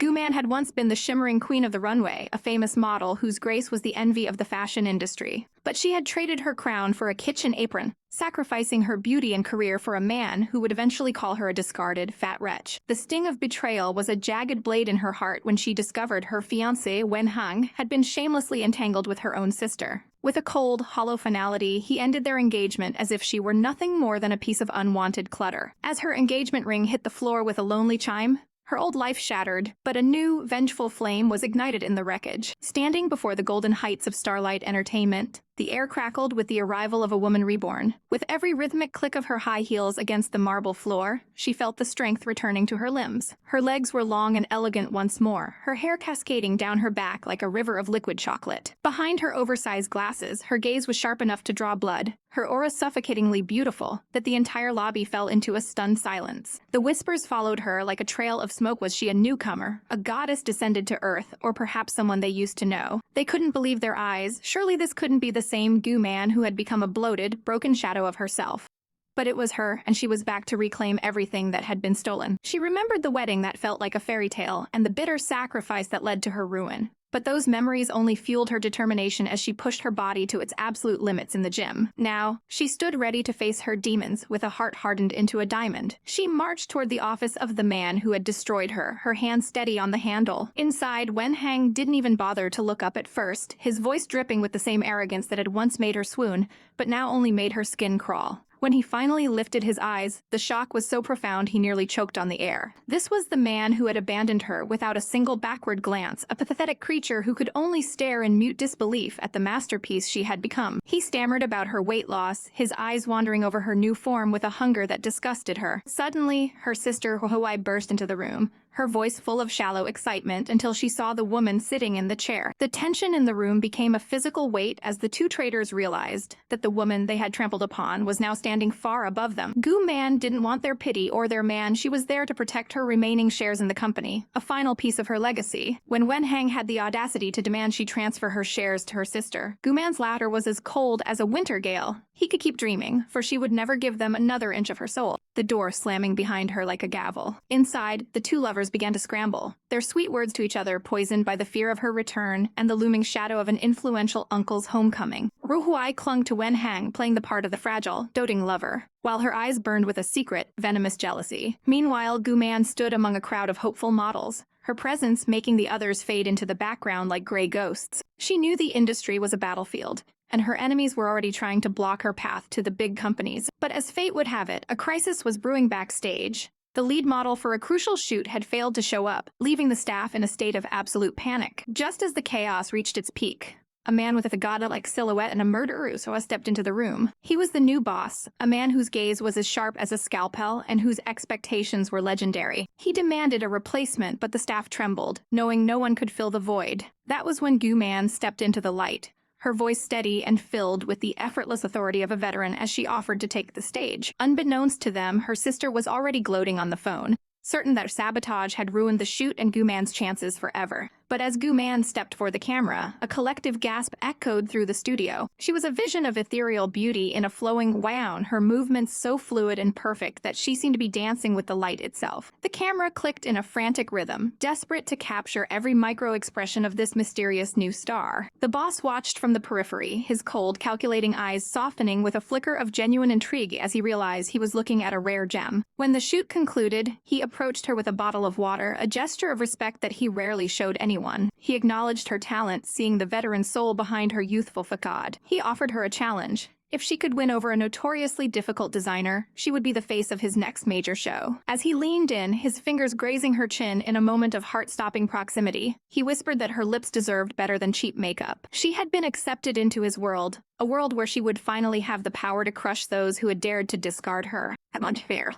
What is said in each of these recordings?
Gu Man had once been the shimmering queen of the runway, a famous model whose grace was the envy of the fashion industry. But she had traded her crown for a kitchen apron, sacrificing her beauty and career for a man who would eventually call her a discarded, fat wretch. The sting of betrayal was a jagged blade in her heart when she discovered her fiancé, Wen Hang, had been shamelessly entangled with her own sister. With a cold, hollow finality, he ended their engagement as if she were nothing more than a piece of unwanted clutter. As her engagement ring hit the floor with a lonely chime, her old life shattered, but a new, vengeful flame was ignited in the wreckage. Standing before the golden heights of Starlight Entertainment, the air crackled with the arrival of a woman reborn. With every rhythmic click of her high heels against the marble floor, she felt the strength returning to her limbs. Her legs were long and elegant once more, her hair cascading down her back like a river of liquid chocolate. Behind her oversized glasses, her gaze was sharp enough to draw blood, her aura suffocatingly beautiful that the entire lobby fell into a stunned silence. The whispers followed her like a trail of smoke. Was she a newcomer, a goddess descended to Earth, or perhaps someone they used to know? They couldn't believe their eyes. Surely this couldn't be the same Gu Man who had become a bloated, broken shadow of herself. But it was her, and she was back to reclaim everything that had been stolen. She remembered the wedding that felt like a fairy tale, and the bitter sacrifice that led to her ruin. But those memories only fueled her determination as she pushed her body to its absolute limits in the gym. Now, she stood ready to face her demons with a heart hardened into a diamond. She marched toward the office of the man who had destroyed her hand steady on the handle. Inside, Wen Hang didn't even bother to look up at first, his voice dripping with the same arrogance that had once made her swoon, but now only made her skin crawl. When he finally lifted his eyes, the shock was so profound he nearly choked on the air. This was the man who had abandoned her without a single backward glance, a pathetic creature who could only stare in mute disbelief at the masterpiece she had become. He stammered about her weight loss, his eyes wandering over her new form with a hunger that disgusted her. Suddenly, her sister Huai burst into the room, her voice full of shallow excitement until she saw the woman sitting in the chair. The tension in the room became a physical weight as the two traitors realized that the woman they had trampled upon was now standing far above them. Gu Man didn't want their pity or their man. She was there to protect her remaining shares in the company, a final piece of her legacy. When Wen Hang had the audacity to demand she transfer her shares to her sister, Gu Man's laughter was as cold as a winter gale. He could keep dreaming, for she would never give them another inch of her soul. The door slamming behind her like a gavel. Inside, the two lovers began to scramble, their sweet words to each other poisoned by the fear of her return and the looming shadow of an influential uncle's homecoming. Ruhuai clung to Wen Hang, playing the part of the fragile, doting lover, while her eyes burned with a secret, venomous jealousy. Meanwhile, Gu Man stood among a crowd of hopeful models, her presence making the others fade into the background like gray ghosts. She knew the industry was a battlefield, and her enemies were already trying to block her path to the big companies. But as fate would have it, a crisis was brewing backstage. The lead model for a crucial shoot had failed to show up, leaving the staff in a state of absolute panic. Just as the chaos reached its peak, a man with a godlike silhouette and a murderous stepped into the room. He was the new boss, a man whose gaze was as sharp as a scalpel and whose expectations were legendary. He demanded a replacement, but the staff trembled, knowing no one could fill the void. That was when Gu Man stepped into the light, her voice steady and filled with the effortless authority of a veteran as she offered to take the stage. Unbeknownst to them, her sister was already gloating on the phone, certain that Sabotage had ruined the shoot and Gu Man's chances forever. But as Gu Man stepped for the camera, a collective gasp echoed through the studio. She was a vision of ethereal beauty in a flowing gown, her movements so fluid and perfect that she seemed to be dancing with the light itself. The camera clicked in a frantic rhythm, desperate to capture every micro-expression of this mysterious new star. The boss watched from the periphery, his cold, calculating eyes softening with a flicker of genuine intrigue as he realized he was looking at a rare gem. When the shoot concluded, he approached her with a bottle of water, a gesture of respect that he rarely showed anyone. He acknowledged her talent, seeing the veteran soul behind her youthful facade. He offered her a challenge. If she could win over a notoriously difficult designer, she would be the face of his next major show. As he leaned in, his fingers grazing her chin in a moment of heart-stopping proximity, he whispered that her lips deserved better than cheap makeup. She had been accepted into his world, a world where she would finally have the power to crush those who had dared to discard her. Unfair.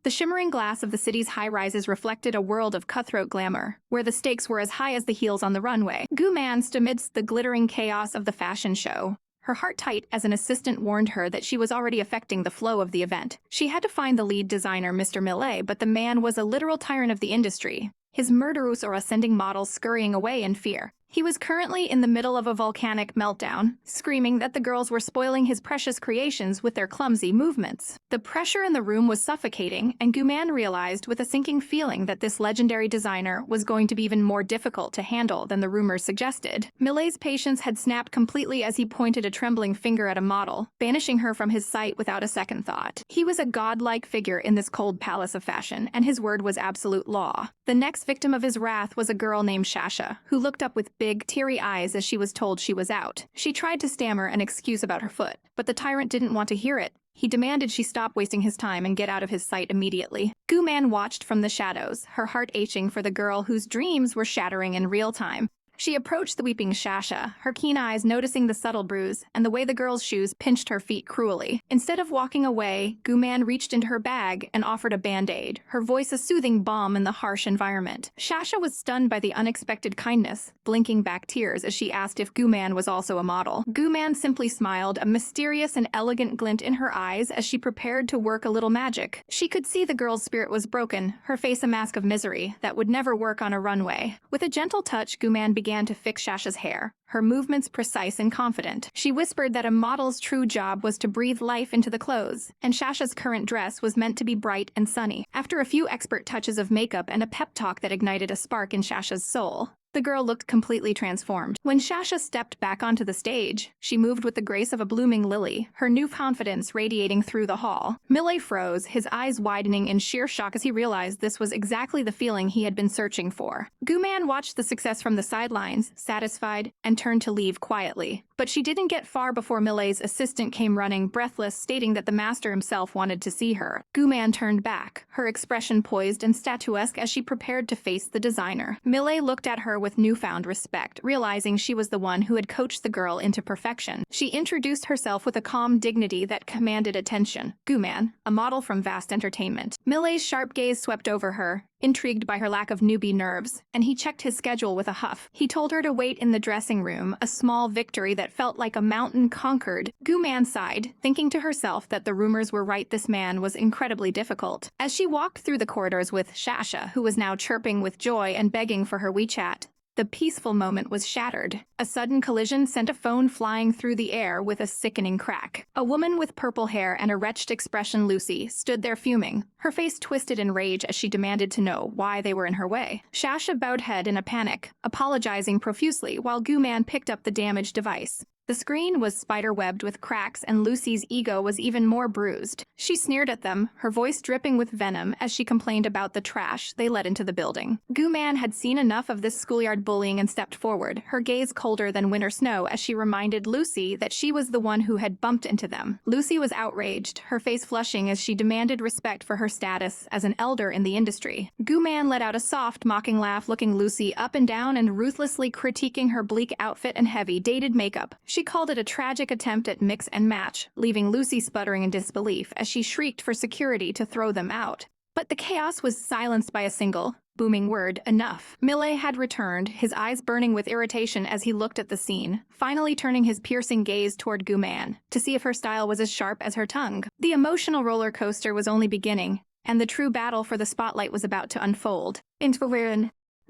The shimmering glass of the city's high-rises reflected a world of cutthroat glamour, where the stakes were as high as the heels on the runway. Gu Man stood amidst the glittering chaos of the fashion show, her heart tight as an assistant warned her that she was already affecting the flow of the event. She had to find the lead designer, Mr. Millet, but the man was a literal tyrant of the industry, his murderous or ascending models scurrying away in fear. He was currently in the middle of a volcanic meltdown, screaming that the girls were spoiling his precious creations with their clumsy movements. The pressure in the room was suffocating, and Guman realized with a sinking feeling that this legendary designer was going to be even more difficult to handle than the rumors suggested. Millet's patience had snapped completely as he pointed a trembling finger at a model, banishing her from his sight without a second thought. He was a godlike figure in this cold palace of fashion, and his word was absolute law. The next victim of his wrath was a girl named Shasha, who looked up with big, teary eyes as she was told she was out. She tried to stammer an excuse about her foot, but the tyrant didn't want to hear it. He demanded she stop wasting his time and get out of his sight immediately. Guman watched from the shadows, her heart aching for the girl whose dreams were shattering in real time. She approached the weeping Shasha, her keen eyes noticing the subtle bruise and the way the girl's shoes pinched her feet cruelly. Instead of walking away, Guman reached into her bag and offered a band-aid, her voice a soothing balm in the harsh environment. Shasha was stunned by the unexpected kindness, blinking back tears as she asked if Guman was also a model. Guman simply smiled, a mysterious and elegant glint in her eyes as she prepared to work a little magic. She could see the girl's spirit was broken, her face a mask of misery that would never work on a runway. With a gentle touch, Guman began to fix Shasha's hair, her movements precise and confident. She whispered that a model's true job was to breathe life into the clothes, and Shasha's current dress was meant to be bright and sunny. After a few expert touches of makeup and a pep talk that ignited a spark in Shasha's soul, the girl looked completely transformed. When Shasha stepped back onto the stage, she moved with the grace of a blooming lily, her new confidence radiating through the hall. Millet froze, his eyes widening in sheer shock as he realized this was exactly the feeling he had been searching for. Guman watched the success from the sidelines, satisfied, and turned to leave quietly. But she didn't get far before Millet's assistant came running, breathless, stating that the master himself wanted to see her. Guman turned back, her expression poised and statuesque as she prepared to face the designer. Millet looked at her with newfound respect, realizing she was the one who had coached the girl into perfection. She introduced herself with a calm dignity that commanded attention. Guman, a model from Vast Entertainment. Millet's sharp gaze swept over her, intrigued by her lack of newbie nerves, and he checked his schedule with a huff. He told her to wait in the dressing room, a small victory that felt like a mountain conquered. Guman sighed, thinking to herself that the rumors were right, this man was incredibly difficult. As she walked through the corridors with Shasha, who was now chirping with joy and begging for her WeChat, the peaceful moment was shattered. A sudden collision sent a phone flying through the air with a sickening crack. A woman with purple hair and a wretched expression, Lucy, stood there fuming, her face twisted in rage as she demanded to know why they were in her way. Shasha bowed head in a panic, apologizing profusely while Guman picked up the damaged device. The screen was spider-webbed with cracks, and Lucy's ego was even more bruised. She sneered at them, her voice dripping with venom as she complained about the trash they let into the building. Guman had seen enough of this schoolyard bullying and stepped forward, her gaze colder than winter snow as she reminded Lucy that she was the one who had bumped into them. Lucy was outraged, her face flushing as she demanded respect for her status as an elder in the industry. Guman let out a soft, mocking laugh, looking Lucy up and down and ruthlessly critiquing her bleak outfit and heavy, dated makeup. She called it a tragic attempt at mix and match, leaving Lucy sputtering in disbelief as she shrieked for security to throw them out. But the chaos was silenced by a single, booming word, enough. Millet had returned, his eyes burning with irritation as he looked at the scene, finally turning his piercing gaze toward Guman, to see if her style was as sharp as her tongue. The emotional roller coaster was only beginning, and the true battle for the spotlight was about to unfold.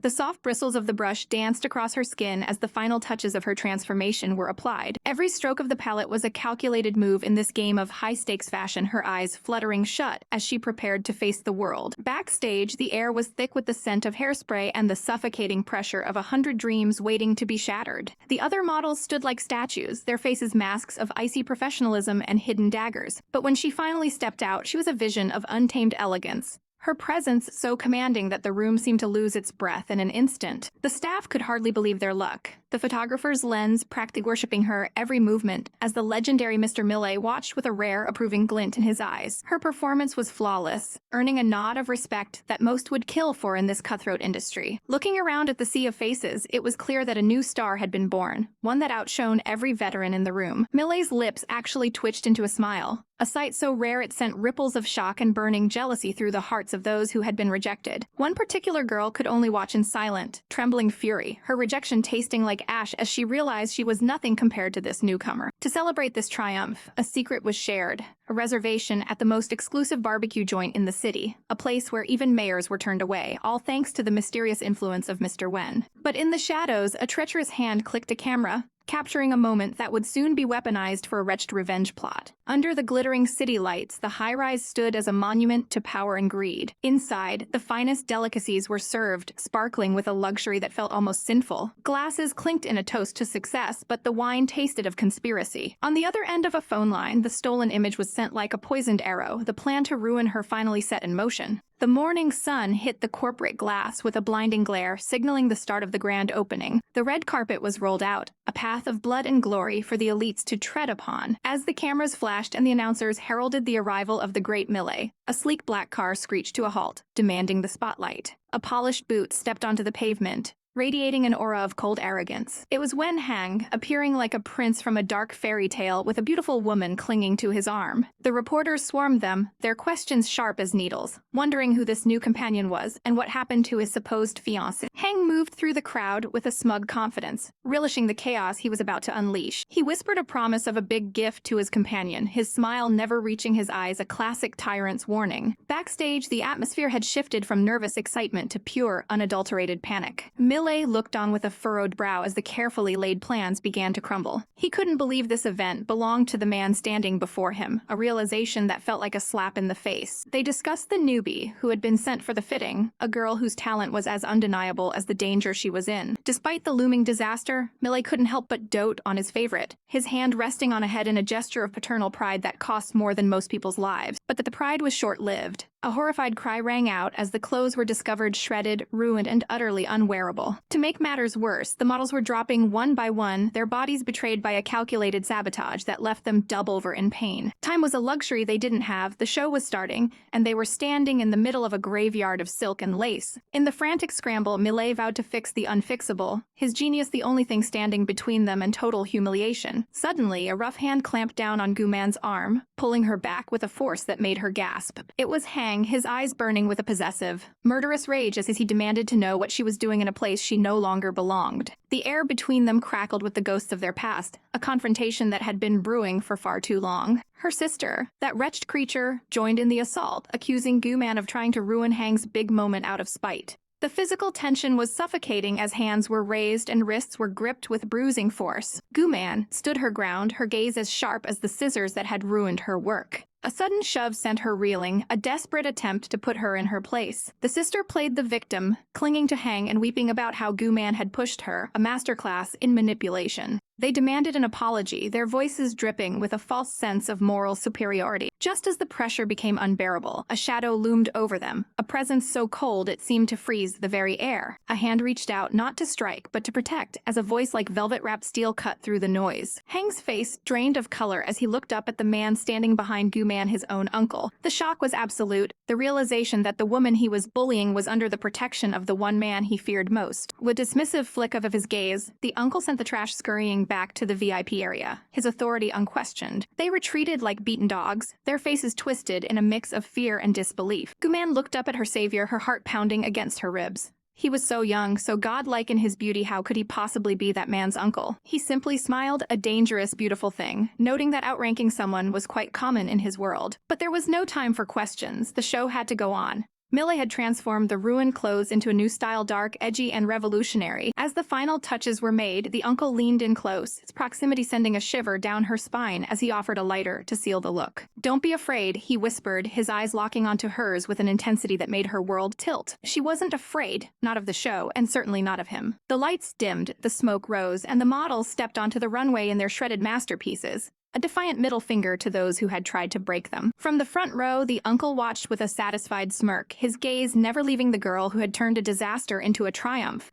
The soft bristles of the brush danced across her skin as the final touches of her transformation were applied. Every stroke of the palette was a calculated move in this game of high-stakes fashion, her eyes fluttering shut as she prepared to face the world. Backstage, the air was thick with the scent of hairspray and the suffocating pressure of 100 dreams waiting to be shattered. The other models stood like statues, their faces masks of icy professionalism and hidden daggers. But when she finally stepped out, she was a vision of untamed elegance. Her presence so commanding that the room seemed to lose its breath in an instant. The staff could hardly believe their luck, the photographer's lens practically worshipping her every movement as the legendary Mr. Millet watched with a rare, approving glint in his eyes. Her performance was flawless, earning a nod of respect that most would kill for in this cutthroat industry. Looking around at the sea of faces, it was clear that a new star had been born, one that outshone every veteran in the room. Millet's lips actually twitched into a smile, a sight so rare it sent ripples of shock and burning jealousy through the hearts of those who had been rejected. One particular girl could only watch in silent, trembling fury, her rejection tasting like like ash as she realized she was nothing compared to this newcomer. To celebrate this triumph, a secret was shared, a reservation at the most exclusive barbecue joint in the city, a place where even mayors were turned away, all thanks to the mysterious influence of Mr. Wen. But in the shadows, a treacherous hand clicked a camera, capturing a moment that would soon be weaponized for a wretched revenge plot. Under the glittering city lights, the high-rise stood as a monument to power and greed. Inside, the finest delicacies were served, sparkling with a luxury that felt almost sinful. Glasses clinked in a toast to success, but the wine tasted of conspiracy. On the other end of a phone line, the stolen image was sent like a poisoned arrow, the plan to ruin her finally set in motion. The morning sun hit the corporate glass with a blinding glare, signaling the start of the grand opening. The red carpet was rolled out, a path of blood and glory for the elites to tread upon. As the cameras flashed and the announcers heralded the arrival of the great Millet, a sleek black car screeched to a halt, demanding the spotlight. A polished boot stepped onto the pavement, radiating an aura of cold arrogance. It was Wen Hang, appearing like a prince from a dark fairy tale with a beautiful woman clinging to his arm. The reporters swarmed them, their questions sharp as needles, wondering who this new companion was and what happened to his supposed fiancé. Hang moved through the crowd with a smug confidence, relishing the chaos he was about to unleash. He whispered a promise of a big gift to his companion, his smile never reaching his eyes, a classic tyrant's warning. Backstage, the atmosphere had shifted from nervous excitement to pure, unadulterated panic. Millet looked on with a furrowed brow as the carefully laid plans began to crumble. He couldn't believe this event belonged to the man standing before him, a realization that felt like a slap in the face. They discussed the newbie, who had been sent for the fitting, a girl whose talent was as undeniable as the danger she was in. Despite the looming disaster, Millet couldn't help but dote on his favorite, his hand resting on a head in a gesture of paternal pride that cost more than most people's lives. But the pride was short-lived. A horrified cry rang out as the clothes were discovered shredded, ruined, and utterly unwearable. To make matters worse, the models were dropping one by one, their bodies betrayed by a calculated sabotage that left them double over in pain. Time was a luxury they didn't have, the show was starting, and they were standing in the middle of a graveyard of silk and lace. In the frantic scramble, Millet vowed to fix the unfixable, his genius the only thing standing between them and total humiliation. Suddenly, a rough hand clamped down on Guman's arm, pulling her back with a force that made her gasp. It was Hang, his eyes burning with a possessive, murderous rage as he demanded to know what she was doing in a place she no longer belonged. The air between them crackled with the ghosts of their past, a confrontation that had been brewing for far too long. Her sister, that wretched creature, joined in the assault, accusing Guman of trying to ruin Hang's big moment out of spite. The physical tension was suffocating as hands were raised and wrists were gripped with bruising force. Guman stood her ground, her gaze as sharp as the scissors that had ruined her work. A sudden shove sent her reeling, a desperate attempt to put her in her place. The sister played the victim, clinging to Hang and weeping about how Guman had pushed her, a masterclass in manipulation. They demanded an apology, their voices dripping with a false sense of moral superiority. Just as the pressure became unbearable, a shadow loomed over them, a presence so cold it seemed to freeze the very air. A hand reached out not to strike, but to protect, as a voice like velvet-wrapped steel cut through the noise. Hang's face drained of color as he looked up at the man standing behind Guman, his own uncle. The shock was absolute, the realization that the woman he was bullying was under the protection of the one man he feared most. With a dismissive flick of his gaze, the uncle sent the trash scurrying back to the VIP area, his authority unquestioned. They retreated like beaten dogs, their faces twisted in a mix of fear and disbelief. Guman looked up at her savior, her heart pounding against her ribs. He was so young, so godlike in his beauty, how could he possibly be that man's uncle? He simply smiled, a dangerous, beautiful thing, noting that outranking someone was quite common in his world. But there was no time for questions, the show had to go on. Millet had transformed the ruined clothes into a new style, dark, edgy, and revolutionary. As the final touches were made, the uncle leaned in close, his proximity sending a shiver down her spine as he offered a lighter to seal the look. "Don't be afraid," he whispered, his eyes locking onto hers with an intensity that made her world tilt. She wasn't afraid, not of the show, and certainly not of him. The lights dimmed, the smoke rose, and the models stepped onto the runway in their shredded masterpieces, a defiant middle finger to those who had tried to break them. From the front row, the uncle watched with a satisfied smirk, his gaze never leaving the girl who had turned a disaster into a triumph.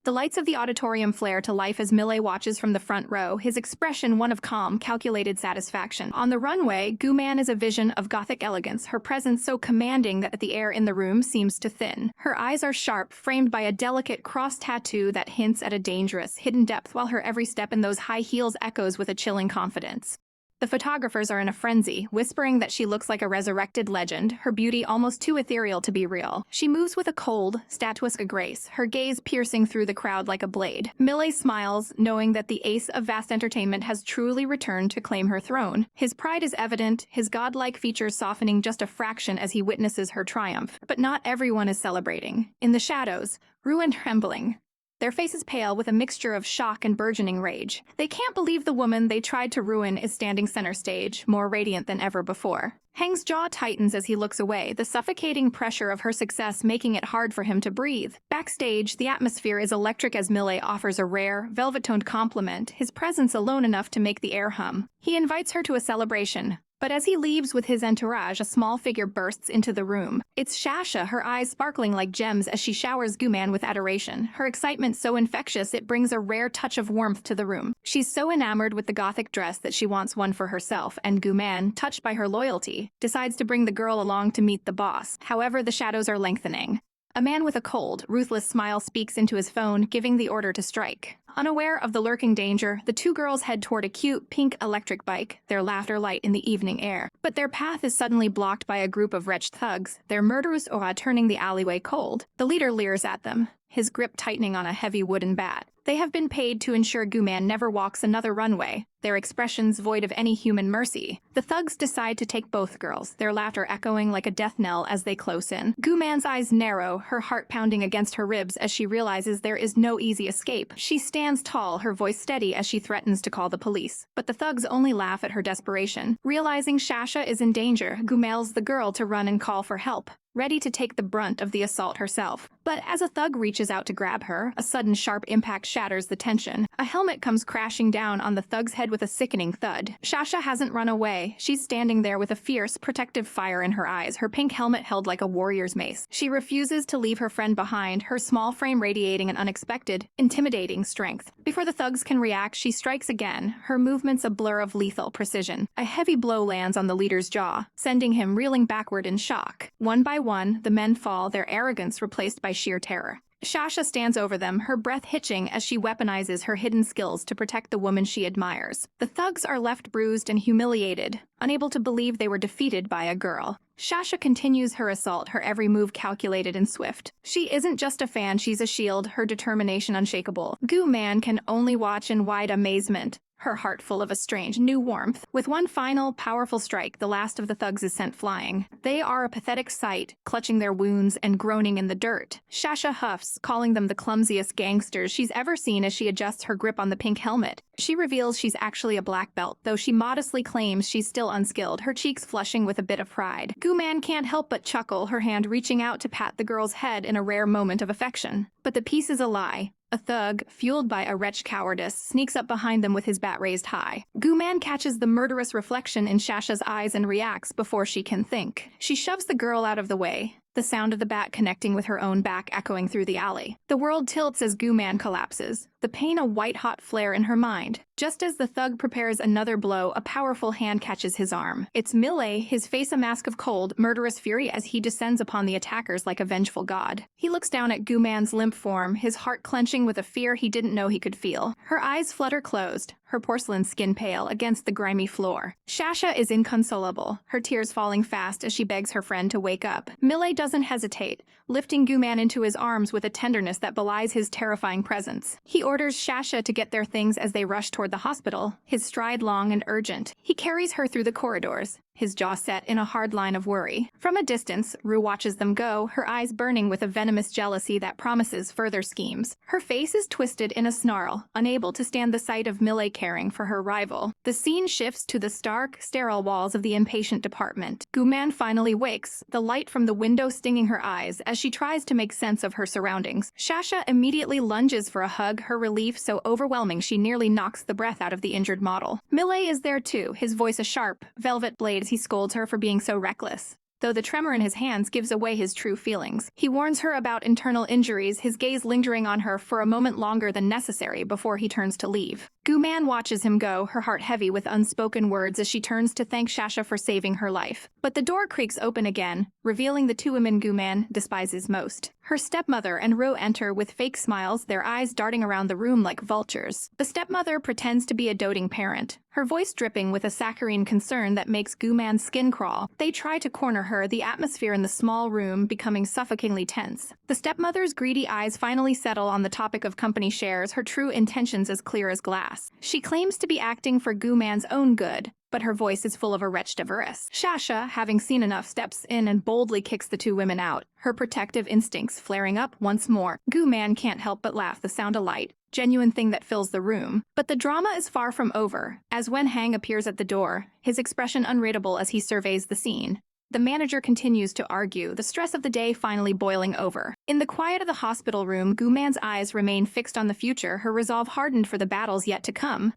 The lights of the auditorium flare to life as Millet watches from the front row, his expression one of calm, calculated satisfaction. On the runway, Guman is a vision of gothic elegance, her presence so commanding that the air in the room seems to thin. Her eyes are sharp, framed by a delicate cross tattoo that hints at a dangerous, hidden depth, while her every step in those high heels echoes with a chilling confidence. The photographers are in a frenzy, whispering that she looks like a resurrected legend, her beauty almost too ethereal to be real. She moves with a cold, statuesque grace, her gaze piercing through the crowd like a blade. Millet smiles, knowing that the ace of vast entertainment has truly returned to claim her throne. His pride is evident, his godlike features softening just a fraction as he witnesses her triumph. But not everyone is celebrating. In the shadows, Rue and trembling, their faces pale with a mixture of shock and burgeoning rage. They can't believe the woman they tried to ruin is standing center stage, more radiant than ever before. Hang's jaw tightens as he looks away, the suffocating pressure of her success making it hard for him to breathe. Backstage, the atmosphere is electric as Millet offers a rare, velvet-toned compliment, his presence alone enough to make the air hum. He invites her to a celebration. But as he leaves with his entourage, a small figure bursts into the room. It's Shasha, her eyes sparkling like gems as she showers Guman with adoration. Her excitement so infectious it brings a rare touch of warmth to the room. She's so enamored with the gothic dress that she wants one for herself, and Guman, touched by her loyalty, decides to bring the girl along to meet the boss. However, the shadows are lengthening. A man with a cold, ruthless smile speaks into his phone, giving the order to strike. Unaware of the lurking danger, the two girls head toward a cute, pink electric bike, their laughter light in the evening air. But their path is suddenly blocked by a group of wretched thugs, their murderous aura turning the alleyway cold. The leader leers at them, his grip tightening on a heavy wooden bat. They have been paid to ensure Guman never walks another runway, their expressions void of any human mercy. The thugs decide to take both girls, their laughter echoing like a death knell as they close in. Guman's eyes narrow, her heart pounding against her ribs as she realizes there is no easy escape. She stands tall, her voice steady as she threatens to call the police. But the thugs only laugh at her desperation. Realizing Shasha is in danger, Gumails the girl to run and call for help, ready to take the brunt of the assault herself. But as a thug reaches out to grab her, a sudden sharp impact shatters the tension. A helmet comes crashing down on the thug's head with a sickening thud. Shasha hasn't run away. She's standing there with a fierce, protective fire in her eyes, her pink helmet held like a warrior's mace. She refuses to leave her friend behind, her small frame radiating an unexpected, intimidating strength. Before the thugs can react, she strikes again, her movements a blur of lethal precision. A heavy blow lands on the leader's jaw, sending him reeling backward in shock. One by one, the men fall, their arrogance replaced by sheer terror. Shasha stands over them, her breath hitching as she weaponizes her hidden skills to protect the woman she admires. The thugs are left bruised and humiliated, unable to believe they were defeated by a girl. Shasha continues her assault, her every move calculated and swift. She isn't just a fan, she's a shield, her determination unshakable. Guman can only watch in wide amazement, her heart full of a strange, new warmth. With one final, powerful strike, the last of the thugs is sent flying. They are a pathetic sight, clutching their wounds and groaning in the dirt. Shasha huffs, calling them the clumsiest gangsters she's ever seen as she adjusts her grip on the pink helmet. She reveals she's actually a black belt, though she modestly claims she's still unskilled, her cheeks flushing with a bit of pride. Guman can't help but chuckle, her hand reaching out to pat the girl's head in a rare moment of affection. But the piece is a lie. A thug, fueled by a wretched cowardice, sneaks up behind them with his bat raised high. Guman catches the murderous reflection in Shasha's eyes and reacts before she can think. She shoves the girl out of the way, the sound of the bat connecting with her own back echoing through the alley. The world tilts as Guman collapses, the pain a white-hot flare in her mind. Just as the thug prepares another blow, a powerful hand catches his arm. It's Millet, his face a mask of cold, murderous fury as he descends upon the attackers like a vengeful god. He looks down at Guman's limp form, his heart clenching with a fear he didn't know he could feel. Her eyes flutter closed, her porcelain skin pale against the grimy floor. Shasha is inconsolable, her tears falling fast as she begs her friend to wake up. Millet doesn't hesitate, lifting Guman into his arms with a tenderness that belies his terrifying presence. He orders Shasha to get their things as they rush toward the hospital, his stride long and urgent. He carries her through the corridors, his jaw set in a hard line of worry. From a distance, Rue watches them go, her eyes burning with a venomous jealousy that promises further schemes. Her face is twisted in a snarl, unable to stand the sight of Millet caring for her rival. The scene shifts to the stark, sterile walls of the inpatient department. Guman finally wakes, the light from the window stinging her eyes as she tries to make sense of her surroundings. Shasha immediately lunges for a hug, her relief so overwhelming she nearly knocks the breath out of the injured model. Millet is there too, his voice a sharp, velvet blade as he scolds her for being so reckless. Though the tremor in his hands gives away his true feelings. He warns her about internal injuries, his gaze lingering on her for a moment longer than necessary before he turns to leave. Guman watches him go, her heart heavy with unspoken words as she turns to thank Shasha for saving her life. But the door creaks open again, revealing the two women Guman despises most. Her stepmother and Rue enter with fake smiles, their eyes darting around the room like vultures. The stepmother pretends to be a doting parent, her voice dripping with a saccharine concern that makes Gu-man's skin crawl. They try to corner her, the atmosphere in the small room becoming suffocatingly tense. The stepmother's greedy eyes finally settle on the topic of company shares, her true intentions as clear as glass. She claims to be acting for Gu-man's own good, but her voice is full of a wretched avarice. Shasha, having seen enough, steps in and boldly kicks the two women out, her protective instincts flaring up once more. Gu-man can't help but laugh, the sound a light, genuine thing that fills the room. But the drama is far from over, as Wen Hang appears at the door, his expression unreadable as he surveys the scene. The manager continues to argue, the stress of the day finally boiling over. In the quiet of the hospital room, Gu-man's eyes remain fixed on the future, her resolve hardened for the battles yet to come.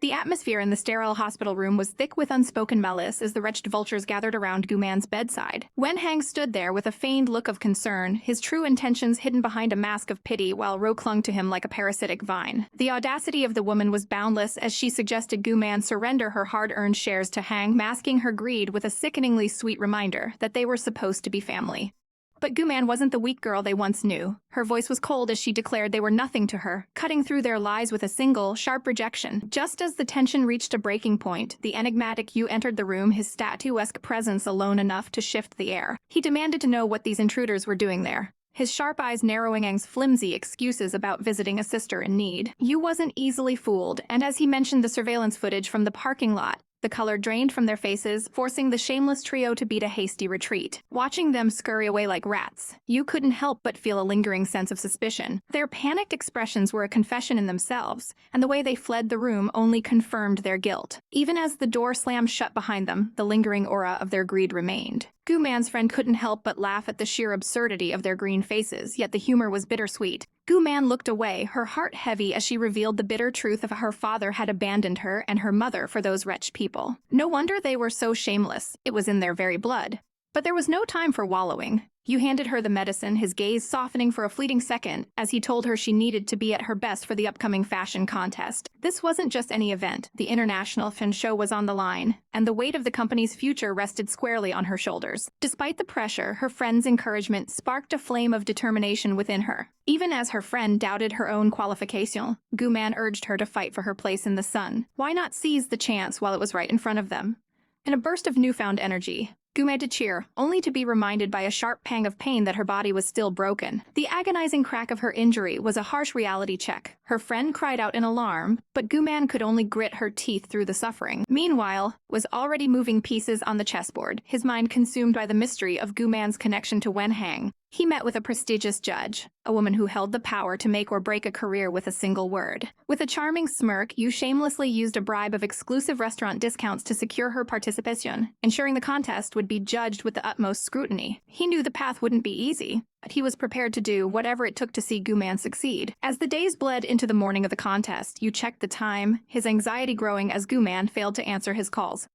The atmosphere in the sterile hospital room was thick with unspoken malice as the wretched vultures gathered around Gu-man's bedside. Wen Hang stood there with a feigned look of concern, his true intentions hidden behind a mask of pity, while Ro clung to him like a parasitic vine. The audacity of the woman was boundless as she suggested Gu-man surrender her hard-earned shares to Hang, masking her greed with a sickeningly sweet reminder that they were supposed to be family. But Gu-man wasn't the weak girl they once knew. Her voice was cold as she declared they were nothing to her, cutting through their lies with a single, sharp rejection. Just as the tension reached a breaking point, the enigmatic Yu entered the room, his statuesque presence alone enough to shift the air. He demanded to know what these intruders were doing there, his sharp eyes narrowing Aang's flimsy excuses about visiting a sister in need. Yu wasn't easily fooled, and as he mentioned the surveillance footage from the parking lot, the color drained from their faces, forcing the shameless trio to beat a hasty retreat. Watching them scurry away like rats, Yu couldn't help but feel a lingering sense of suspicion. Their panicked expressions were a confession in themselves, and the way they fled the room only confirmed their guilt. Even as the door slammed shut behind them, the lingering aura of their greed remained. Gu-man's friend couldn't help but laugh at the sheer absurdity of their green faces, yet the humor was bittersweet. Gu-man looked away, her heart heavy as she revealed the bitter truth of how her father had abandoned her and her mother for those wretched people. No wonder they were so shameless, it was in their very blood. But there was no time for wallowing. Yu handed her the medicine, his gaze softening for a fleeting second as he told her she needed to be at her best for the upcoming fashion contest. This wasn't just any event. The international fan show was on the line, and the weight of the company's future rested squarely on her shoulders. Despite the pressure, her friend's encouragement sparked a flame of determination within her. Even as her friend doubted her own qualification, Gu-man urged her to fight for her place in the sun. Why not seize the chance while it was right in front of them? In a burst of newfound energy, Gu made to cheer, only to be reminded by a sharp pang of pain that her body was still broken. The agonizing crack of her injury was a harsh reality check. Her friend cried out in alarm, but Gu-man could only grit her teeth through the suffering. Meanwhile, was already moving pieces on the chessboard, his mind consumed by the mystery of Gu-man's connection to Wen Hang. He met with a prestigious judge, a woman who held the power to make or break a career with a single word. With a charming smirk, Yu shamelessly used a bribe of exclusive restaurant discounts to secure her participation, ensuring the contest would be judged with the utmost scrutiny. He knew the path wouldn't be easy, but he was prepared to do whatever it took to see Gu-man succeed. As the days bled into the morning of the contest, Yu checked the time, his anxiety growing as Gu-man failed to answer his calls.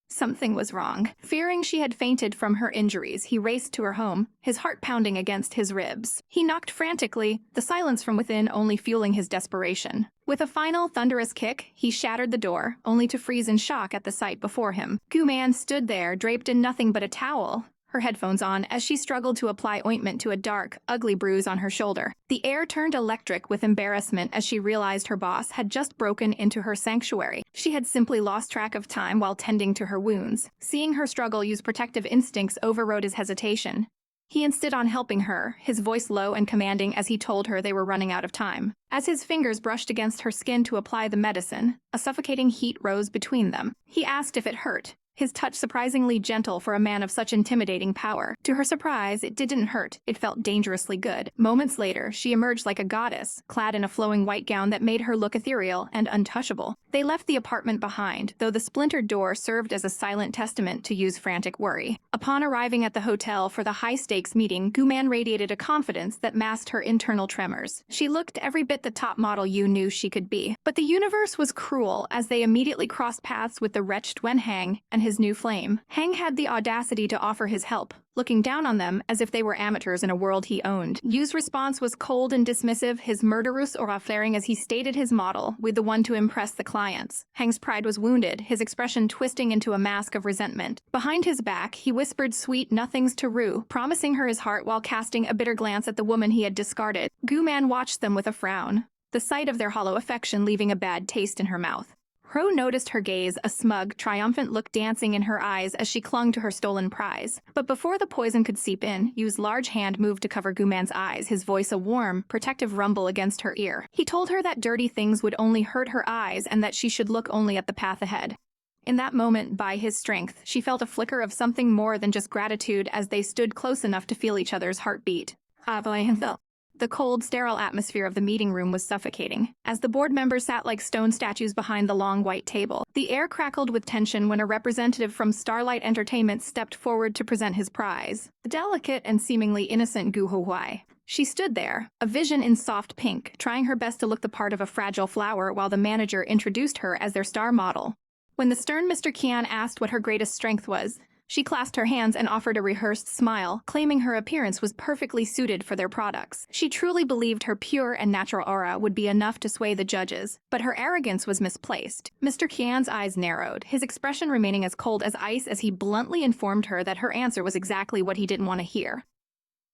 Something was wrong. Fearing she had fainted from her injuries, he raced to her home, his heart pounding against his ribs. He knocked frantically, the silence from within only fueling his desperation. With a final thunderous kick, he shattered the door, only to freeze in shock at the sight before him. Gu-man stood there, draped in nothing but a towel, her headphones on, as she struggled to apply ointment to a dark, ugly bruise on her shoulder. The air turned electric with embarrassment as she realized her boss had just broken into her sanctuary. She had simply lost track of time while tending to her wounds. Seeing her struggle use protective instincts overrode his hesitation. He insisted on helping her, his voice low and commanding as he told her they were running out of time. As his fingers brushed against her skin to apply the medicine, a suffocating heat rose between them. He asked if it hurt, his touch surprisingly gentle for a man of such intimidating power. To her surprise, it didn't hurt. It felt dangerously good. Moments later, she emerged like a goddess, clad in a flowing white gown that made her look ethereal and untouchable. They left the apartment behind, though the splintered door served as a silent testament to Yu's frantic worry. Upon arriving at the hotel for the high-stakes meeting, Gu-man radiated a confidence that masked her internal tremors. She looked every bit the top model Yu knew she could be. But the universe was cruel as they immediately crossed paths with the wretched Wen Hang and his new flame. Hang had the audacity to offer his help, looking down on them as if they were amateurs in a world he owned. Yu's response was cold and dismissive, his murderous aura flaring as he stated his model with the one to impress the clients. Hang's pride was wounded, his expression twisting into a mask of resentment. Behind his back, he whispered sweet nothings to Ru, promising her his heart while casting a bitter glance at the woman he had discarded. Gu-man watched them with a frown, the sight of their hollow affection leaving a bad taste in her mouth. Ro noticed her gaze, a smug, triumphant look dancing in her eyes as she clung to her stolen prize. But before the poison could seep in, Yu's large hand moved to cover Guman's eyes, his voice a warm, protective rumble against her ear. He told her that dirty things would only hurt her eyes and that she should look only at the path ahead. In that moment, by his strength, she felt a flicker of something more than just gratitude as they stood close enough to feel each other's heartbeat. The cold, sterile atmosphere of the meeting room was suffocating. As the board members sat like stone statues behind the long white table, the air crackled with tension when a representative from Starlight Entertainment stepped forward to present his prize, the delicate and seemingly innocent Gu Huai. She stood there, a vision in soft pink, trying her best to look the part of a fragile flower while the manager introduced her as their star model. When the stern Mr. Qian asked what her greatest strength was, she clasped her hands and offered a rehearsed smile, claiming her appearance was perfectly suited for their products. She truly believed her pure and natural aura would be enough to sway the judges, but her arrogance was misplaced. Mr. Qian's eyes narrowed, his expression remaining as cold as ice as he bluntly informed her that her answer was exactly what he didn't want to hear.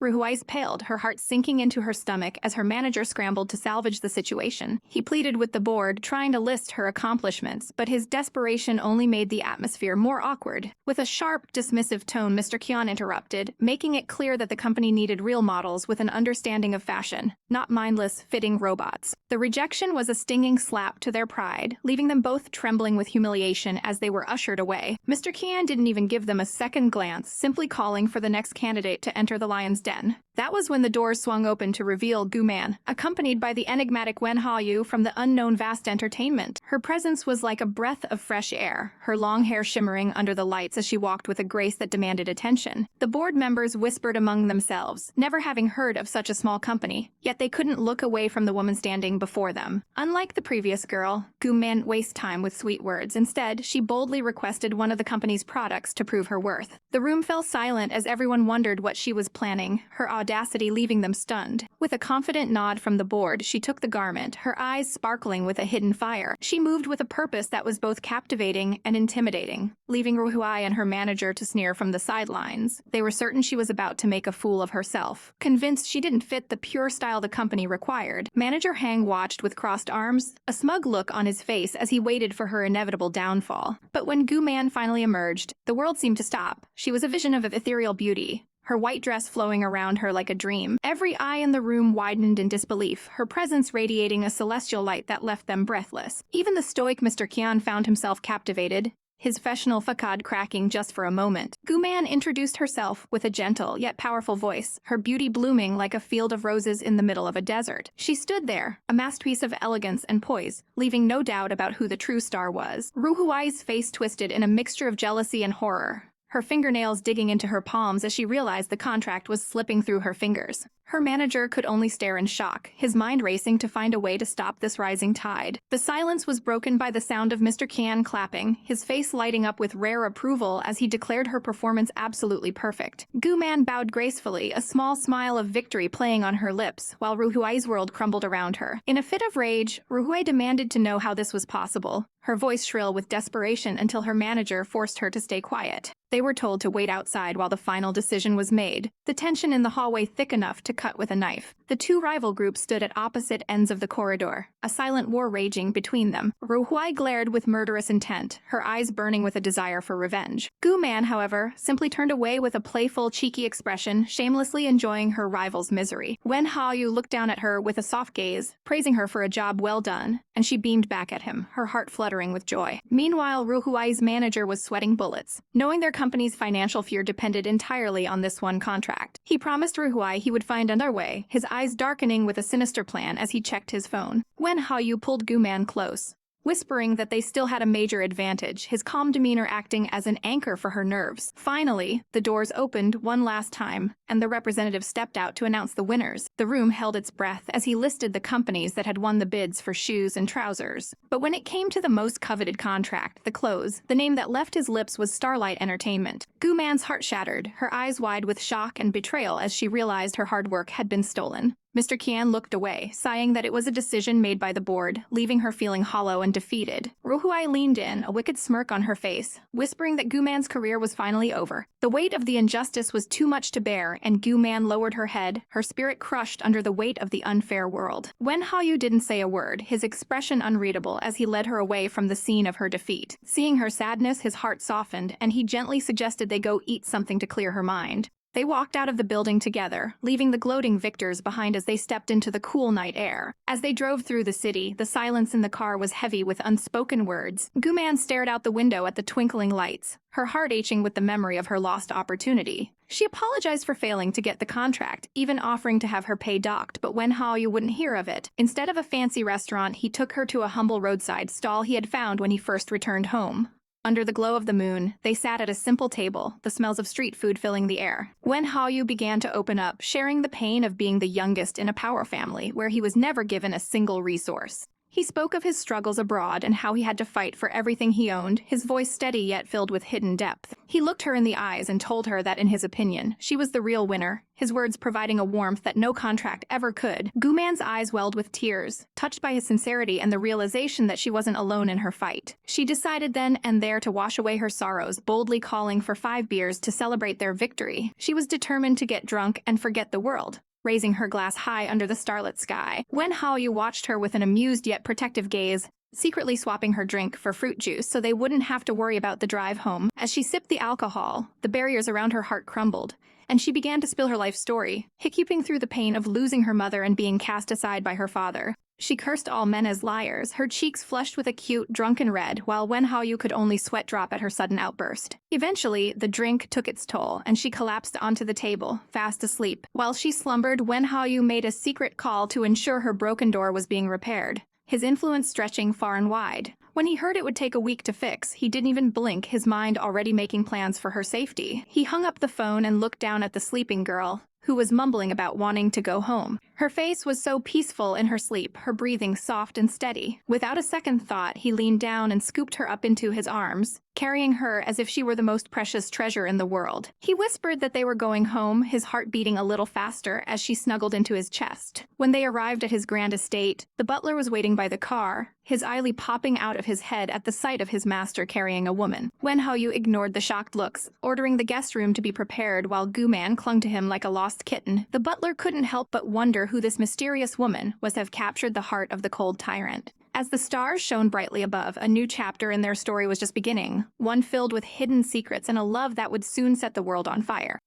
Ruhuai's paled, her heart sinking into her stomach as her manager scrambled to salvage the situation. He pleaded with the board, trying to list her accomplishments, but his desperation only made the atmosphere more awkward. With a sharp, dismissive tone, Mr. Qian interrupted, making it clear that the company needed real models with an understanding of fashion, not mindless, fitting robots. The rejection was a stinging slap to their pride, leaving them both trembling with humiliation as they were ushered away. Mr. Qian didn't even give them a second glance, simply calling for the next candidate to enter the lion's den. That was when the doors swung open to reveal Guman, accompanied by the enigmatic Wen Haou from the unknown Vast Entertainment. Her presence was like a breath of fresh air, her long hair shimmering under the lights as she walked with a grace that demanded attention. The board members whispered among themselves, never having heard of such a small company, yet they couldn't look away from the woman standing before them. Unlike the previous girl, Guman didn't waste time with sweet words. Instead, she boldly requested one of the company's products to prove her worth. The room fell silent as everyone wondered what she was planning, her audacity leaving them stunned. With a confident nod from the board, she took the garment, her eyes sparkling with a hidden fire. She moved with a purpose that was both captivating and intimidating, leaving Ruhuai and her manager to sneer from the sidelines. They were certain she was about to make a fool of herself. Convinced she didn't fit the pure style the company required, Manager Hang watched with crossed arms, a smug look on his face as he waited for her inevitable downfall. But when Guman finally emerged, the world seemed to stop. She was a vision of ethereal beauty, her white dress flowing around her like a dream. Every eye in the room widened in disbelief, her presence radiating a celestial light that left them breathless. Even the stoic Mr. Qian found himself captivated, his professional facade cracking just for a moment. Guman introduced herself with a gentle yet powerful voice, her beauty blooming like a field of roses in the middle of a desert. She stood there, a masterpiece of elegance and poise, leaving no doubt about who the true star was. Ruhuai's face twisted in a mixture of jealousy and horror, her fingernails digging into her palms as she realized the contract was slipping through her fingers. Her manager could only stare in shock, his mind racing to find a way to stop this rising tide. The silence was broken by the sound of Mr. Qian clapping, his face lighting up with rare approval as he declared her performance absolutely perfect. Guman bowed gracefully, a small smile of victory playing on her lips, while Ruhuai's world crumbled around her. In a fit of rage, Ruhuai demanded to know how this was possible, her voice shrill with desperation until her manager forced her to stay quiet. They were told to wait outside while the final decision was made, the tension in the hallway thick enough to cut with a knife. The two rival groups stood at opposite ends of the corridor, a silent war raging between them. Ruhuai glared with murderous intent, her eyes burning with a desire for revenge. Guman, however, simply turned away with a playful, cheeky expression, shamelessly enjoying her rival's misery. Wen Haou looked down at her with a soft gaze, praising her for a job well done, and she beamed back at him, her heart fluttering with joy. Meanwhile, Ruhuai's manager was sweating bullets, knowing their company's financial future depended entirely on this one contract. He promised Ruhuai he would find another way, his eyes darkening with a sinister plan as he checked his phone. Wen Haou pulled Guman close, whispering that they still had a major advantage, his calm demeanor acting as an anchor for her nerves. Finally, the doors opened one last time, and the representative stepped out to announce the winners. The room held its breath as he listed the companies that had won the bids for shoes and trousers. But when it came to the most coveted contract, the clothes, the name that left his lips was Starlight Entertainment. Guman's heart shattered, her eyes wide with shock and betrayal as she realized her hard work had been stolen. Mr. Qian looked away, sighing that it was a decision made by the board, leaving her feeling hollow and defeated. Ruhuai leaned in, a wicked smirk on her face, whispering that Guman's career was finally over. The weight of the injustice was too much to bear, and Guman lowered her head, her spirit crushed under the weight of the unfair world. Wen Haou didn't say a word, his expression unreadable as he led her away from the scene of her defeat. Seeing her sadness, his heart softened, and he gently suggested they go eat something to clear her mind. They walked out of the building together, leaving the gloating victors behind as they stepped into the cool night air. As they drove through the city, the silence in the car was heavy with unspoken words. Guman stared out the window at the twinkling lights, her heart aching with the memory of her lost opportunity. She apologized for failing to get the contract, even offering to have her pay docked, but Wen Haou wouldn't hear of it. Instead of a fancy restaurant, he took her to a humble roadside stall he had found when he first returned home. Under the glow of the moon, they sat at a simple table, the smells of street food filling the air. Wen Haou began to open up, sharing the pain of being the youngest in a power family where he was never given a single resource. He spoke of his struggles abroad and how he had to fight for everything he owned, his voice steady yet filled with hidden depth. He looked her in the eyes and told her that in his opinion, she was the real winner, his words providing a warmth that no contract ever could. Guman's eyes welled with tears, touched by his sincerity and the realization that she wasn't alone in her fight. She decided then and there to wash away her sorrows, boldly calling for 5 beers to celebrate their victory. She was determined to get drunk and forget the world. Raising her glass high under the starlit sky, Wen Haou watched her with an amused yet protective gaze, secretly swapping her drink for fruit juice so they wouldn't have to worry about the drive home. As she sipped the alcohol, the barriers around her heart crumbled, and she began to spill her life story, hiccuping through the pain of losing her mother and being cast aside by her father. She cursed all men as liars, her cheeks flushed with a cute, drunken red, while Wen Haou could only sweat drop at her sudden outburst. Eventually, the drink took its toll, and she collapsed onto the table, fast asleep. While she slumbered, Wen Haou made a secret call to ensure her broken door was being repaired, his influence stretching far and wide. When he heard it would take a week to fix, he didn't even blink, his mind already making plans for her safety. He hung up the phone and looked down at the sleeping girl, who was mumbling about wanting to go home. Her face was so peaceful in her sleep, her breathing soft and steady. Without a second thought, he leaned down and scooped her up into his arms, carrying her as if she were the most precious treasure in the world. He whispered that they were going home, his heart beating a little faster as she snuggled into his chest. When they arrived at his grand estate, the butler was waiting by the car, his eyelid popping out of his head at the sight of his master carrying a woman. Wen Haou ignored the shocked looks, ordering the guest room to be prepared while Guman clung to him like a lost kitten. The butler couldn't help but wonder who this mysterious woman was to have captured the heart of the cold tyrant. As the stars shone brightly above, a new chapter in their story was just beginning, one filled with hidden secrets and a love that would soon set the world on fire.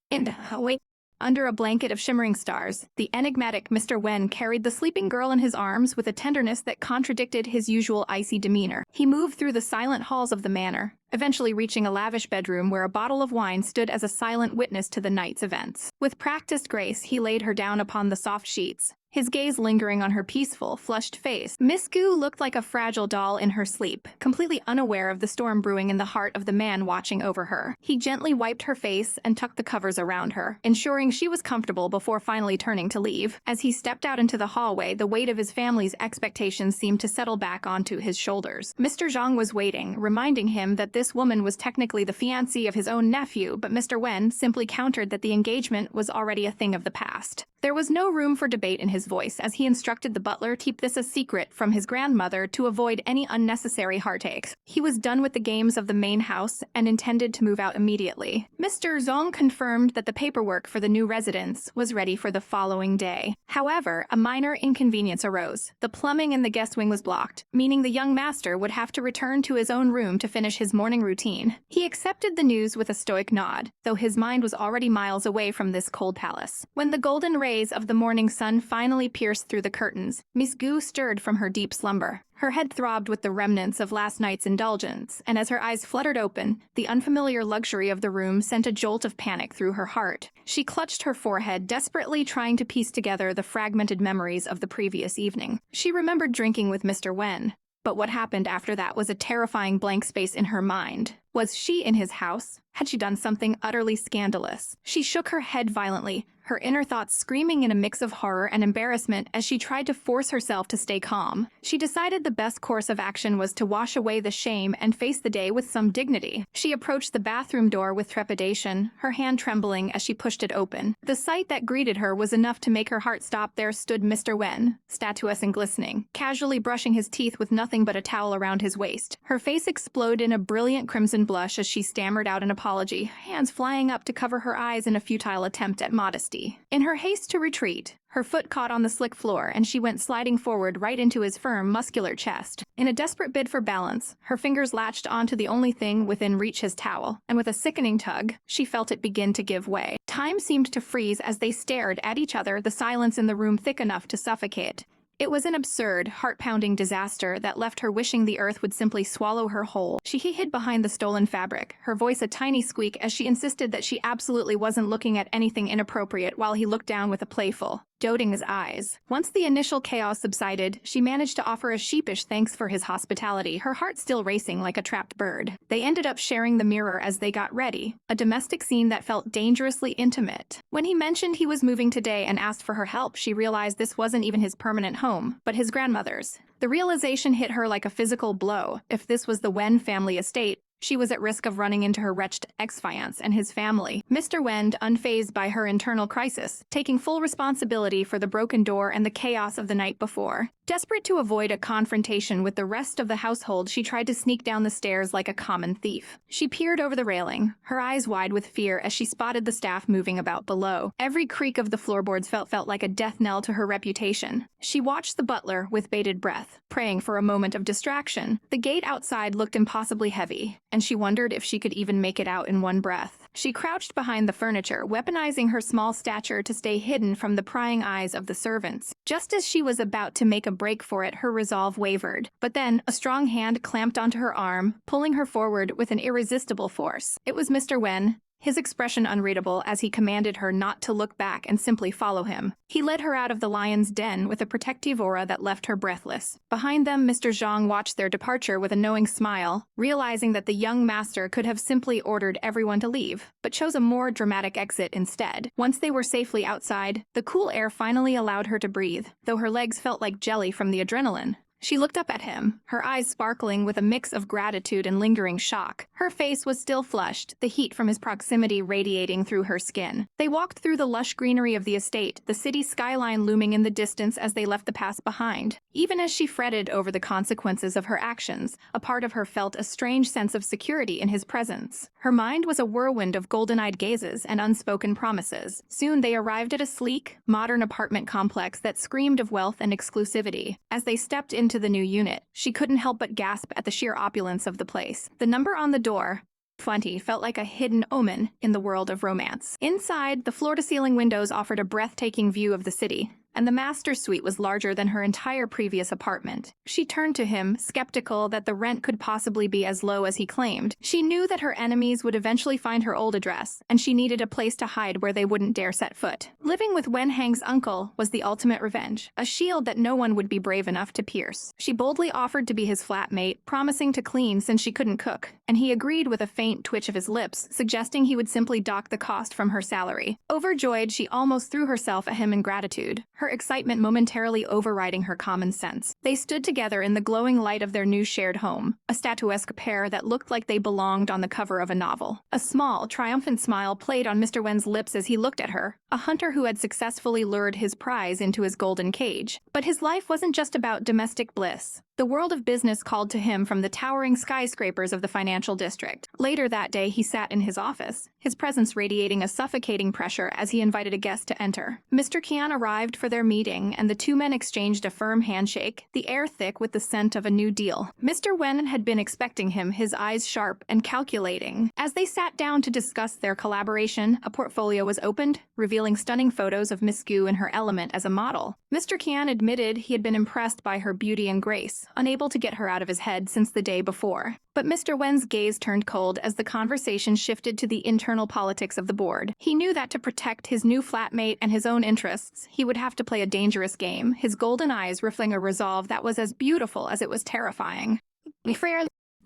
Under a blanket of shimmering stars, the enigmatic Mr. Wen carried the sleeping girl in his arms with a tenderness that contradicted his usual icy demeanor. He moved through the silent halls of the manor, eventually reaching a lavish bedroom where a bottle of wine stood as a silent witness to the night's events. With practiced grace, he laid her down upon the soft sheets, his gaze lingering on her peaceful, flushed face. Miss Gu looked like a fragile doll in her sleep, completely unaware of the storm brewing in the heart of the man watching over her. He gently wiped her face and tucked the covers around her, ensuring she was comfortable before finally turning to leave. As he stepped out into the hallway, the weight of his family's expectations seemed to settle back onto his shoulders. Mr. Zhang was waiting, reminding him that this woman was technically the fiancée of his own nephew, but Mr. Wen simply countered that the engagement was already a thing of the past. There was no room for debate in his voice as he instructed the butler to keep this a secret from his grandmother to avoid any unnecessary heartaches. He was done with the games of the main house and intended to move out immediately. Mr. Zhang confirmed that the paperwork for the new residence was ready for the following day. However, a minor inconvenience arose. The plumbing in the guest wing was blocked, meaning the young master would have to return to his own room to finish his morning routine. He accepted the news with a stoic nod, though his mind was already miles away from this cold palace. When the golden rays of the morning sun finally pierced through the curtains, Miss Gu stirred from her deep slumber. Her head throbbed with the remnants of last night's indulgence, and as her eyes fluttered open, the unfamiliar luxury of the room sent a jolt of panic through her heart. She clutched her forehead, desperately trying to piece together the fragmented memories of the previous evening. She remembered drinking with Mr. Wen, but what happened after that was a terrifying blank space in her mind. Was she in his house? Had she done something utterly scandalous? She shook her head violently, her inner thoughts screaming in a mix of horror and embarrassment as she tried to force herself to stay calm. She decided the best course of action was to wash away the shame and face the day with some dignity. She approached the bathroom door with trepidation, her hand trembling as she pushed it open. The sight that greeted her was enough to make her heart stop. There stood Mr. Wen, statuesque and glistening, casually brushing his teeth with nothing but a towel around his waist. Her face exploded in a brilliant crimson blush as she stammered out an apology, hands flying up to cover her eyes in a futile attempt at modesty. In her haste to retreat, her foot caught on the slick floor and she went sliding forward right into his firm, muscular chest. In a desperate bid for balance, her fingers latched onto the only thing within reach, his towel, and with a sickening tug, she felt it begin to give way. Time seemed to freeze as they stared at each other, the silence in the room thick enough to suffocate. It was an absurd, heart-pounding disaster that left her wishing the earth would simply swallow her whole. She hid behind the stolen fabric, her voice a tiny squeak as she insisted that she absolutely wasn't looking at anything inappropriate while he looked down with a playful, doting eyes. Once the initial chaos subsided, she managed to offer a sheepish thanks for his hospitality, her heart still racing like a trapped bird. They ended up sharing the mirror as they got ready, a domestic scene that felt dangerously intimate. When he mentioned he was moving today and asked for her help, she realized this wasn't even his permanent home, but his grandmother's. The realization hit her like a physical blow. If this was the Wen family estate, she was at risk of running into her wretched ex-fiance and his family. Mr. Wen, unfazed by her internal crisis, taking full responsibility for the broken door and the chaos of the night before. Desperate to avoid a confrontation with the rest of the household, she tried to sneak down the stairs like a common thief. She peered over the railing, her eyes wide with fear as she spotted the staff moving about below. Every creak of the floorboards felt like a death knell to her reputation. She watched the butler with bated breath, praying for a moment of distraction. The gate outside looked impossibly heavy, and she wondered if she could even make it out in one breath. She crouched behind the furniture, weaponizing her small stature to stay hidden from the prying eyes of the servants. Just as she was about to make a break for it, her resolve wavered. But then, a strong hand clamped onto her arm, pulling her forward with an irresistible force. It was Mr. Wen, his expression unreadable as he commanded her not to look back and simply follow him. He led her out of the lion's den with a protective aura that left her breathless. Behind them, Mr. Zhang watched their departure with a knowing smile, realizing that the young master could have simply ordered everyone to leave, but chose a more dramatic exit instead. Once they were safely outside, the cool air finally allowed her to breathe, though her legs felt like jelly from the adrenaline. She looked up at him, her eyes sparkling with a mix of gratitude and lingering shock. Her face was still flushed, the heat from his proximity radiating through her skin. They walked through the lush greenery of the estate, the city skyline looming in the distance as they left the past behind. Even as she fretted over the consequences of her actions, a part of her felt a strange sense of security in his presence. Her mind was a whirlwind of golden-eyed gazes and unspoken promises. Soon they arrived at a sleek, modern apartment complex that screamed of wealth and exclusivity. As they stepped into the new unit, she couldn't help but gasp at the sheer opulence of the place. The number on the door, 20, felt like a hidden omen in the world of romance. Inside, the floor-to-ceiling windows offered a breathtaking view of the city, and the master suite was larger than her entire previous apartment. She turned to him, skeptical that the rent could possibly be as low as he claimed. She knew that her enemies would eventually find her old address, and she needed a place to hide where they wouldn't dare set foot. Living with Wen Hang's uncle was the ultimate revenge, a shield that no one would be brave enough to pierce. She boldly offered to be his flatmate, promising to clean since she couldn't cook, and he agreed with a faint twitch of his lips, suggesting he would simply dock the cost from her salary. Overjoyed, she almost threw herself at him in gratitude, her excitement momentarily overriding her common sense. They stood together in the glowing light of their new shared home, a statuesque pair that looked like they belonged on the cover of a novel. A small, triumphant smile played on Mr. Wen's lips as he looked at her, a hunter who had successfully lured his prize into his golden cage. But his life wasn't just about domestic bliss. The world of business called to him from the towering skyscrapers of the financial district. Later that day, he sat in his office, his presence radiating a suffocating pressure as he invited a guest to enter. Mr. Qian arrived for their meeting, and the two men exchanged a firm handshake, the air thick with the scent of a new deal. Mr. Wen had been expecting him, his eyes sharp and calculating. As they sat down to discuss their collaboration, a portfolio was opened, revealing stunning photos of Miss Gu in her element as a model. Mr. Qian admitted he had been impressed by her beauty and grace, unable to get her out of his head since the day before. But Mr. Wen's gaze turned cold as the conversation shifted to the internal politics of the board. He knew that to protect his new flatmate and his own interests, he would have to play a dangerous game, his golden eyes riffling a resolve that was as beautiful as it was terrifying.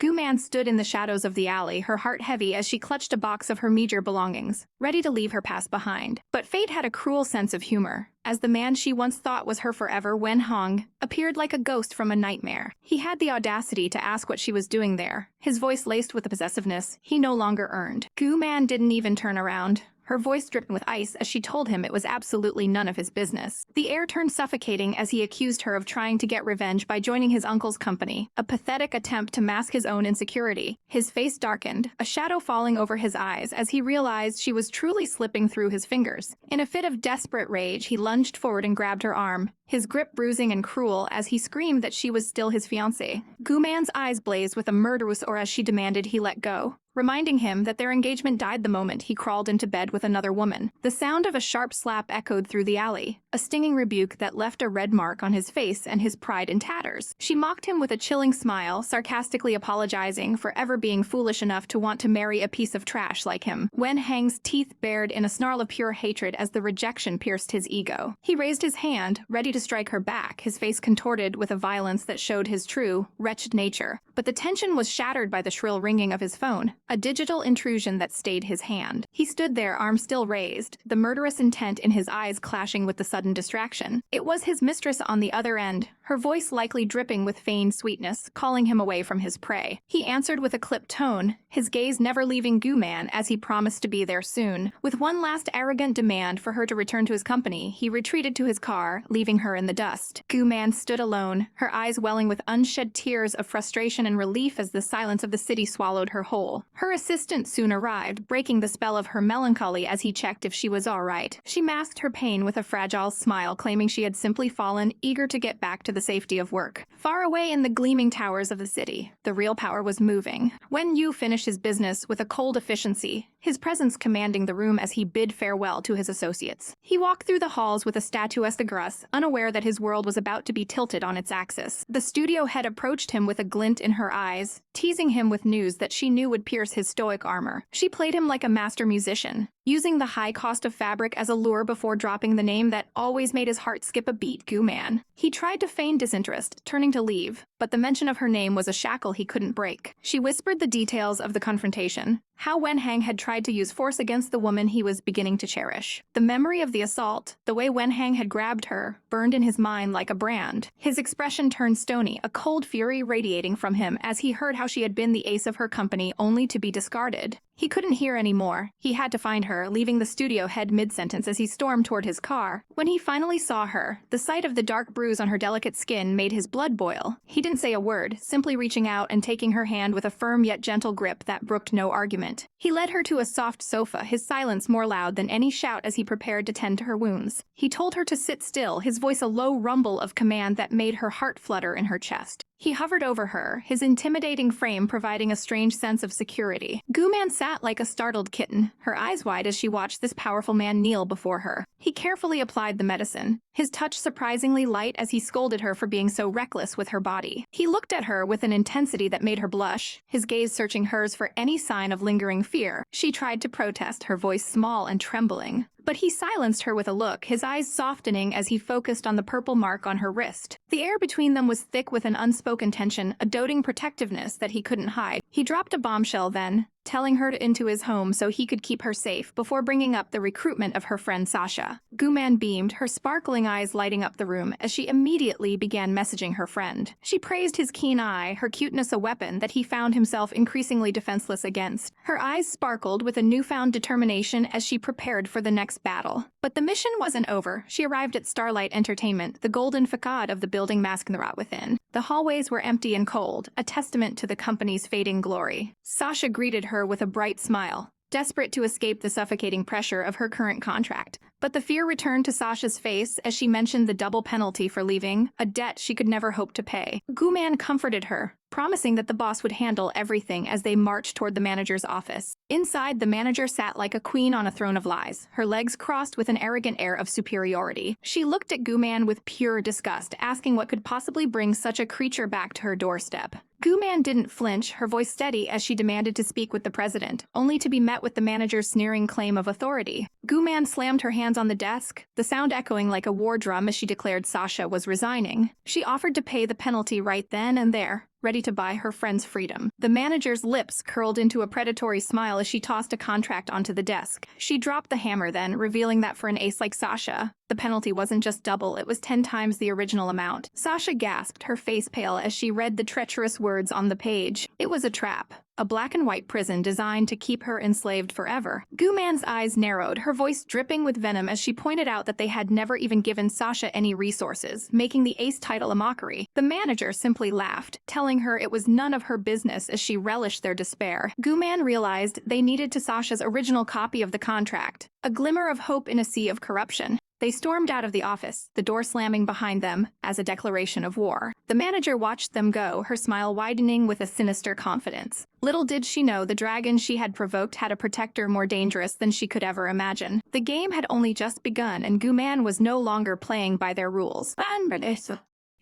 Gu-man stood in the shadows of the alley, her heart heavy as she clutched a box of her meager belongings, ready to leave her past behind. But fate had a cruel sense of humor, as the man she once thought was her forever, Wen Hang, appeared like a ghost from a nightmare. He had the audacity to ask what she was doing there, his voice laced with the possessiveness he no longer earned. Gu-man didn't even turn around, her voice dripping with ice as she told him it was absolutely none of his business. The air turned suffocating as he accused her of trying to get revenge by joining his uncle's company, a pathetic attempt to mask his own insecurity. His face darkened, a shadow falling over his eyes as he realized she was truly slipping through his fingers. In a fit of desperate rage, he lunged forward and grabbed her arm, his grip bruising and cruel as he screamed that she was still his fiancée. Gu-man's eyes blazed with a murderous aura as she demanded he let go, reminding him that their engagement died the moment he crawled into bed with another woman. The sound of a sharp slap echoed through the alley, a stinging rebuke that left a red mark on his face and his pride in tatters. She mocked him with a chilling smile, sarcastically apologizing for ever being foolish enough to want to marry a piece of trash like him. Wen Hang's teeth bared in a snarl of pure hatred as the rejection pierced his ego. He raised his hand, ready to strike her back, his face contorted with a violence that showed his true, wretched nature. But the tension was shattered by the shrill ringing of his phone, a digital intrusion that stayed his hand. He stood there, arm still raised, the murderous intent in his eyes clashing with the sudden distraction. It was his mistress on the other end, her voice likely dripping with feigned sweetness, calling him away from his prey. He answered with a clipped tone, his gaze never leaving Gu-man as he promised to be there soon. With one last arrogant demand for her to return to his company, he retreated to his car, leaving her in the dust. Gu-man stood alone, her eyes welling with unshed tears of frustration and relief as the silence of the city swallowed her whole. Her assistant soon arrived, breaking the spell of her melancholy as he checked if she was all right. She masked her pain with a fragile smile, claiming she had simply fallen, eager to get back to the safety of work. Far away in the gleaming towers of the city, the real power was moving. Wen Yu finished his business with a cold efficiency, his presence commanding the room as he bid farewell to his associates. He walked through the halls with a statuesque grace, unaware that his world was about to be tilted on its axis. The studio head approached him with a glint in her eyes, teasing him with news that she knew would pierce his stoic armor. She played him like a master musician, using the high cost of fabric as a lure before dropping the name that always made his heart skip a beat, Gu-man. He tried to feign disinterest, turning to leave, but the mention of her name was a shackle he couldn't break. She whispered the details of the confrontation, how Wen Hang had tried to use force against the woman he was beginning to cherish. The memory of the assault, the way Wen Hang had grabbed her, burned in his mind like a brand. His expression turned stony, a cold fury radiating from him as he heard how she had been the ace of her company only to be discarded. He couldn't hear anymore. He had to find her, leaving the studio head mid-sentence as he stormed toward his car. When he finally saw her, the sight of the dark bruise on her delicate skin made his blood boil. He didn't say a word, simply reaching out and taking her hand with a firm yet gentle grip that brooked no argument. He led her to a soft sofa, his silence more loud than any shout as he prepared to tend to her wounds. He told her to sit still, his voice a low rumble of command that made her heart flutter in her chest. He hovered over her, his intimidating frame providing a strange sense of security. Gu-man sat like a startled kitten, her eyes wide as she watched this powerful man kneel before her. He carefully applied the medicine, his touch surprisingly light as he scolded her for being so reckless with her body. He looked at her with an intensity that made her blush, his gaze searching hers for any sign of lingering fear. She tried to protest, her voice small and trembling. But he silenced her with a look, his eyes softening as he focused on the purple mark on her wrist. The air between them was thick with an unspoken tension, a doting protectiveness that he couldn't hide. He dropped a bombshell then, telling her into his home so he could keep her safe before bringing up the recruitment of her friend Shasha. Gu-man beamed, her sparkling eyes lighting up the room as she immediately began messaging her friend. She praised his keen eye, her cuteness a weapon that he found himself increasingly defenseless against. Her eyes sparkled with a newfound determination as she prepared for the next battle. But the mission wasn't over. She arrived at Starlight Entertainment, the golden facade of the building masking the rot within. The hallways were empty and cold, a testament to the company's fading glory. Shasha greeted her with a bright smile, desperate to escape the suffocating pressure of her current contract. But the fear returned to Sasha's face as she mentioned the double penalty for leaving, a debt she could never hope to pay. Gu-man comforted her, promising that the boss would handle everything as they marched toward the manager's office. Inside, the manager sat like a queen on a throne of lies, her legs crossed with an arrogant air of superiority. She looked at Gu-man with pure disgust, asking what could possibly bring such a creature back to her doorstep. Gu-man didn't flinch, her voice steady as she demanded to speak with the president, only to be met with the manager's sneering claim of authority. Gu-man slammed her hands on the desk, the sound echoing like a war drum as she declared Shasha was resigning. She offered to pay the penalty right then and there, ready to buy her friend's freedom. The manager's lips curled into a predatory smile as she tossed a contract onto the desk. She dropped the hammer then, revealing that for an ace like Shasha, the penalty wasn't just double, it was 10 times the original amount. Shasha gasped, her face pale, as she read the treacherous words on the page. It was a trap. A black and white prison designed to keep her enslaved forever. Gu-man's eyes narrowed, her voice dripping with venom as she pointed out that they had never even given Shasha any resources, making the ace title a mockery. The manager simply laughed, telling her it was none of her business as she relished their despair. Gu-man realized they needed to Sasha's original copy of the contract, a glimmer of hope in a sea of corruption. They stormed out of the office, the door slamming behind them as a declaration of war. The manager watched them go, her smile widening with a sinister confidence. Little did she know the dragon she had provoked had a protector more dangerous than she could ever imagine. The game had only just begun, and Gu-man was no longer playing by their rules.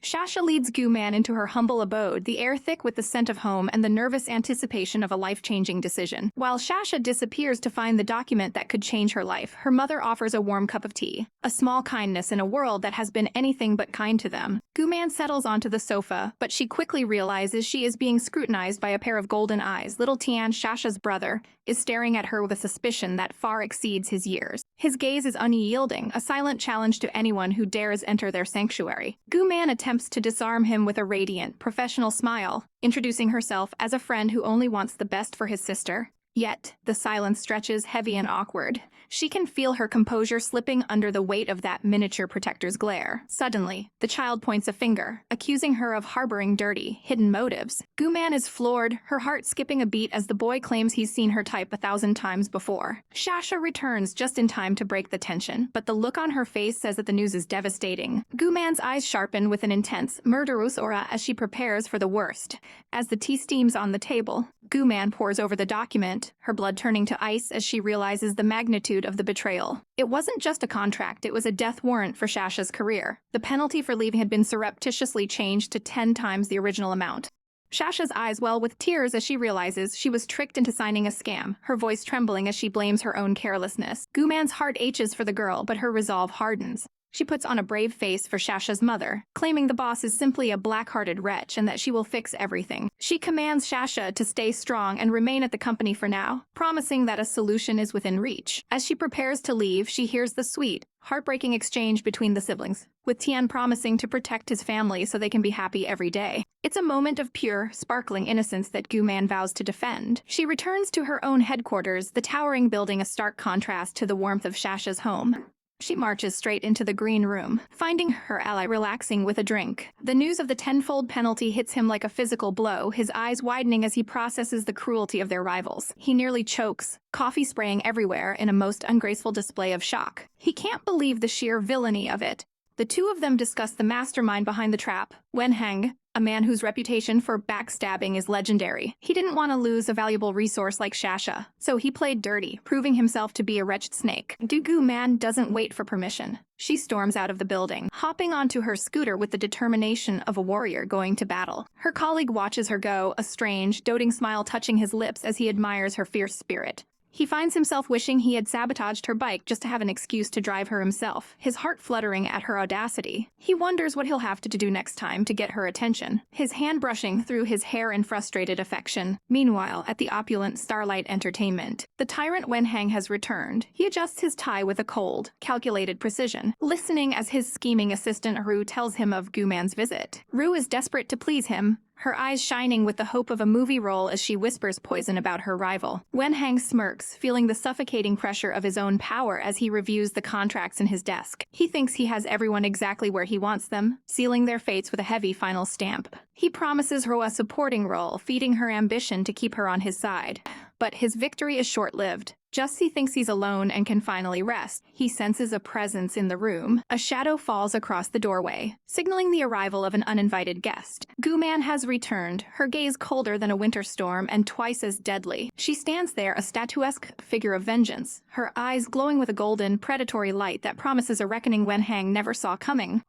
Shasha leads Gu-man into her humble abode, the air thick with the scent of home and the nervous anticipation of a life-changing decision. While Shasha disappears to find the document that could change her life, her mother offers a warm cup of tea, a small kindness in a world that has been anything but kind to them. Gu-man settles onto the sofa, but she quickly realizes she is being scrutinized by a pair of golden eyes. Little Tian, Shasha's brother, is staring at her with a suspicion that far exceeds his years. His gaze is unyielding, a silent challenge to anyone who dares enter their sanctuary. Gu-man attempts to disarm him with a radiant, professional smile, introducing herself as a friend who only wants the best for his sister. Yet, the silence stretches heavy and awkward. She can feel her composure slipping under the weight of that miniature protector's glare. Suddenly, the child points a finger, accusing her of harboring dirty, hidden motives. Gu-man is floored, her heart skipping a beat as the boy claims he's seen her type 1,000 times before. Shasha returns just in time to break the tension, but the look on her face says that the news is devastating. Gu-man's eyes sharpen with an intense, murderous aura as she prepares for the worst. As the tea steams on the table, Gu-man pores over the document, her blood turning to ice as she realizes the magnitude of the betrayal. It wasn't just a contract, it was a death warrant for Shasha's career. The penalty for leaving had been surreptitiously changed to 10 times the original amount. Shasha's eyes well with tears as she realizes she was tricked into signing a scam, her voice trembling as she blames her own carelessness. Gu-man's heart aches for the girl, but her resolve hardens. She puts on a brave face for Shasha's mother, claiming the boss is simply a black-hearted wretch and that she will fix everything. She commands Shasha to stay strong and remain at the company for now, promising that a solution is within reach. As she prepares to leave, she hears the sweet, heartbreaking exchange between the siblings, with Tian promising to protect his family so they can be happy every day. It's a moment of pure, sparkling innocence that Gu-man vows to defend. She returns to her own headquarters, the towering building a stark contrast to the warmth of Shasha's home. She marches straight into the green room, finding her ally relaxing with a drink. The news of the tenfold penalty hits him like a physical blow, his eyes widening as he processes the cruelty of their rivals. He nearly chokes, coffee spraying everywhere in a most ungraceful display of shock. He can't believe the sheer villainy of it. The two of them discuss the mastermind behind the trap, Wen Hang, a man whose reputation for backstabbing is legendary. He didn't want to lose a valuable resource like Shasha, so he played dirty, proving himself to be a wretched snake. Gu-man doesn't wait for permission. She storms out of the building, hopping onto her scooter with the determination of a warrior going to battle. Her colleague watches her go, a strange, doting smile touching his lips as he admires her fierce spirit. He finds himself wishing he had sabotaged her bike just to have an excuse to drive her himself, his heart fluttering at her audacity. He wonders what he'll have to do next time to get her attention, his hand brushing through his hair in frustrated affection. Meanwhile, at the opulent Starlight Entertainment, the tyrant Wen Hang has returned. He adjusts his tie with a cold, calculated precision, listening as his scheming assistant Ru tells him of Gu-man's visit. Ru is desperate to please him, her eyes shining with the hope of a movie role as she whispers poison about her rival. Wen Hang smirks, feeling the suffocating pressure of his own power as he reviews the contracts in his desk. He thinks he has everyone exactly where he wants them, sealing their fates with a heavy final stamp. He promises her a supporting role, feeding her ambition to keep her on his side. But his victory is short-lived. Just as he thinks he's alone and can finally rest, he senses a presence in the room. A shadow falls across the doorway, signaling the arrival of an uninvited guest. Gu-man has returned, her gaze colder than a winter storm and twice as deadly. She stands there, a statuesque figure of vengeance, her eyes glowing with a golden, predatory light that promises a reckoning Wen Hang never saw coming.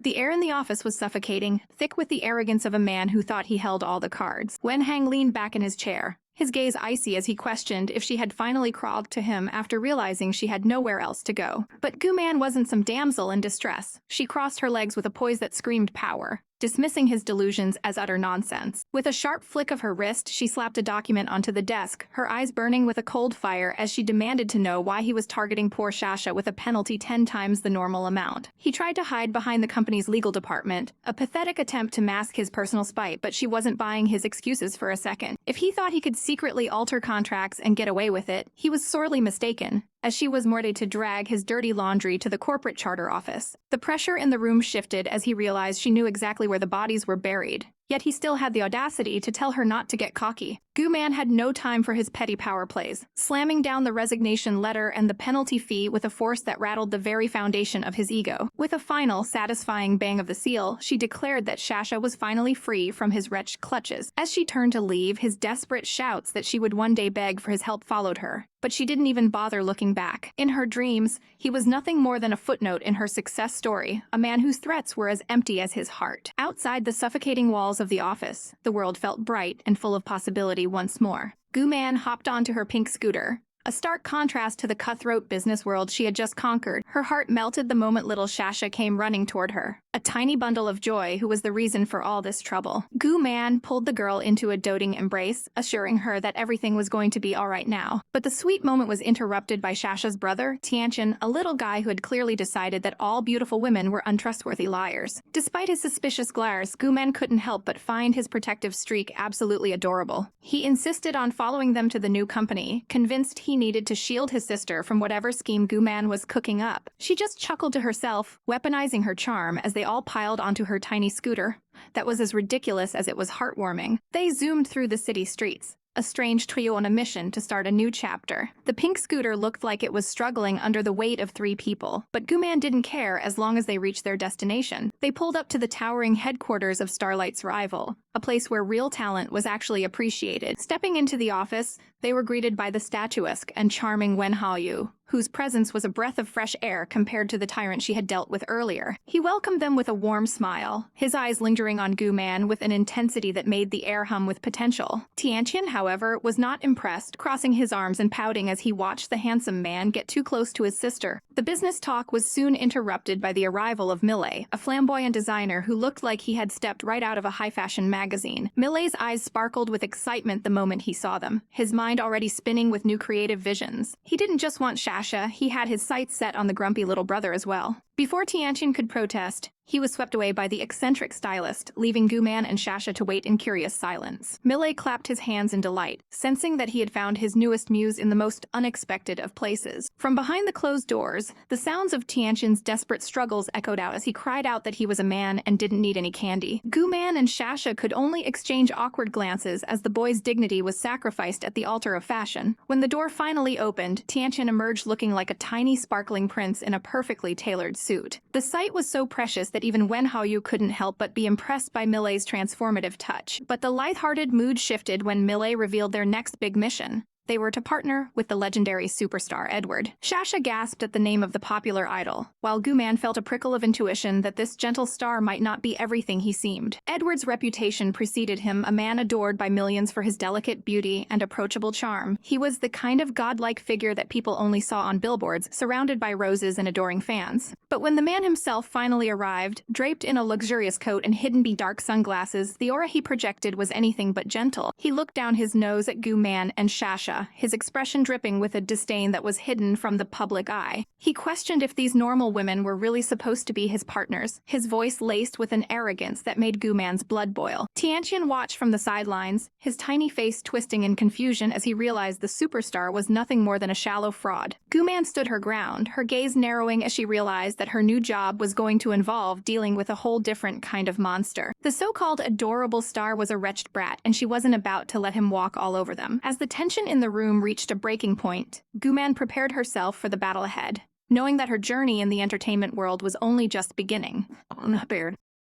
The air in the office was suffocating, thick with the arrogance of a man who thought he held all the cards. Wen Hang leaned back in his chair, his gaze icy as he questioned if she had finally crawled to him after realizing she had nowhere else to go. But Gu-man wasn't some damsel in distress. She crossed her legs with a poise that screamed power. dismissing his delusions as utter nonsense. With a sharp flick of her wrist, she slapped a document onto the desk, her eyes burning with a cold fire as she demanded to know why he was targeting poor Shasha with a penalty 10 times the normal amount. He tried to hide behind the company's legal department, a pathetic attempt to mask his personal spite, but she wasn't buying his excuses for a second. If he thought he could secretly alter contracts and get away with it, he was sorely mistaken, as she was more to drag his dirty laundry to the corporate charter office. The pressure in the room shifted as he realized she knew exactly where the bodies were buried, yet he still had the audacity to tell her not to get cocky. Gu-man had no time for his petty power plays, slamming down the resignation letter and the penalty fee with a force that rattled the very foundation of his ego. With a final, satisfying bang of the seal, she declared that Shasha was finally free from his wretched clutches. As she turned to leave, his desperate shouts that she would one day beg for his help followed her, but she didn't even bother looking back. In her dreams, he was nothing more than a footnote in her success story, a man whose threats were as empty as his heart. Outside the suffocating walls of the office, the world felt bright and full of possibility once more. Gu-man hopped onto her pink scooter, a stark contrast to the cutthroat business world she had just conquered. Her heart melted the moment little Shasha came running toward her, a tiny bundle of joy who was the reason for all this trouble. Gu-man pulled the girl into a doting embrace, assuring her that everything was going to be all right now. But the sweet moment was interrupted by Shasha's brother, Tianqian, a little guy who had clearly decided that all beautiful women were untrustworthy liars. Despite his suspicious glares, Gu-man couldn't help but find his protective streak absolutely adorable. He insisted on following them to the new company, convinced he needed to shield his sister from whatever scheme Gu-man was cooking up. She just chuckled to herself, weaponizing her charm as they all piled onto her tiny scooter. That was as ridiculous as it was heartwarming. They zoomed through the city streets, a strange trio on a mission to start a new chapter. The pink scooter looked like it was struggling under the weight of 3 people, but Gu-man didn't care as long as they reached their destination. They pulled up to the towering headquarters of Starlight's rival, a place where real talent was actually appreciated. Stepping into the office, they were greeted by the statuesque and charming Wen Haou, whose presence was a breath of fresh air compared to the tyrant she had dealt with earlier. He welcomed them with a warm smile, his eyes lingering on Gu-man with an intensity that made the air hum with potential. Tianqian, however, was not impressed, crossing his arms and pouting as he watched the handsome man get too close to his sister. The business talk was soon interrupted by the arrival of Millet, a flamboyant designer who looked like he had stepped right out of a high-fashion magazine. Millet's eyes sparkled with excitement the moment he saw them, his mind already spinning with new creative visions. He didn't just want Shasha, he had his sights set on the grumpy little brother as well. Before Tianqian could protest, he was swept away by the eccentric stylist, leaving Gu-man and Shasha to wait in curious silence. Millet clapped his hands in delight, sensing that he had found his newest muse in the most unexpected of places. From behind the closed doors, the sounds of Tianqian's desperate struggles echoed out as he cried out that he was a man and didn't need any candy. Gu-man and Shasha could only exchange awkward glances as the boy's dignity was sacrificed at the altar of fashion. When the door finally opened, Tianqian emerged looking like a tiny sparkling prince in a perfectly tailored suit. The sight was so precious that even Wen Haou couldn't help but be impressed by Millet's transformative touch. But the lighthearted mood shifted when Millet revealed their next big mission. They were to partner with the legendary superstar Edward. Shasha gasped at the name of the popular idol, while Gu-man felt a prickle of intuition that this gentle star might not be everything he seemed. Edward's reputation preceded him, a man adored by millions for his delicate beauty and approachable charm. He was the kind of godlike figure that people only saw on billboards, surrounded by roses and adoring fans. But when the man himself finally arrived, draped in a luxurious coat and hidden behind dark sunglasses, the aura he projected was anything but gentle. He looked down his nose at Gu-man and Shasha, his expression dripping with a disdain that was hidden from the public eye. He questioned if these normal women were really supposed to be his partners, his voice laced with an arrogance that made Gu-man's blood boil. Tianqian watched from the sidelines, his tiny face twisting in confusion as he realized the superstar was nothing more than a shallow fraud. Gu-man stood her ground, her gaze narrowing as she realized that her new job was going to involve dealing with a whole different kind of monster. The so-called adorable star was a wretched brat, and she wasn't about to let him walk all over them. As the tension in the room reached a breaking point, Gu-man prepared herself for the battle ahead, knowing that her journey in the entertainment world was only just beginning.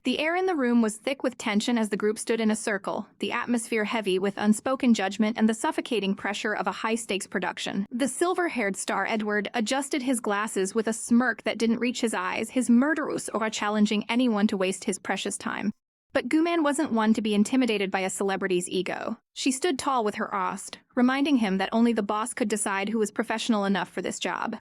The air in the room was thick with tension as the group stood in a circle, the atmosphere heavy with unspoken judgment and the suffocating pressure of a high-stakes production. The silver-haired star Edward adjusted his glasses with a smirk that didn't reach his eyes, his murderous aura challenging anyone to waste his precious time. But Gu-man wasn't one to be intimidated by a celebrity's ego. She stood tall with her ost, reminding him that only the boss could decide who was professional enough for this job.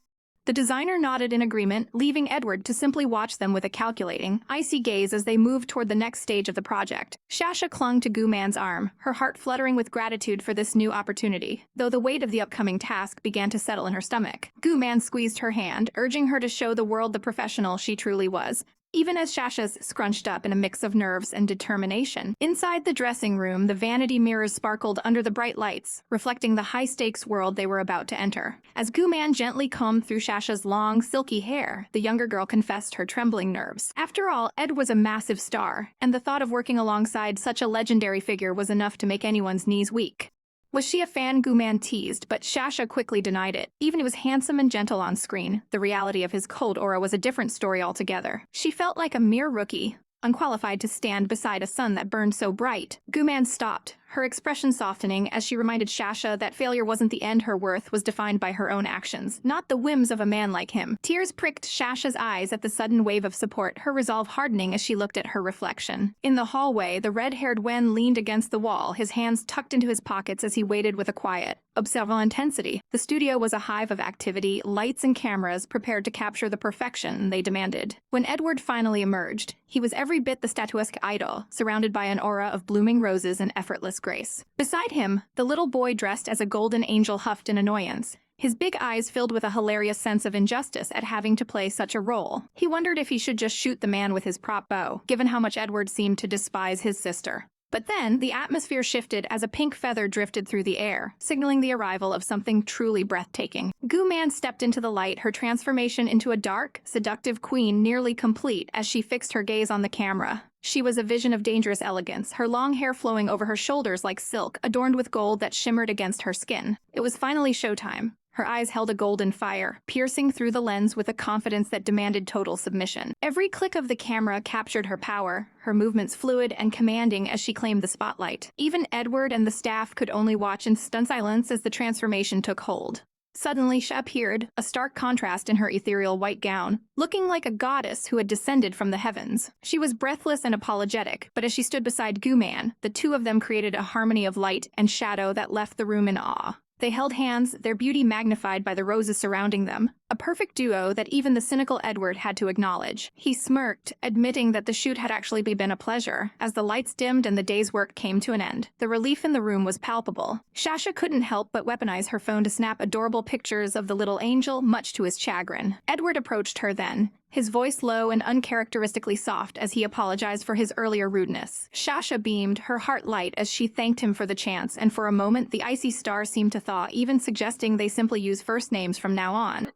The designer nodded in agreement, leaving Edward to simply watch them with a calculating, icy gaze as they moved toward the next stage of the project. Shasha clung to Gu-man's arm, her heart fluttering with gratitude for this new opportunity, though the weight of the upcoming task began to settle in her stomach. Gu-man squeezed her hand, urging her to show the world the professional she truly was, even as Shasha's scrunched up in a mix of nerves and determination. Inside the dressing room, the vanity mirrors sparkled under the bright lights, reflecting the high-stakes world they were about to enter. As Gu-man gently combed through Shasha's long, silky hair, the younger girl confessed her trembling nerves. After all, Ed was a massive star, and the thought of working alongside such a legendary figure was enough to make anyone's knees weak. Was she a fan? Gu-man teased, but Shasha quickly denied it. Even he was handsome and gentle on screen, the reality of his cold aura was a different story altogether. She felt like a mere rookie, unqualified to stand beside a sun that burned so bright. Gu-man stopped, her expression softening as she reminded Shasha that failure wasn't the end. Her worth was defined by her own actions, not the whims of a man like him. Tears pricked Shasha's eyes at the sudden wave of support, her resolve hardening as she looked at her reflection. In the hallway, the red-haired Wen leaned against the wall, his hands tucked into his pockets as he waited with a quiet, observant intensity. The studio was a hive of activity, lights and cameras prepared to capture the perfection they demanded. When Edward finally emerged, he was every bit the statuesque idol, surrounded by an aura of blooming roses and effortless grace. Beside him, the little boy dressed as a golden angel huffed in annoyance, his big eyes filled with a hilarious sense of injustice at having to play such a role. He wondered if he should just shoot the man with his prop bow, given how much Edward seemed to despise his sister. But then, the atmosphere shifted as a pink feather drifted through the air, signaling the arrival of something truly breathtaking. Gu-man stepped into the light, her transformation into a dark, seductive queen nearly complete as she fixed her gaze on the camera. She was a vision of dangerous elegance, her long hair flowing over her shoulders like silk, adorned with gold that shimmered against her skin. It was finally showtime. Her eyes held a golden fire, piercing through the lens with a confidence that demanded total submission. Every click of the camera captured her power, her movements fluid and commanding as she claimed the spotlight. Even Edward and the staff could only watch in stunned silence as the transformation took hold. Suddenly, she appeared, a stark contrast in her ethereal white gown, looking like a goddess who had descended from the heavens. She was breathless and apologetic, but as she stood beside Gu-man, the two of them created a harmony of light and shadow that left the room in awe. They held hands, their beauty magnified by the roses surrounding them, a perfect duo that even the cynical Edward had to acknowledge. He smirked, admitting that the shoot had actually been a pleasure. As the lights dimmed and the day's work came to an end, the relief in the room was palpable. Shasha couldn't help but weaponize her phone to snap adorable pictures of the little angel, much to his chagrin. Edward approached her then, his voice low and uncharacteristically soft as he apologized for his earlier rudeness. Shasha beamed, her heart light as she thanked him for the chance, and for a moment the icy star seemed to thaw, even suggesting they simply use first names from now on.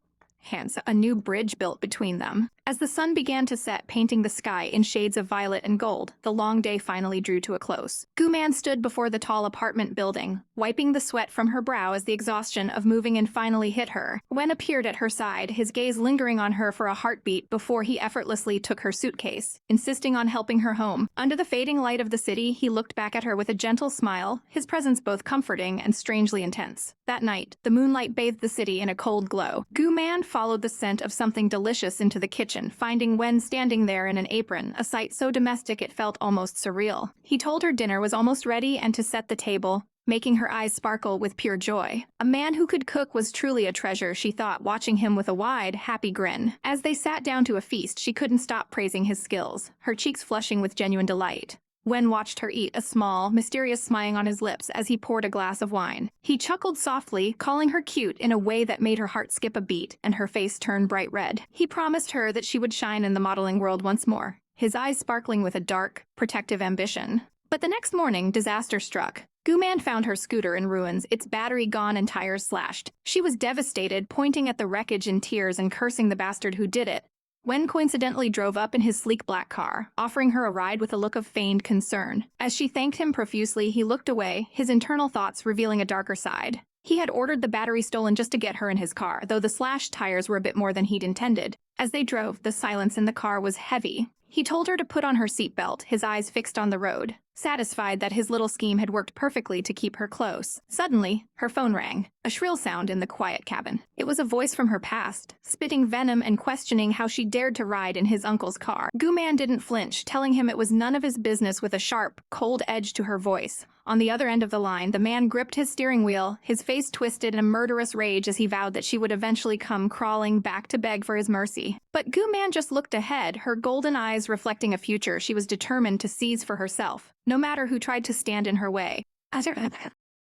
Hence, a new bridge built between them. As the sun began to set, painting the sky in shades of violet and gold, the long day finally drew to a close. Gu-man stood before the tall apartment building, wiping the sweat from her brow as the exhaustion of moving in finally hit her. Wen appeared at her side, his gaze lingering on her for a heartbeat before he effortlessly took her suitcase, insisting on helping her home. Under the fading light of the city, he looked back at her with a gentle smile, his presence both comforting and strangely intense. That night, the moonlight bathed the city in a cold glow. Gu-man followed the scent of something delicious into the kitchen, finding Wen standing there in an apron, a sight so domestic it felt almost surreal. He told her dinner was almost ready and to set the table, making her eyes sparkle with pure joy. A man who could cook was truly a treasure, she thought, watching him with a wide, happy grin. As they sat down to a feast, she couldn't stop praising his skills, her cheeks flushing with genuine delight. Wen watched her eat, a small, mysterious smile on his lips as he poured a glass of wine. He chuckled softly, calling her cute in a way that made her heart skip a beat and her face turn bright red. He promised her that she would shine in the modeling world once more, his eyes sparkling with a dark, protective ambition. But the next morning, disaster struck. Gu-man found her scooter in ruins, its battery gone and tires slashed. She was devastated, pointing at the wreckage in tears and cursing the bastard who did it. Wen coincidentally drove up in his sleek black car, offering her a ride with a look of feigned concern. As she thanked him profusely, he looked away, his internal thoughts revealing a darker side. He had ordered the battery stolen just to get her in his car, though the slashed tires were a bit more than he'd intended. As they drove, the silence in the car was heavy. He told her to put on her seatbelt, his eyes fixed on the road, satisfied that his little scheme had worked perfectly to keep her close. Suddenly, her phone rang, a shrill sound in the quiet cabin. It was a voice from her past, spitting venom and questioning how she dared to ride in his uncle's car. Gu-man didn't flinch, telling him it was none of his business with a sharp, cold edge to her voice. On the other end of the line, the man gripped his steering wheel, his face twisted in a murderous rage as he vowed that she would eventually come crawling back to beg for his mercy. But Gu-man just looked ahead, her golden eyes reflecting a future she was determined to seize for herself, no matter who tried to stand in her way.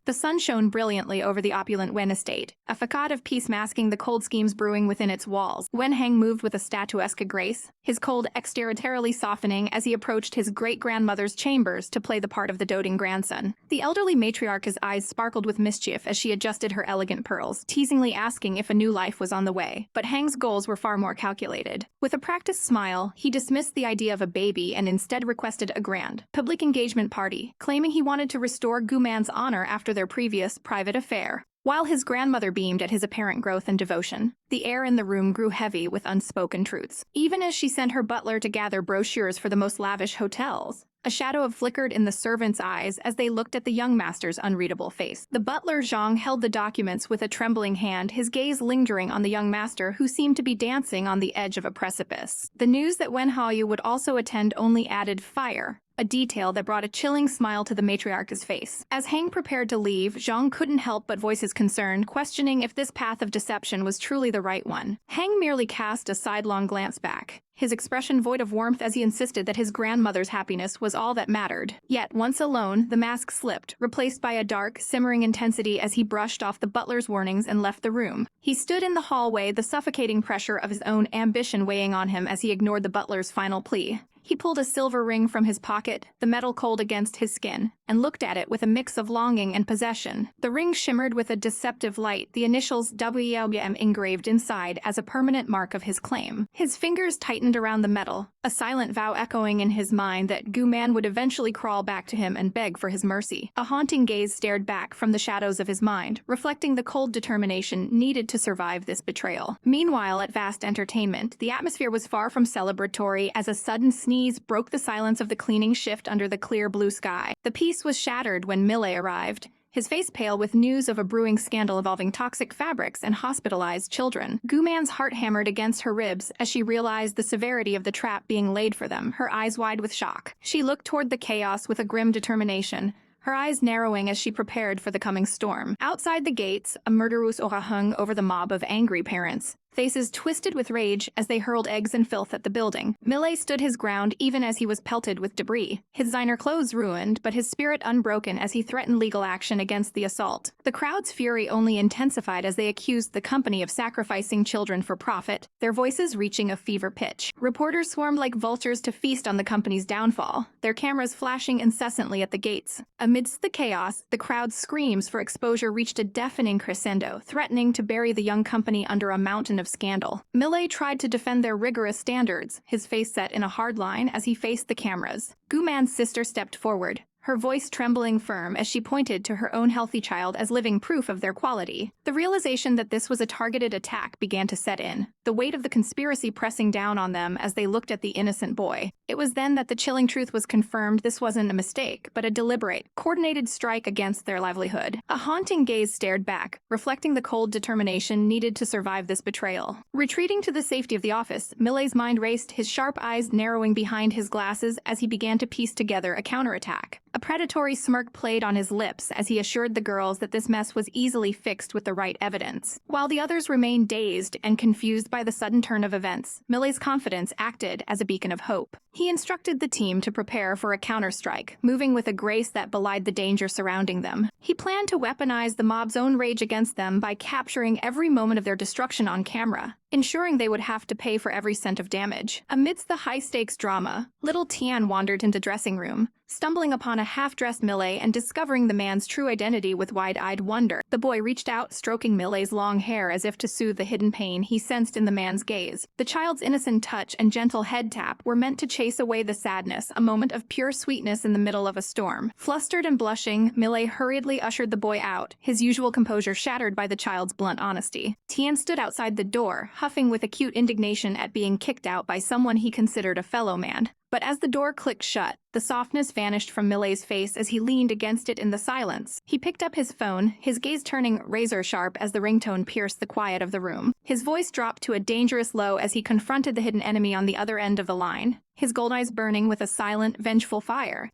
The sun shone brilliantly over the opulent Wen estate, a facade of peace masking the cold schemes brewing within its walls. Wen Hang moved with a statuesque grace, his cold exteriorly softening as he approached his great-grandmother's chambers to play the part of the doting grandson. The elderly matriarch's eyes sparkled with mischief as she adjusted her elegant pearls, teasingly asking if a new life was on the way. But Hang's goals were far more calculated. With a practiced smile, he dismissed the idea of a baby and instead requested a grand, public engagement party, claiming he wanted to restore Gu-man's honor after their previous private affair. While his grandmother beamed at his apparent growth and devotion, the air in the room grew heavy with unspoken truths. Even as she sent her butler to gather brochures for the most lavish hotels, a shadow flickered in the servants' eyes as they looked at the young master's unreadable face. The butler Zhang held the documents with a trembling hand, his gaze lingering on the young master who seemed to be dancing on the edge of a precipice. The news that Wen Haou would also attend only added fire, a detail that brought a chilling smile to the matriarch's face. As Hang prepared to leave, Zhang couldn't help but voice his concern, questioning if this path of deception was truly the right one. Hang merely cast a sidelong glance back, his expression void of warmth as he insisted that his grandmother's happiness was all that mattered. Yet, once alone, the mask slipped, replaced by a dark, simmering intensity as he brushed off the butler's warnings and left the room. He stood in the hallway, the suffocating pressure of his own ambition weighing on him as he ignored the butler's final plea. He pulled a silver ring from his pocket, the metal cold against his skin, and looked at it with a mix of longing and possession. The ring shimmered with a deceptive light, the initials WM engraved inside as a permanent mark of his claim. His fingers tightened around the metal, a silent vow echoing in his mind that Gu-man would eventually crawl back to him and beg for his mercy. A haunting gaze stared back from the shadows of his mind, reflecting the cold determination needed to survive this betrayal. Meanwhile, at Vast Entertainment, the atmosphere was far from celebratory as a sudden sneeze broke the silence of the cleaning shift under the clear blue sky. The peace was shattered when Millet arrived, his face pale with news of a brewing scandal involving toxic fabrics and hospitalized children. Gu-man's heart hammered against her ribs as she realized the severity of the trap being laid for them, her eyes wide with shock. She looked toward the chaos with a grim determination, her eyes narrowing as she prepared for the coming storm. Outside the gates, a murderous aura hung over the mob of angry parents, faces twisted with rage as they hurled eggs and filth at the building. Millet stood his ground even as he was pelted with debris, his designer clothes ruined, but his spirit unbroken as he threatened legal action against the assault. The crowd's fury only intensified as they accused the company of sacrificing children for profit, their voices reaching a fever pitch. Reporters swarmed like vultures to feast on the company's downfall, their cameras flashing incessantly at the gates. Amidst the chaos, the crowd's screams for exposure reached a deafening crescendo, threatening to bury the young company under a mountain of scandal. Millet tried to defend their rigorous standards, his face set in a hard line as he faced the cameras. Gu-man's sister stepped forward, her voice trembling firm as she pointed to her own healthy child as living proof of their quality. The realization that this was a targeted attack began to set in, the weight of the conspiracy pressing down on them as they looked at the innocent boy. It was then that the chilling truth was confirmed. This wasn't a mistake, but a deliberate, coordinated strike against their livelihood. A haunting gaze stared back, reflecting the cold determination needed to survive this betrayal. Retreating to the safety of the office, Millet's mind raced, his sharp eyes narrowing behind his glasses as he began to piece together a counterattack. A predatory smirk played on his lips as he assured the girls that this mess was easily fixed with the right evidence. While the others remained dazed and confused by the sudden turn of events, Millet's confidence acted as a beacon of hope. He instructed the team to prepare for a counterstrike, moving with a grace that belied the danger surrounding them. He planned to weaponize the mob's own rage against them by capturing every moment of their destruction on camera, ensuring they would have to pay for every cent of damage. Amidst the high-stakes drama, little Tian wandered into the dressing room, stumbling upon a half-dressed Millet and discovering the man's true identity with wide-eyed wonder. The boy reached out, stroking Millet's long hair as if to soothe the hidden pain he sensed in the man's gaze. The child's innocent touch and gentle head tap were meant to chase away the sadness, a moment of pure sweetness in the middle of a storm. Flustered and blushing, Millet hurriedly ushered the boy out, his usual composure shattered by the child's blunt honesty. Tian stood outside the door, huffing with acute indignation at being kicked out by someone he considered a fellow man. But as the door clicked shut, the softness vanished from Millet's face as he leaned against it in the silence. He picked up his phone, his gaze turning razor-sharp as the ringtone pierced the quiet of the room. His voice dropped to a dangerous low as he confronted the hidden enemy on the other end of the line, his gold eyes burning with a silent, vengeful fire.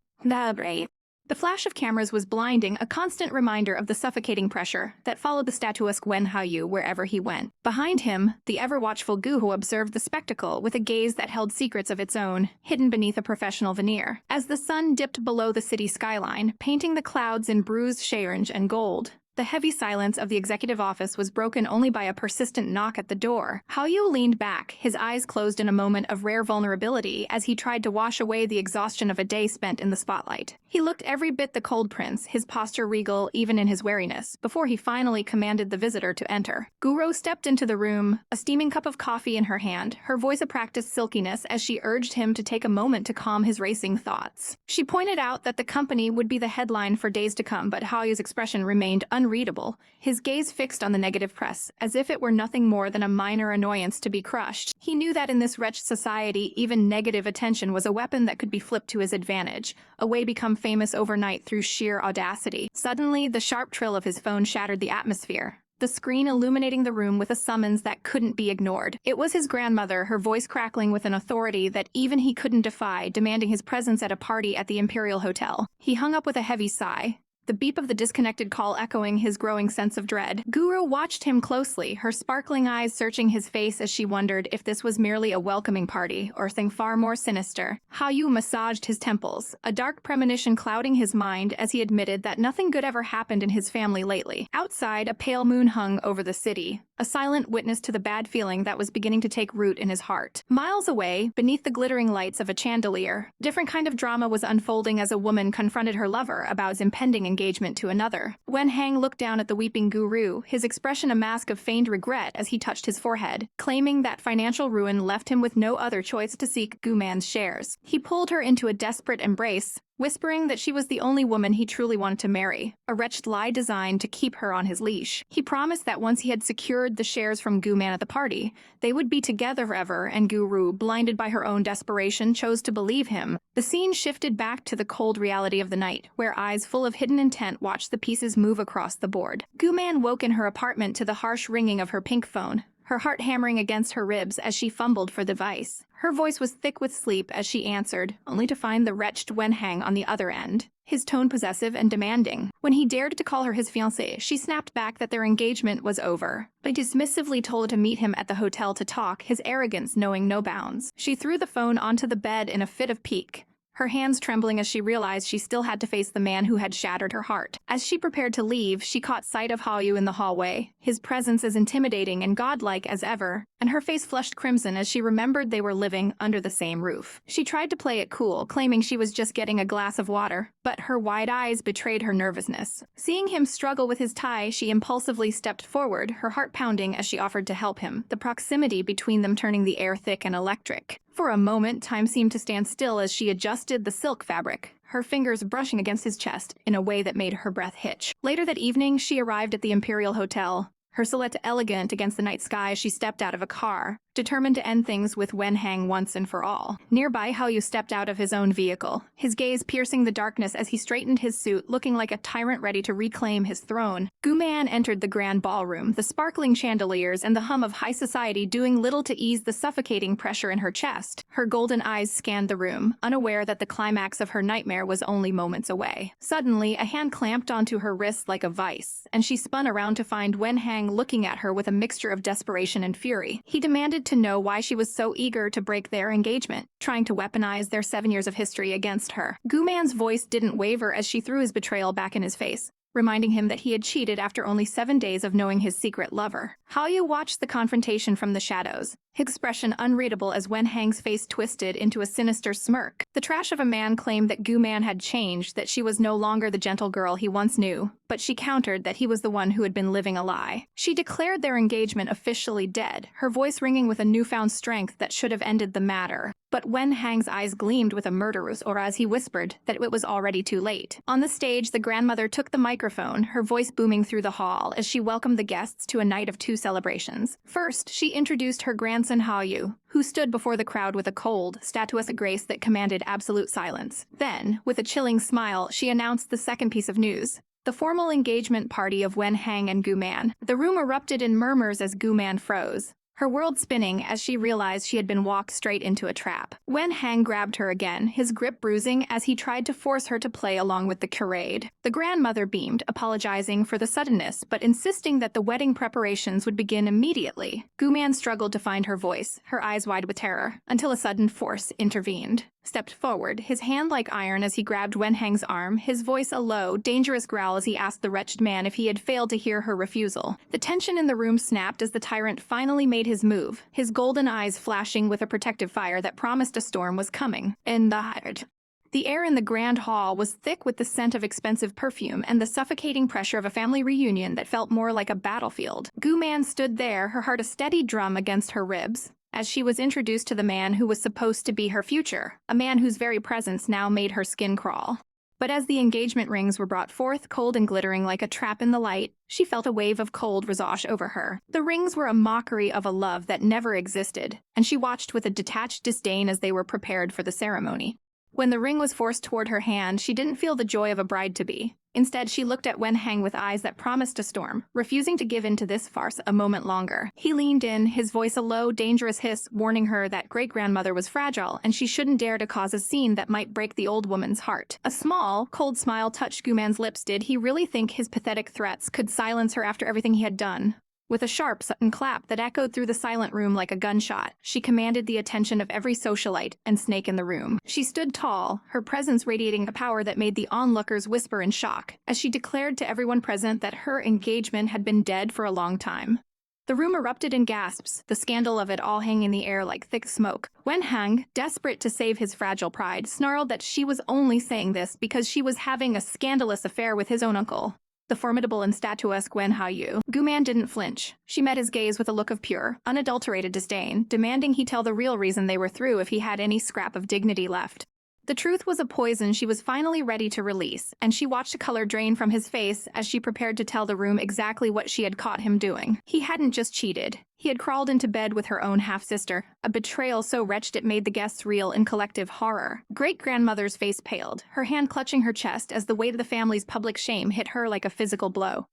The flash of cameras was blinding, a constant reminder of the suffocating pressure that followed the statuesque Wen Haou wherever he went. Behind him, the ever-watchful Guho observed the spectacle with a gaze that held secrets of its own, hidden beneath a professional veneer. As the sun dipped below the city skyline, painting the clouds in bruised orange and gold, the heavy silence of the executive office was broken only by a persistent knock at the door. Haou leaned back, his eyes closed in a moment of rare vulnerability as he tried to wash away the exhaustion of a day spent in the spotlight. He looked every bit the cold prince, his posture regal even in his wariness, before he finally commanded the visitor to enter. Guro stepped into the room, a steaming cup of coffee in her hand, her voice a practiced silkiness as she urged him to take a moment to calm his racing thoughts. She pointed out that the company would be the headline for days to come, but Haou's expression remained unreadable, his gaze fixed on the negative press, as if it were nothing more than a minor annoyance to be crushed. He knew that in this wretched society, even negative attention was a weapon that could be flipped to his advantage, a way to become famous overnight through sheer audacity. Suddenly, the sharp trill of his phone shattered the atmosphere, the screen illuminating the room with a summons that couldn't be ignored. It was his grandmother, her voice crackling with an authority that even he couldn't defy, demanding his presence at a party at the Imperial Hotel. He hung up with a heavy sigh, the beep of the disconnected call echoing his growing sense of dread. Guro watched him closely, her sparkling eyes searching his face as she wondered if this was merely a welcoming party or something far more sinister. Haou massaged his temples, a dark premonition clouding his mind as he admitted that nothing good ever happened in his family lately. Outside, a pale moon hung over the city, a silent witness to the bad feeling that was beginning to take root in his heart. Miles away, beneath the glittering lights of a chandelier, a different kind of drama was unfolding as a woman confronted her lover about his impending engagement to another. Wen Hang looked down at the weeping guru, his expression a mask of feigned regret as he touched his forehead, claiming that financial ruin left him with no other choice to seek Gu Man's shares. He pulled her into a desperate embrace, whispering that she was the only woman he truly wanted to marry, a wretched lie designed to keep her on his leash. He promised that once he had secured the shares from Gu Man at the party, they would be together forever, and Guru, blinded by her own desperation, chose to believe him. The scene shifted back to the cold reality of the night, where eyes full of hidden intent watched the pieces move across the board. Gu Man woke in her apartment to the harsh ringing of her pink phone, her heart hammering against her ribs as she fumbled for the device. Her voice was thick with sleep as she answered, only to find the wretched Wen Hang on the other end, his tone possessive and demanding. When he dared to call her his fiancée, she snapped back that their engagement was over, but dismissively told to meet him at the hotel to talk, his arrogance knowing no bounds. She threw the phone onto the bed in a fit of pique, her hands trembling as she realized she still had to face the man who had shattered her heart. As she prepared to leave, she caught sight of Haou in the hallway, his presence as intimidating and godlike as ever, and her face flushed crimson as she remembered they were living under the same roof. She tried to play it cool, claiming she was just getting a glass of water, but her wide eyes betrayed her nervousness. Seeing him struggle with his tie, she impulsively stepped forward, her heart pounding as she offered to help him, the proximity between them turning the air thick and electric. For a moment, time seemed to stand still as she adjusted the silk fabric, her fingers brushing against his chest in a way that made her breath hitch. Later that evening, she arrived at the Imperial Hotel, her silhouette elegant against the night sky as she stepped out of a car, determined to end things with Wen Hang once and for all. Nearby, Haou stepped out of his own vehicle, his gaze piercing the darkness as he straightened his suit, looking like a tyrant ready to reclaim his throne. Gu Man entered the grand ballroom, the sparkling chandeliers and the hum of high society doing little to ease the suffocating pressure in her chest. Her golden eyes scanned the room, unaware that the climax of her nightmare was only moments away. Suddenly, a hand clamped onto her wrist like a vice, and she spun around to find Wen Hang looking at her with a mixture of desperation and fury. He demanded to know why she was so eager to break their engagement, trying to weaponize their 7 years of history against her. Gu Man's voice didn't waver as she threw his betrayal back in his face, reminding him that he had cheated after only 7 days of knowing his secret lover. Haou watched the confrontation from the shadows, his expression unreadable as Wen Hang's face twisted into a sinister smirk. The trash of a man claimed that Gu Man had changed, that she was no longer the gentle girl he once knew, but she countered that he was the one who had been living a lie. She declared their engagement officially dead, her voice ringing with a newfound strength that should have ended the matter. But Wen Hang's eyes gleamed with a murderous aura as he whispered that it was already too late. On the stage, the grandmother took the microphone, her voice booming through the hall as she welcomed the guests to a night of two celebrations. First, she introduced her grandson Haou, who stood before the crowd with a cold, statuesque grace that commanded absolute silence. Then, with a chilling smile, she announced the second piece of news: the formal engagement party of Wen Hang and Gu Man. The room erupted in murmurs as Gu Man froze, her world spinning as she realized she had been walked straight into a trap. Wen Hang grabbed her again, his grip bruising as he tried to force her to play along with the charade. The grandmother beamed, apologizing for the suddenness, but insisting that the wedding preparations would begin immediately. Gu Man struggled to find her voice, her eyes wide with terror, until a sudden force intervened. Stepped forward, his hand like iron as he grabbed Wen Hang's arm, his voice a low, dangerous growl as he asked the wretched man if he had failed to hear her refusal. The tension in the room snapped as the tyrant finally made his move, his golden eyes flashing with a protective fire that promised a storm was coming. The air in the grand hall was thick with the scent of expensive perfume and the suffocating pressure of a family reunion that felt more like a battlefield. Gu Man stood there, her heart a steady drum against her ribs, as she was introduced to the man who was supposed to be her future, a man whose very presence now made her skin crawl. But as the engagement rings were brought forth, cold and glittering like a trap in the light, she felt a wave of cold rasage over her. The rings were a mockery of a love that never existed, and she watched with a detached disdain as they were prepared for the ceremony. When the ring was forced toward her hand, she didn't feel the joy of a bride-to-be. Instead, she looked at Wen Hang with eyes that promised a storm, refusing to give in to this farce a moment longer. He leaned in, his voice a low, dangerous hiss, warning her that great-grandmother was fragile and she shouldn't dare to cause a scene that might break the old woman's heart. A small, cold smile touched Gu Man's lips. Did he really think his pathetic threats could silence her after everything he had done? With a sharp, sudden clap that echoed through the silent room like a gunshot, she commanded the attention of every socialite and snake in the room. She stood tall, her presence radiating a power that made the onlookers whisper in shock, as she declared to everyone present that her engagement had been dead for a long time. The room erupted in gasps, the scandal of it all hanging in the air like thick smoke. Wen Hang, desperate to save his fragile pride, snarled that she was only saying this because she was having a scandalous affair with his own uncle, the formidable and statuesque Wen Haou. Gu Man didn't flinch. She met his gaze with a look of pure, unadulterated disdain, demanding he tell the real reason they were through if he had any scrap of dignity left. The truth was a poison she was finally ready to release, and she watched the color drain from his face as she prepared to tell the room exactly what she had caught him doing. He hadn't just cheated. He had crawled into bed with her own half-sister, a betrayal so wretched it made the guests reel in collective horror. Great-grandmother's face paled, her hand clutching her chest as the weight of the family's public shame hit her like a physical blow.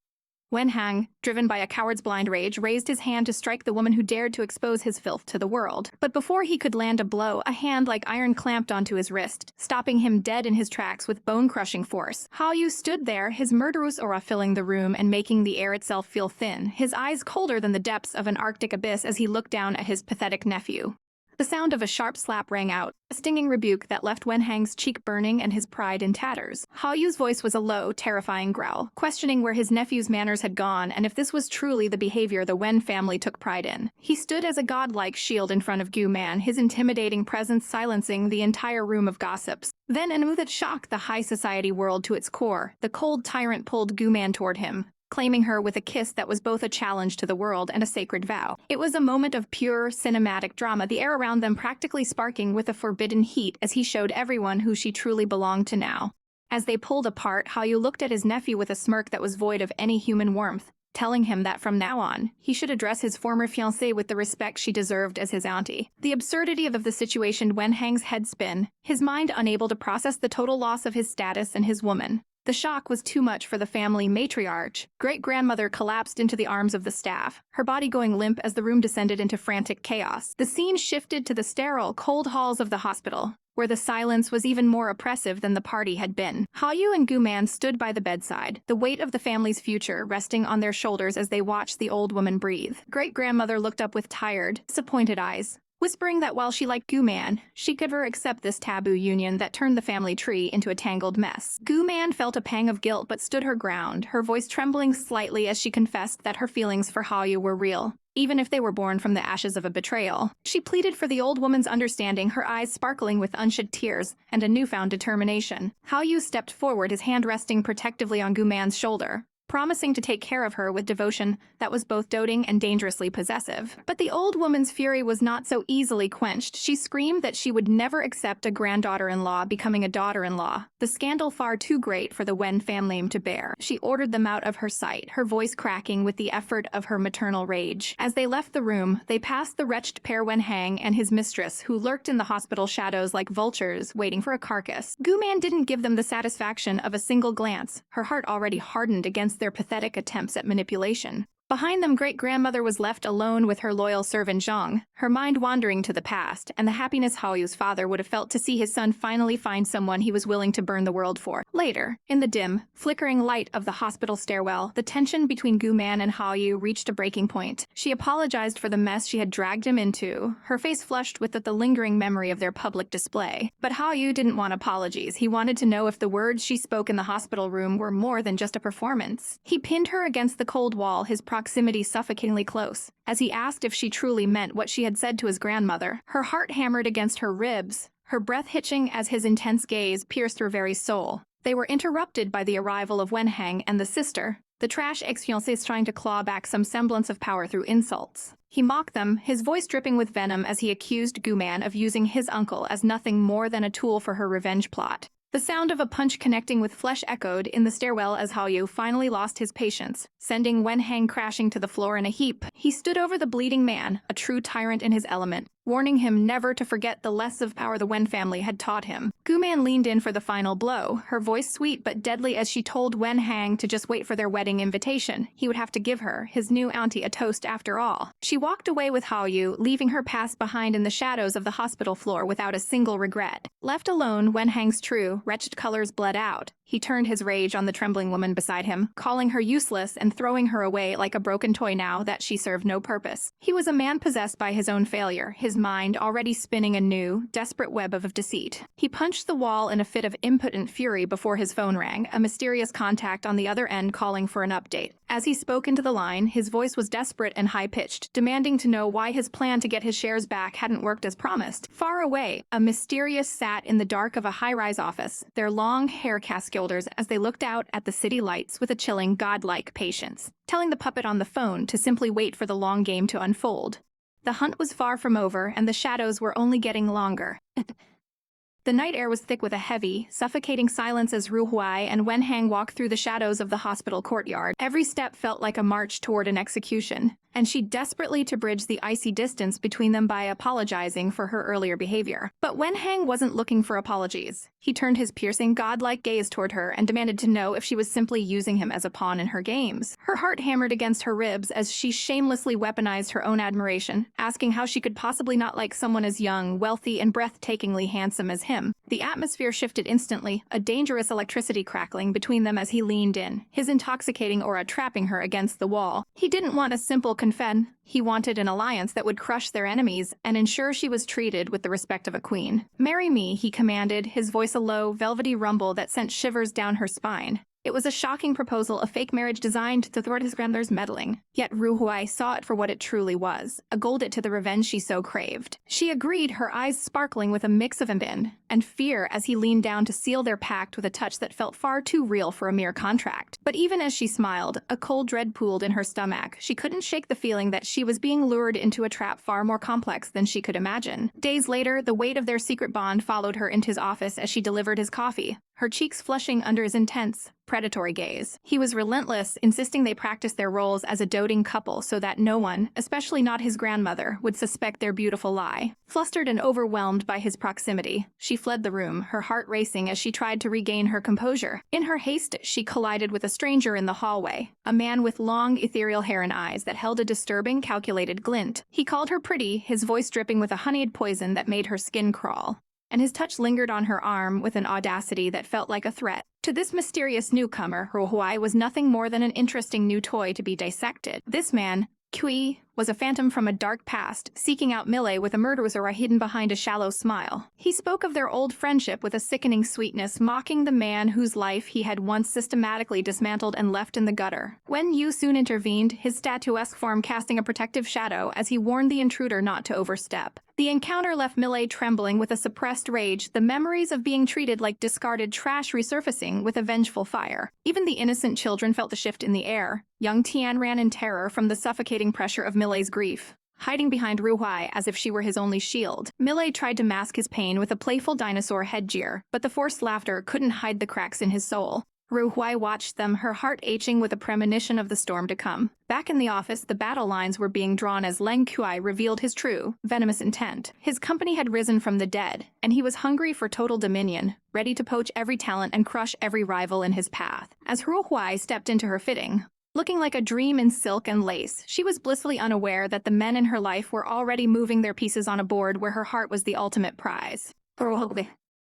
Wen Hang, driven by a coward's blind rage, raised his hand to strike the woman who dared to expose his filth to the world. But before he could land a blow, a hand like iron clamped onto his wrist, stopping him dead in his tracks with bone-crushing force. Haou stood there, his murderous aura filling the room and making the air itself feel thin, his eyes colder than the depths of an Arctic abyss as he looked down at his pathetic nephew. The sound of a sharp slap rang out, a stinging rebuke that left Wen Hang's cheek burning and his pride in tatters. Haou's voice was a low, terrifying growl, questioning where his nephew's manners had gone and if this was truly the behavior the Wen family took pride in. He stood as a godlike shield in front of Gu Man, his intimidating presence silencing the entire room of gossips. Then, in a move that shocked the high society world to its core, the cold tyrant pulled Gu Man toward him, claiming her with a kiss that was both a challenge to the world and a sacred vow. It was a moment of pure cinematic drama, the air around them practically sparking with a forbidden heat as he showed everyone who she truly belonged to now. As they pulled apart, Haou looked at his nephew with a smirk that was void of any human warmth, telling him that from now on, he should address his former fiancée with the respect she deserved as his auntie. The absurdity of the situation Wen Hang's head spin, his mind unable to process the total loss of his status and his woman. The shock was too much for the family matriarch. Great-grandmother collapsed into the arms of the staff, her body going limp as the room descended into frantic chaos. The scene shifted to the sterile, cold halls of the hospital, where the silence was even more oppressive than the party had been. Haou and Gu Man stood by the bedside, the weight of the family's future resting on their shoulders as they watched the old woman breathe. Great-grandmother looked up with tired, disappointed eyes, whispering that while she liked Gu Man, she could never accept this taboo union that turned the family tree into a tangled mess. Gu Man felt a pang of guilt but stood her ground, her voice trembling slightly as she confessed that her feelings for Haou were real, even if they were born from the ashes of a betrayal. She pleaded for the old woman's understanding, her eyes sparkling with unshed tears and a newfound determination. Haou stepped forward, his hand resting protectively on Gu Man's shoulder, promising to take care of her with devotion that was both doting and dangerously possessive. But the old woman's fury was not so easily quenched. She screamed that she would never accept a granddaughter-in-law becoming a daughter-in-law, the scandal far too great for the Wen family to bear. She ordered them out of her sight, her voice cracking with the effort of her maternal rage. As they left the room, they passed the wretched pair Wen Hang and his mistress, who lurked in the hospital shadows like vultures waiting for a carcass. Gu-man didn't give them the satisfaction of a single glance, her heart already hardened against their pathetic attempts at manipulation. Behind them, great-grandmother was left alone with her loyal servant Zhang, her mind wandering to the past, and the happiness Haoyu's father would have felt to see his son finally find someone he was willing to burn the world for. Later, in the dim, flickering light of the hospital stairwell, the tension between Gu-man and Haoyu reached a breaking point. She apologized for the mess she had dragged him into, her face flushed with the lingering memory of their public display. But Haoyu didn't want apologies. He wanted to know if the words she spoke in the hospital room were more than just a performance. He pinned her against the cold wall, his proximity suffocatingly close, as he asked if she truly meant what she had said to his grandmother. Her heart hammered against her ribs, her breath hitching as his intense gaze pierced her very soul. They were interrupted by the arrival of Wen Hang and the sister, the trash ex-fiancés trying to claw back some semblance of power through insults. He mocked them, his voice dripping with venom as he accused Gu-man of using his uncle as nothing more than a tool for her revenge plot. The sound of a punch connecting with flesh echoed in the stairwell as Haoyu finally lost his patience, sending Wen Hang crashing to the floor in a heap. He stood over the bleeding man, a true tyrant in his element, warning him never to forget the less of power the Wen family had taught him. Gu-man leaned in for the final blow, her voice sweet but deadly as she told Wen Hang to just wait for their wedding invitation. He would have to give her, his new auntie, a toast after all. She walked away with Haoyu, leaving her past behind in the shadows of the hospital floor without a single regret. Left alone, Wen Hang's true, wretched colors bled out. He turned his rage on the trembling woman beside him, calling her useless and throwing her away like a broken toy now that she served no purpose. He was a man possessed by his own failure, his mind already spinning a new, desperate web of deceit. He punched the wall in a fit of impotent fury before his phone rang, a mysterious contact on the other end calling for an update. As he spoke into the line, his voice was desperate and high-pitched, demanding to know why his plan to get his shares back hadn't worked as promised. Far away, a mysterious sat in the dark of a high-rise office, their long hair cascading as they looked out at the city lights with a chilling, godlike patience, telling the puppet on the phone to simply wait for the long game to unfold. The hunt was far from over, and the shadows were only getting longer. The night air was thick with a heavy, suffocating silence as Ru Huai and Wen Hang walked through the shadows of the hospital courtyard. Every step felt like a march toward an execution, and she desperately to bridge the icy distance between them by apologizing for her earlier behavior. But Wen Hang wasn't looking for apologies. He turned his piercing, godlike gaze toward her and demanded to know if she was simply using him as a pawn in her games. Her heart hammered against her ribs as she shamelessly weaponized her own admiration, asking how she could possibly not like someone as young, wealthy, and breathtakingly handsome as him. The atmosphere shifted instantly, a dangerous electricity crackling between them as he leaned in, his intoxicating aura trapping her against the wall. He didn't want a simple confession. He wanted an alliance that would crush their enemies and ensure she was treated with the respect of a queen. "Marry me," he commanded, his voice a low, velvety rumble that sent shivers down her spine. It was a shocking proposal, a fake marriage designed to thwart his grandmother's meddling. Yet Ru Huai saw it for what it truly was, a goldit to the revenge she so craved. She agreed, her eyes sparkling with a mix of ambition and fear as he leaned down to seal their pact with a touch that felt far too real for a mere contract. But even as she smiled, a cold dread pooled in her stomach. She couldn't shake the feeling that she was being lured into a trap far more complex than she could imagine. Days later, the weight of their secret bond followed her into his office as she delivered his coffee, her cheeks flushing under his intense, predatory gaze. He was relentless, insisting they practice their roles as a doting couple so that no one, especially not his grandmother, would suspect their beautiful lie. Flustered and overwhelmed by his proximity, she fled the room, her heart racing as she tried to regain her composure. In her haste, she collided with a stranger in the hallway, a man with long, ethereal hair and eyes that held a disturbing, calculated glint. He called her pretty, his voice dripping with a honeyed poison that made her skin crawl, and his touch lingered on her arm with an audacity that felt like a threat. To this mysterious newcomer, Ru Huai was nothing more than an interesting new toy to be dissected. This man, Kui, was a phantom from a dark past, seeking out Millie with a murderous aura hidden behind a shallow smile. He spoke of their old friendship with a sickening sweetness, mocking the man whose life he had once systematically dismantled and left in the gutter. Wen Yu soon intervened, his statuesque form casting a protective shadow as he warned the intruder not to overstep. The encounter left Millie trembling with a suppressed rage, the memories of being treated like discarded trash resurfacing with a vengeful fire. Even the innocent children felt the shift in the air. Young Tian ran in terror from the suffocating pressure of Millie's grief, hiding behind Ruhuai as if she were his only shield. Millie tried to mask his pain with a playful dinosaur headgear, but the forced laughter couldn't hide the cracks in his soul. Ruhuai watched them, her heart aching with a premonition of the storm to come. Back in the office, the battle lines were being drawn as Leng Kuai revealed his true, venomous intent. His company had risen from the dead, and he was hungry for total dominion, ready to poach every talent and crush every rival in his path. As Ruhuai stepped into her fitting, looking like a dream in silk and lace, she was blissfully unaware that the men in her life were already moving their pieces on a board where her heart was the ultimate prize.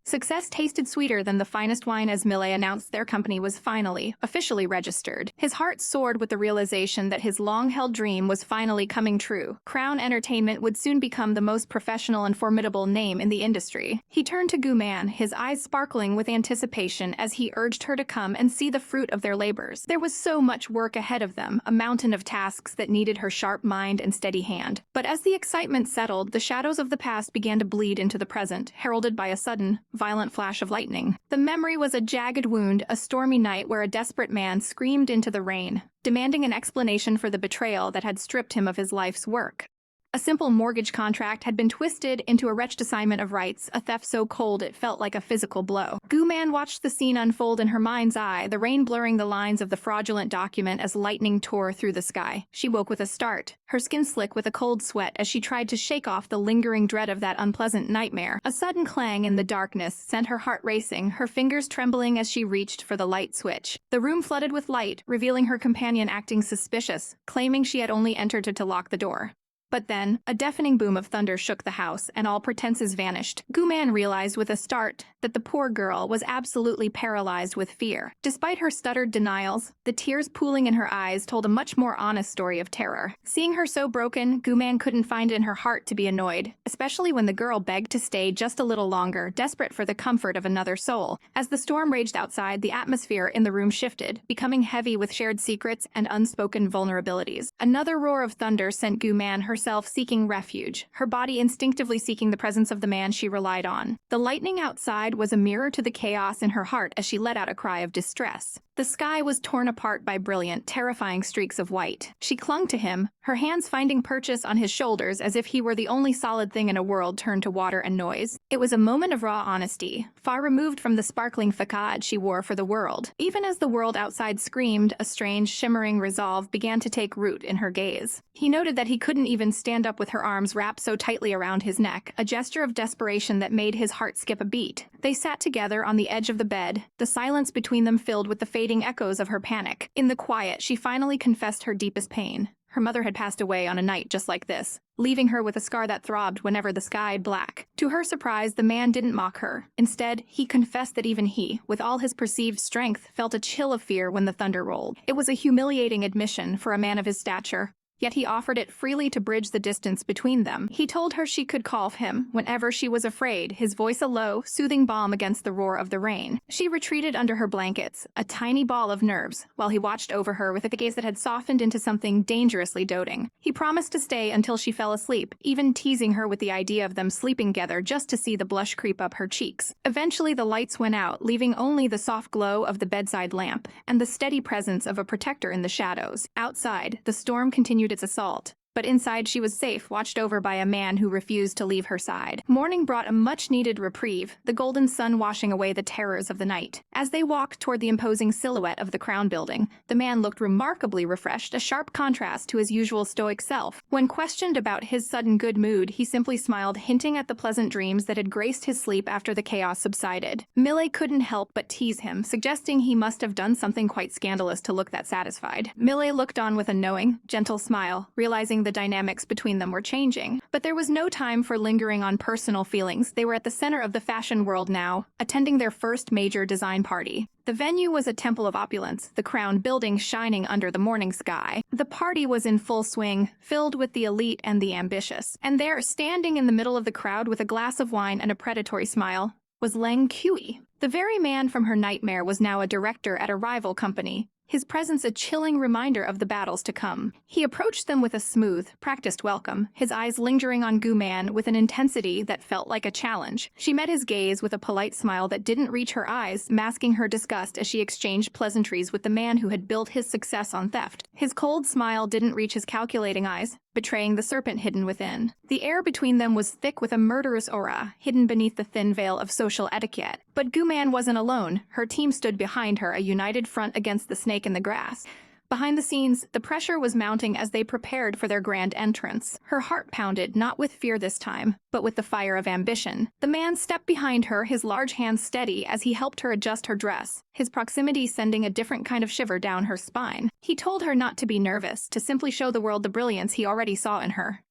Success tasted sweeter than the finest wine as Millie announced their company was finally, officially registered. His heart soared with the realization that his long-held dream was finally coming true. Crown Entertainment would soon become the most professional and formidable name in the industry. He turned to Gu Man, his eyes sparkling with anticipation as he urged her to come and see the fruit of their labors. There was so much work ahead of them, a mountain of tasks that needed her sharp mind and steady hand. But as the excitement settled, the shadows of the past began to bleed into the present, heralded by a sudden, violent flash of lightning. The memory was a jagged wound, a stormy night where a desperate man screamed into the rain, demanding an explanation for the betrayal that had stripped him of his life's work. A simple mortgage contract had been twisted into a wretched assignment of rights, a theft so cold it felt like a physical blow. Gu Man watched the scene unfold in her mind's eye, the rain blurring the lines of the fraudulent document as lightning tore through the sky. She woke with a start, her skin slick with a cold sweat as she tried to shake off the lingering dread of that unpleasant nightmare. A sudden clang in the darkness sent her heart racing, her fingers trembling as she reached for the light switch. The room flooded with light, revealing her companion acting suspicious, claiming she had only entered to lock the door. But then, a deafening boom of thunder shook the house, and all pretenses vanished. Gu Man realized with a start that the poor girl was absolutely paralyzed with fear. Despite her stuttered denials, the tears pooling in her eyes told a much more honest story of terror. Seeing her so broken, Gu Man couldn't find in her heart to be annoyed, especially when the girl begged to stay just a little longer, desperate for the comfort of another soul. As the storm raged outside, the atmosphere in the room shifted, becoming heavy with shared secrets and unspoken vulnerabilities. Another roar of thunder sent Gu Man herself seeking refuge, her body instinctively seeking the presence of the man she relied on. The lightning outside was a mirror to the chaos in her heart as she let out a cry of distress. The sky was torn apart by brilliant, terrifying streaks of white. She clung to him, her hands finding purchase on his shoulders as if he were the only solid thing in a world turned to water and noise. It was a moment of raw honesty, far removed from the sparkling facade she wore for the world. Even as the world outside screamed, a strange, shimmering resolve began to take root in her gaze. He noted that he couldn't even stand up with her arms wrapped so tightly around his neck, a gesture of desperation that made his heart skip a beat. They sat together on the edge of the bed, the silence between them filled with the fading echoes of her panic. In the quiet, she finally confessed her deepest pain. Her mother had passed away on a night just like this, leaving her with a scar that throbbed whenever the sky black. To her surprise, the man didn't mock her. Instead, he confessed that even he, with all his perceived strength, felt a chill of fear when the thunder rolled. It was a humiliating admission for a man of his stature, yet he offered it freely to bridge the distance between them. He told her she could call him whenever she was afraid, his voice a low, soothing balm against the roar of the rain. She retreated under her blankets, a tiny ball of nerves, while he watched over her with a gaze that had softened into something dangerously doting. He promised to stay until she fell asleep, even teasing her with the idea of them sleeping together just to see the blush creep up her cheeks. Eventually the lights went out, leaving only the soft glow of the bedside lamp, and the steady presence of a protector in the shadows. Outside, the storm continued its assault, but inside she was safe, watched over by a man who refused to leave her side. Morning brought a much-needed reprieve, the golden sun washing away the terrors of the night. As they walked toward the imposing silhouette of the Crown Building, the man looked remarkably refreshed, a sharp contrast to his usual stoic self. When questioned about his sudden good mood, he simply smiled, hinting at the pleasant dreams that had graced his sleep after the chaos subsided. Millie couldn't help but tease him, suggesting he must have done something quite scandalous to look that satisfied. Millie looked on with a knowing, gentle smile, realizing realizing the dynamics between them were changing. But there was no time for lingering on personal feelings. They were at the center of the fashion world now, attending their first major design party. The venue was a temple of opulence, the crown building shining under the morning sky. The party was in full swing, filled with the elite and the ambitious. And there, standing in the middle of the crowd with a glass of wine and a predatory smile, was Wen Haou. The very man from her nightmare was now a director at a rival company, his presence a chilling reminder of the battles to come. He approached them with a smooth, practiced welcome, his eyes lingering on Gu Man with an intensity that felt like a challenge. She met his gaze with a polite smile that didn't reach her eyes, masking her disgust as she exchanged pleasantries with the man who had built his success on theft. His cold smile didn't reach his calculating eyes, betraying the serpent hidden within. The air between them was thick with a murderous aura, hidden beneath the thin veil of social etiquette. But Gu Man wasn't alone. Her team stood behind her, a united front against the snake in the grass. Behind the scenes, the pressure was mounting as they prepared for their grand entrance. Her heart pounded, not with fear this time, but with the fire of ambition. The man stepped behind her, his large hands steady as he helped her adjust her dress, his proximity sending a different kind of shiver down her spine. He told her not to be nervous, to simply show the world the brilliance he already saw in her.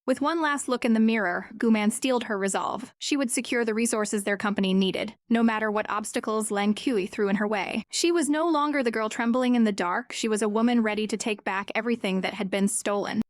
With one last look in the mirror, Gu Man steeled her resolve. She would secure the resources their company needed, no matter what obstacles Wen Haou threw in her way. She was no longer the girl trembling in the dark, she was a woman ready to take back everything that had been stolen.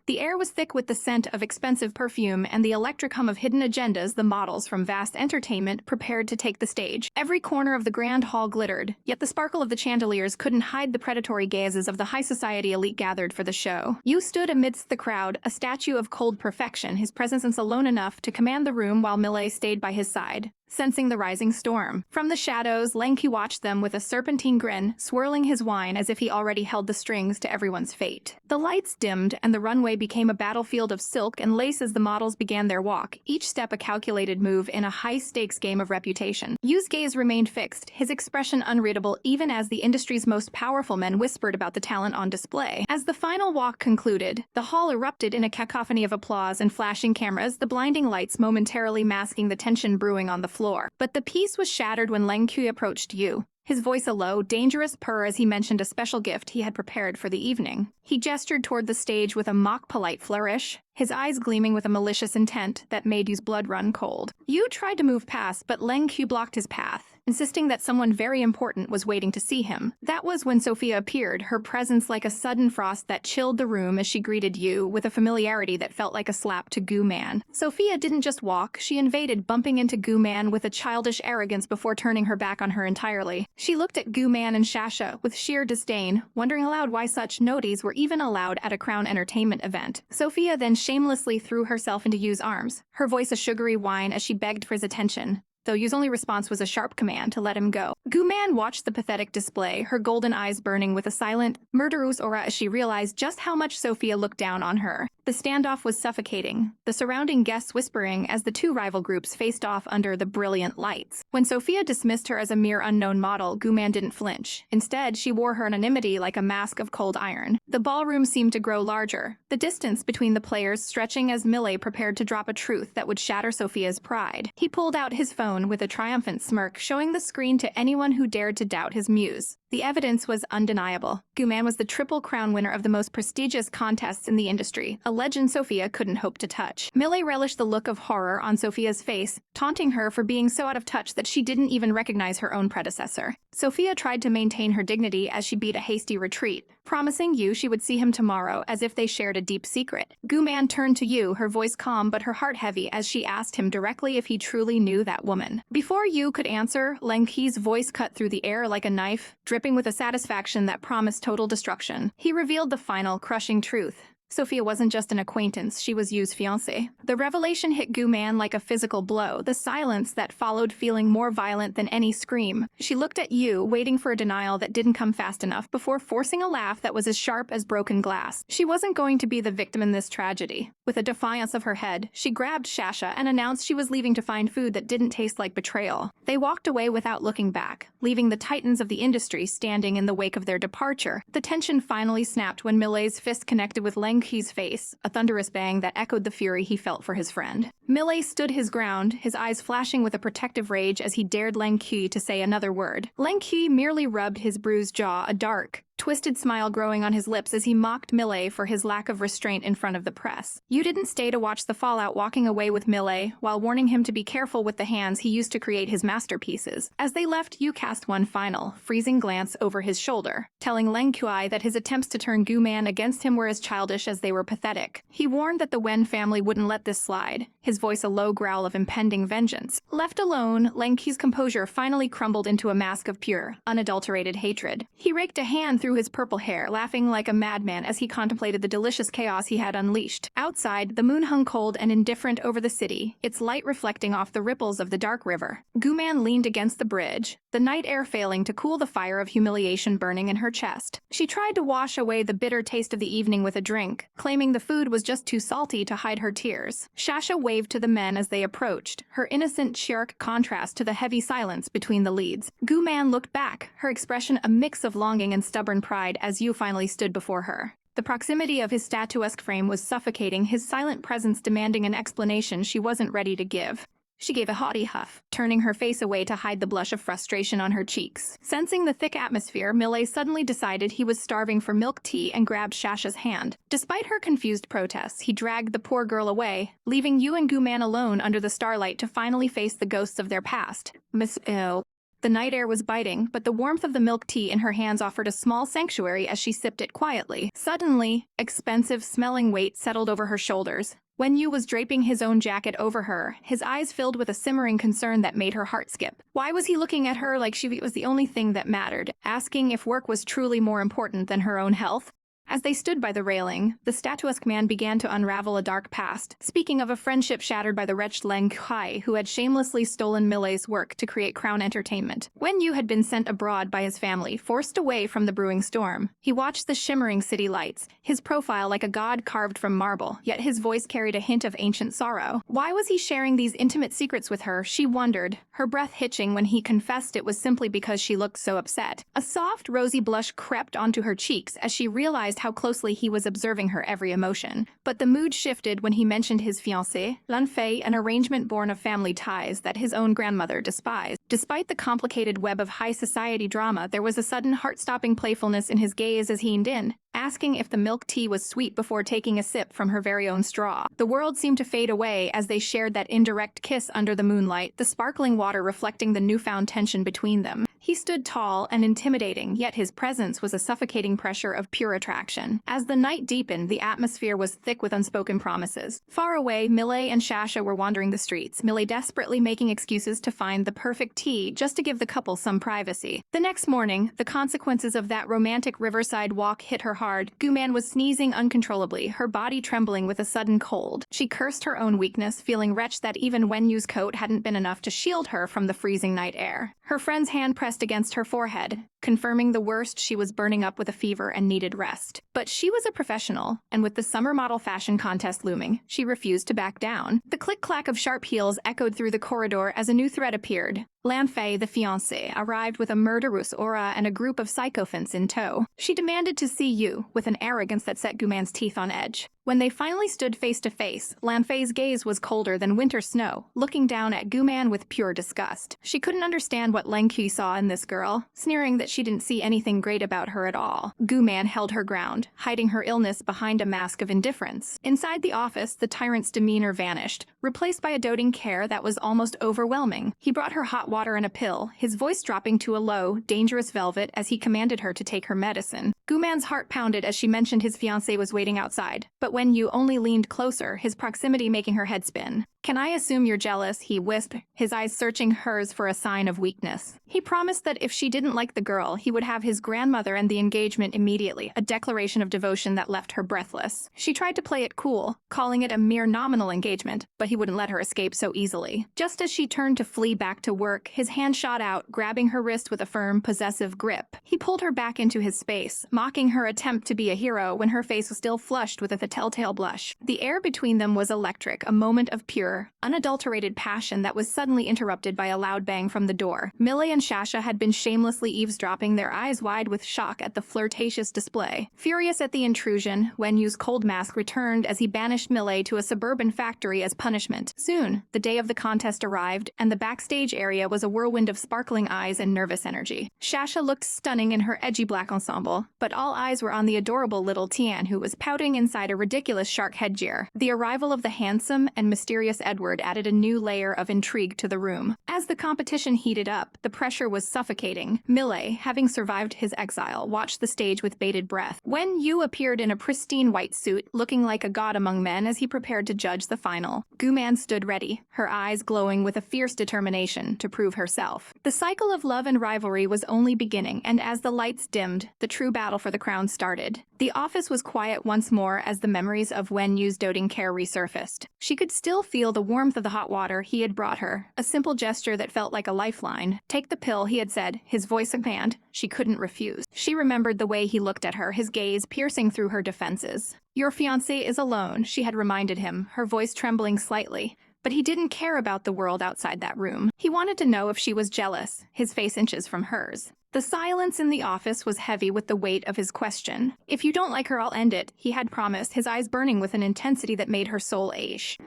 The air was thick with the scent of expensive perfume and the electric hum of hidden agendas. The models from vast entertainment prepared to take the stage. Every corner of the grand hall glittered, yet the sparkle of the chandeliers couldn't hide the predatory gazes of the high society elite gathered for the show. Yu stood amidst the crowd, a statue of cold perfection, his presence alone enough to command the room while Millet stayed by his side, sensing the rising storm. From the shadows, Wen Haou watched them with a serpentine grin, swirling his wine as if he already held the strings to everyone's fate. The lights dimmed, and the runway became a battlefield of silk and lace as the models began their walk, each step a calculated move in a high-stakes game of reputation. Yu's gaze remained fixed, his expression unreadable even as the industry's most powerful men whispered about the talent on display. As the final walk concluded, the hall erupted in a cacophony of applause and flashing cameras, the blinding lights momentarily masking the tension brewing on the floor. But the peace was shattered when Wen Haou approached Yu, his voice a low, dangerous purr as he mentioned a special gift he had prepared for the evening. He gestured toward the stage with a mock-polite flourish, his eyes gleaming with a malicious intent that made Yu's blood run cold. Yu tried to move past, but Wen Haou blocked his path, insisting that someone very important was waiting to see him. That was when Sophia appeared, her presence like a sudden frost that chilled the room as she greeted Yu with a familiarity that felt like a slap to Gu Man. Sophia didn't just walk, she invaded, bumping into Gu Man with a childish arrogance before turning her back on her entirely. She looked at Gu Man and Shasha with sheer disdain, wondering aloud why such noties were even allowed at a crown entertainment event. Sophia then shamelessly threw herself into Yu's arms, her voice a sugary whine as she begged for his attention, though Yu's only response was a sharp command to let him go. Gu Man watched the pathetic display, her golden eyes burning with a silent, murderous aura as she realized just how much Sophia looked down on her. The standoff was suffocating, the surrounding guests whispering as the two rival groups faced off under the brilliant lights. When Sophia dismissed her as a mere unknown model, Gu Man didn't flinch. Instead, she wore her anonymity like a mask of cold iron. The ballroom seemed to grow larger, the distance between the players stretching as Millet prepared to drop a truth that would shatter Sophia's pride. He pulled out his phone with a triumphant smirk, showing the screen to anyone who dared to doubt his muse. The evidence was undeniable. Gu Man was the Triple Crown winner of the most prestigious contests in the industry, a legend Sophia couldn't hope to touch. Millet relished the look of horror on Sophia's face, taunting her for being so out of touch that she didn't even recognize her own predecessor. Sophia tried to maintain her dignity as she beat a hasty retreat, promising Yu she would see him tomorrow as if they shared a deep secret. Gu Man turned to Yu, her voice calm but her heart heavy as she asked him directly if he truly knew that woman. Before Yu could answer, Wen Haou's voice cut through the air like a knife, dripping with a satisfaction that promised total destruction. He revealed the final, crushing truth. Sophia wasn't just an acquaintance, she was Yu's fiancée. The revelation hit Gu Man like a physical blow, the silence that followed feeling more violent than any scream. She looked at Yu, waiting for a denial that didn't come fast enough before forcing a laugh that was as sharp as broken glass. She wasn't going to be the victim in this tragedy. With a defiance of her head, she grabbed Shasha and announced she was leaving to find food that didn't taste like betrayal. They walked away without looking back, leaving the titans of the industry standing in the wake of their departure. The tension finally snapped when Millet's fist connected with Wen Haou's face, a thunderous bang that echoed the fury he felt for his friend. Millet stood his ground, his eyes flashing with a protective rage as he dared Wen Haou to say another word. Wen Haou merely rubbed his bruised jaw, a dark, twisted smile growing on his lips as he mocked Millet for his lack of restraint in front of the press. Yu didn't stay to watch the fallout, walking away with Millet while warning him to be careful with the hands he used to create his masterpieces. As they left, Yu cast one final, freezing glance over his shoulder, telling Leng Kui that his attempts to turn Gu Man against him were as childish as they were pathetic. He warned that the Wen family wouldn't let this slide, his voice a low growl of impending vengeance. Left alone, Leng Kui's composure finally crumbled into a mask of pure, unadulterated hatred. He raked a hand through his purple hair, laughing like a madman as he contemplated the delicious chaos he had unleashed. Outside, the moon hung cold and indifferent over the city, its light reflecting off the ripples of the dark river. Gu Man leaned against the bridge, the night air failing to cool the fire of humiliation burning in her chest. She tried to wash away the bitter taste of the evening with a drink, claiming the food was just too salty to hide her tears. Shasha waved to the men as they approached, her innocent shark contrast to the heavy silence between the leads. Gu Man looked back, her expression a mix of longing and stubborn pride as Yu finally stood before her. The proximity of his statuesque frame was suffocating, his silent presence demanding an explanation she wasn't ready to give. She gave a haughty huff, turning her face away to hide the blush of frustration on her cheeks. Sensing the thick atmosphere, Millet suddenly decided he was starving for milk tea and grabbed Shasha's hand. Despite her confused protests, he dragged the poor girl away, leaving Yu and Gu Man alone under the starlight to finally face the ghosts of their past. Miss Ill. The night air was biting, but the warmth of the milk tea in her hands offered a small sanctuary as she sipped it quietly. Suddenly, expensive smelling weight settled over her shoulders. Wen Yu was draping his own jacket over her, his eyes filled with a simmering concern that made her heart skip. Why was he looking at her like she was the only thing that mattered, asking if work was truly more important than her own health? As they stood by the railing, the statuesque man began to unravel a dark past, speaking of a friendship shattered by the wretched Leng Kui, who had shamelessly stolen Millet's work to create Crown Entertainment. Wen Yu had been sent abroad by his family, forced away from the brewing storm. He watched the shimmering city lights, his profile like a god carved from marble, yet his voice carried a hint of ancient sorrow. Why was he sharing these intimate secrets with her, she wondered, her breath hitching when he confessed it was simply because she looked so upset. A soft, rosy blush crept onto her cheeks as she realized how closely he was observing her every emotion. But the mood shifted when he mentioned his fiancée, Lan Fei, an arrangement born of family ties that his own grandmother despised. Despite the complicated web of high society drama, there was a sudden heart-stopping playfulness in his gaze as he leaned in, asking if the milk tea was sweet before taking a sip from her very own straw. The world seemed to fade away as they shared that indirect kiss under the moonlight, the sparkling water reflecting the newfound tension between them. He stood tall and intimidating, yet his presence was a suffocating pressure of pure attraction. As the night deepened, the atmosphere was thick with unspoken promises. Far away, Millet and Shasha were wandering the streets, Millet desperately making excuses to find the perfect tea just to give the couple some privacy. The next morning, the consequences of that romantic riverside walk hit her hard. Gu Man was sneezing uncontrollably, her body trembling with a sudden cold. She cursed her own weakness, feeling wretched that even Wen Yu's coat hadn't been enough to shield her from the freezing night air. Her friend's hand pressed against her forehead, confirming the worst. She was burning up with a fever and needed rest. But she was a professional, and with the summer model fashion contest looming, she refused to back down. The click-clack of sharp heels echoed through the corridor as a new threat appeared. Lan Fei, the fiancée, arrived with a murderous aura and a group of sycophants in tow. She demanded to see Yu, with an arrogance that set Gu Man's teeth on edge. When they finally stood face to face, Lan Fei's gaze was colder than winter snow, looking down at Gu Man with pure disgust. She couldn't understand what Leng Kui saw in this girl, sneering that she didn't see anything great about her at all. Gu Man held her ground, hiding her illness behind a mask of indifference. Inside the office, the tyrant's demeanor vanished, replaced by a doting care that was almost overwhelming. He brought her hot water and a pill, his voice dropping to a low, dangerous velvet as he commanded her to take her medicine. Gu Man's heart pounded as she mentioned his fiancée was waiting outside, but Wen Yu only leaned closer, his proximity making her head spin. "Can I assume you're jealous?" he whispered, his eyes searching hers for a sign of weakness. He promised that if she didn't like the girl, he would have his grandmother end the engagement immediately, a declaration of devotion that left her breathless. She tried to play it cool, calling it a mere nominal engagement, but he wouldn't let her escape so easily. Just as she turned to flee back to work, his hand shot out, grabbing her wrist with a firm, possessive grip. He pulled her back into his space, mocking her attempt to be a hero when her face was still flushed with a telltale blush. The air between them was electric, a moment of pure, pure, unadulterated passion that was suddenly interrupted by a loud bang from the door. Millie and Shasha had been shamelessly eavesdropping, their eyes wide with shock at the flirtatious display. Furious at the intrusion, Wen Yu's cold mask returned as he banished Millie to a suburban factory as punishment. Soon, the day of the contest arrived, and the backstage area was a whirlwind of sparkling eyes and nervous energy. Shasha looked stunning in her edgy black ensemble, but all eyes were on the adorable little Tian, who was pouting inside a ridiculous shark headgear. The arrival of the handsome and mysterious Edward added a new layer of intrigue to the room. As the competition heated up, the pressure was suffocating. Millie, having survived his exile, watched the stage with bated breath. Wen Yu appeared in a pristine white suit, looking like a god among men as he prepared to judge the final. Guman stood ready, her eyes glowing with a fierce determination to prove herself. The cycle of love and rivalry was only beginning, and as the lights dimmed, the true battle for the crown started. The office was quiet once more as the memories of Wen Yu's doting care resurfaced. She could still feel the warmth of the hot water he had brought her, a simple gesture that felt like a lifeline. Take the pill, he had said, his voice a command she couldn't refuse. She remembered the way he looked at her, his gaze piercing through her defenses. Your fiancé is alone, she had reminded him, her voice trembling slightly. But he didn't care about the world outside that room. He wanted to know if she was jealous, his face inches from hers. The silence in the office was heavy with the weight of his question. If you don't like her, I'll end it, he had promised, his eyes burning with an intensity that made her soul ache.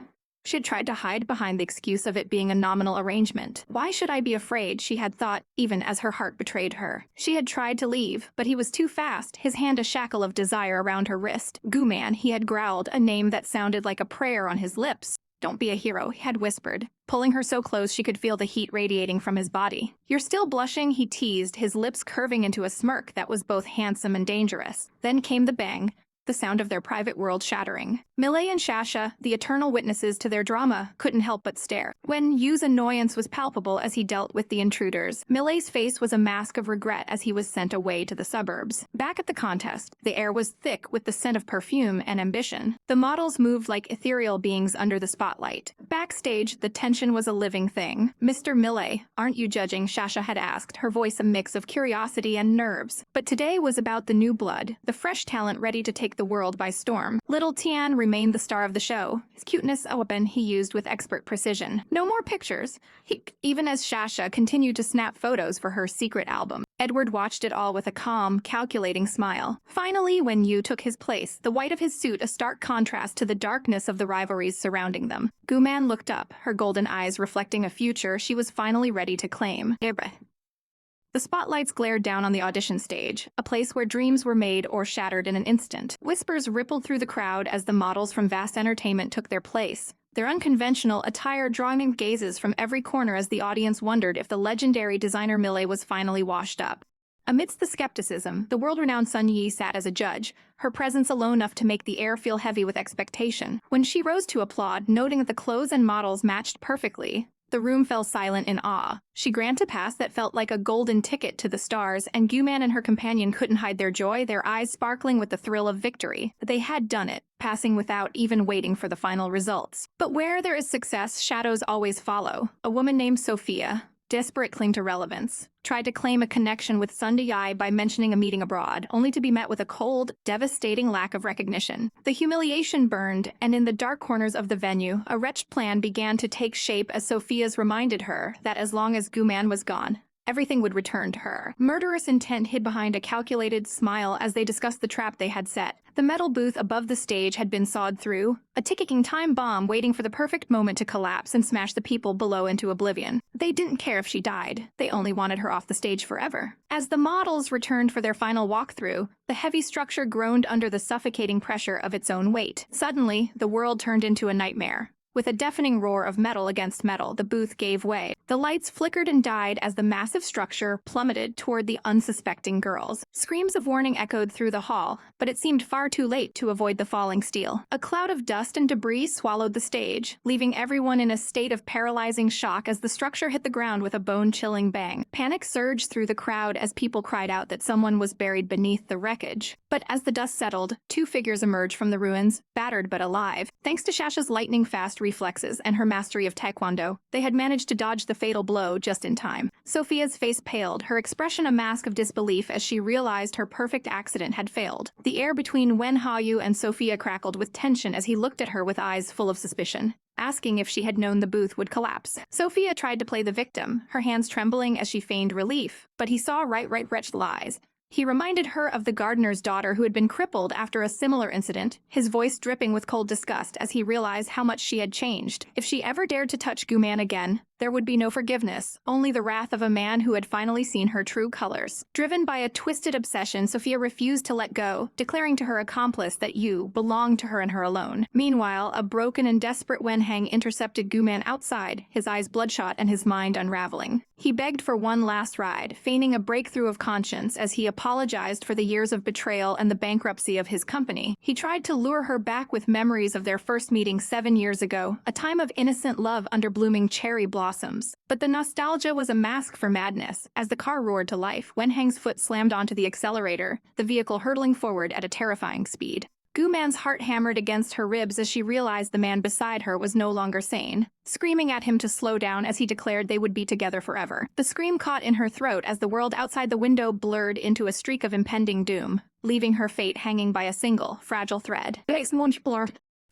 She had tried to hide behind the excuse of it being a nominal arrangement. Why should I be afraid, she had thought, even as her heart betrayed her. She had tried to leave, but he was too fast, his hand a shackle of desire around her wrist. Guman, he had growled, a name that sounded like a prayer on his lips. Don't be a hero, he had whispered, pulling her so close she could feel the heat radiating from his body. You're still blushing, he teased, his lips curving into a smirk that was both handsome and dangerous. Then came the bang, the sound of their private world shattering. Millie and Shasha, the eternal witnesses to their drama, couldn't help but stare. Wen Yu's annoyance was palpable as he dealt with the intruders. Millie's face was a mask of regret as he was sent away to the suburbs. Back at the contest, the air was thick with the scent of perfume and ambition. The models moved like ethereal beings under the spotlight. Backstage, the tension was a living thing. Mr. Millie, aren't you judging? Shasha had asked, her voice a mix of curiosity and nerves. But today was about the new blood, the fresh talent ready to take the world by storm. Little Tian remained the star of the show, his cuteness a weapon he used with expert precision. No more pictures, even as Shasha continued to snap photos for her secret album. Edward watched it all with a calm, calculating smile. Finally, Wen Yu took his place, the white of his suit a stark contrast to the darkness of the rivalries surrounding them. Guman looked up, her golden eyes reflecting a future she was finally ready to claim. The spotlights glared down on the audition stage, a place where dreams were made or shattered in an instant. Whispers rippled through the crowd as the models from Vast Entertainment took their place, their unconventional attire drawing in gazes from every corner as the audience wondered if the legendary designer Millie was finally washed up. Amidst the skepticism, the world-renowned Sun Yi sat as a judge, her presence alone enough to make the air feel heavy with expectation. When she rose to applaud, noting that the clothes and models matched perfectly, the room fell silent in awe. She granted a pass that felt like a golden ticket to the stars, and Guman and her companion couldn't hide their joy, their eyes sparkling with the thrill of victory. They had done it, passing without even waiting for the final results. But where there is success, shadows always follow. A woman named Sophia, desperate cling to relevance, tried to claim a connection with Sun Yi by mentioning a meeting abroad, only to be met with a cold, devastating lack of recognition. The humiliation burned, and in the dark corners of the venue, a wretched plan began to take shape as Sophia's reminded her that as long as Guman was gone, everything would return to her. Murderous intent hid behind a calculated smile as they discussed the trap they had set. The metal booth above the stage had been sawed through, a ticking time bomb waiting for the perfect moment to collapse and smash the people below into oblivion. They didn't care if she died. They only wanted her off the stage forever. As the models returned for their final walkthrough, the heavy structure groaned under the suffocating pressure of its own weight. Suddenly, the world turned into a nightmare. With a deafening roar of metal against metal, the booth gave way. The lights flickered and died as the massive structure plummeted toward the unsuspecting girls. Screams of warning echoed through the hall, but it seemed far too late to avoid the falling steel. A cloud of dust and debris swallowed the stage, leaving everyone in a state of paralyzing shock as the structure hit the ground with a bone-chilling bang. Panic surged through the crowd as people cried out that someone was buried beneath the wreckage. But as the dust settled, two figures emerged from the ruins, battered but alive. Thanks to Shasha's lightning-fast reflexes and her mastery of taekwondo, they had managed to dodge the fatal blow just in time. Sophia's face paled, her expression a mask of disbelief as she realized her perfect accident had failed. The air between Wen Haou and Sophia crackled with tension as he looked at her with eyes full of suspicion. asking if she had known the booth would collapse. Sophia tried to play the victim, her hands trembling as she feigned relief, but he saw right wretched lies. He reminded her of the gardener's daughter who had been crippled after a similar incident, his voice dripping with cold disgust as he realized how much she had changed. If she ever dared to touch Gu-man again, there would be no forgiveness, only the wrath of a man who had finally seen her true colors. Driven by a twisted obsession, Sophia refused to let go, declaring to her accomplice that Yu belonged to her and her alone. Meanwhile, a broken and desperate Wen Hang intercepted Gu-man outside, his eyes bloodshot and his mind unraveling. He begged for one last ride, feigning a breakthrough of conscience as he apologized for the years of betrayal and the bankruptcy of his company. He tried to lure her back with memories of their first meeting 7 years ago, a time of innocent love under blooming cherry blossoms. But the nostalgia was a mask for madness. As the car roared to life, Wen Hang's foot slammed onto the accelerator, the vehicle hurtling forward at a terrifying speed. Gu-man's heart hammered against her ribs as she realized the man beside her was no longer sane, screaming at him to slow down as he declared they would be together forever. The scream caught in her throat as the world outside the window blurred into a streak of impending doom, leaving her fate hanging by a single, fragile thread.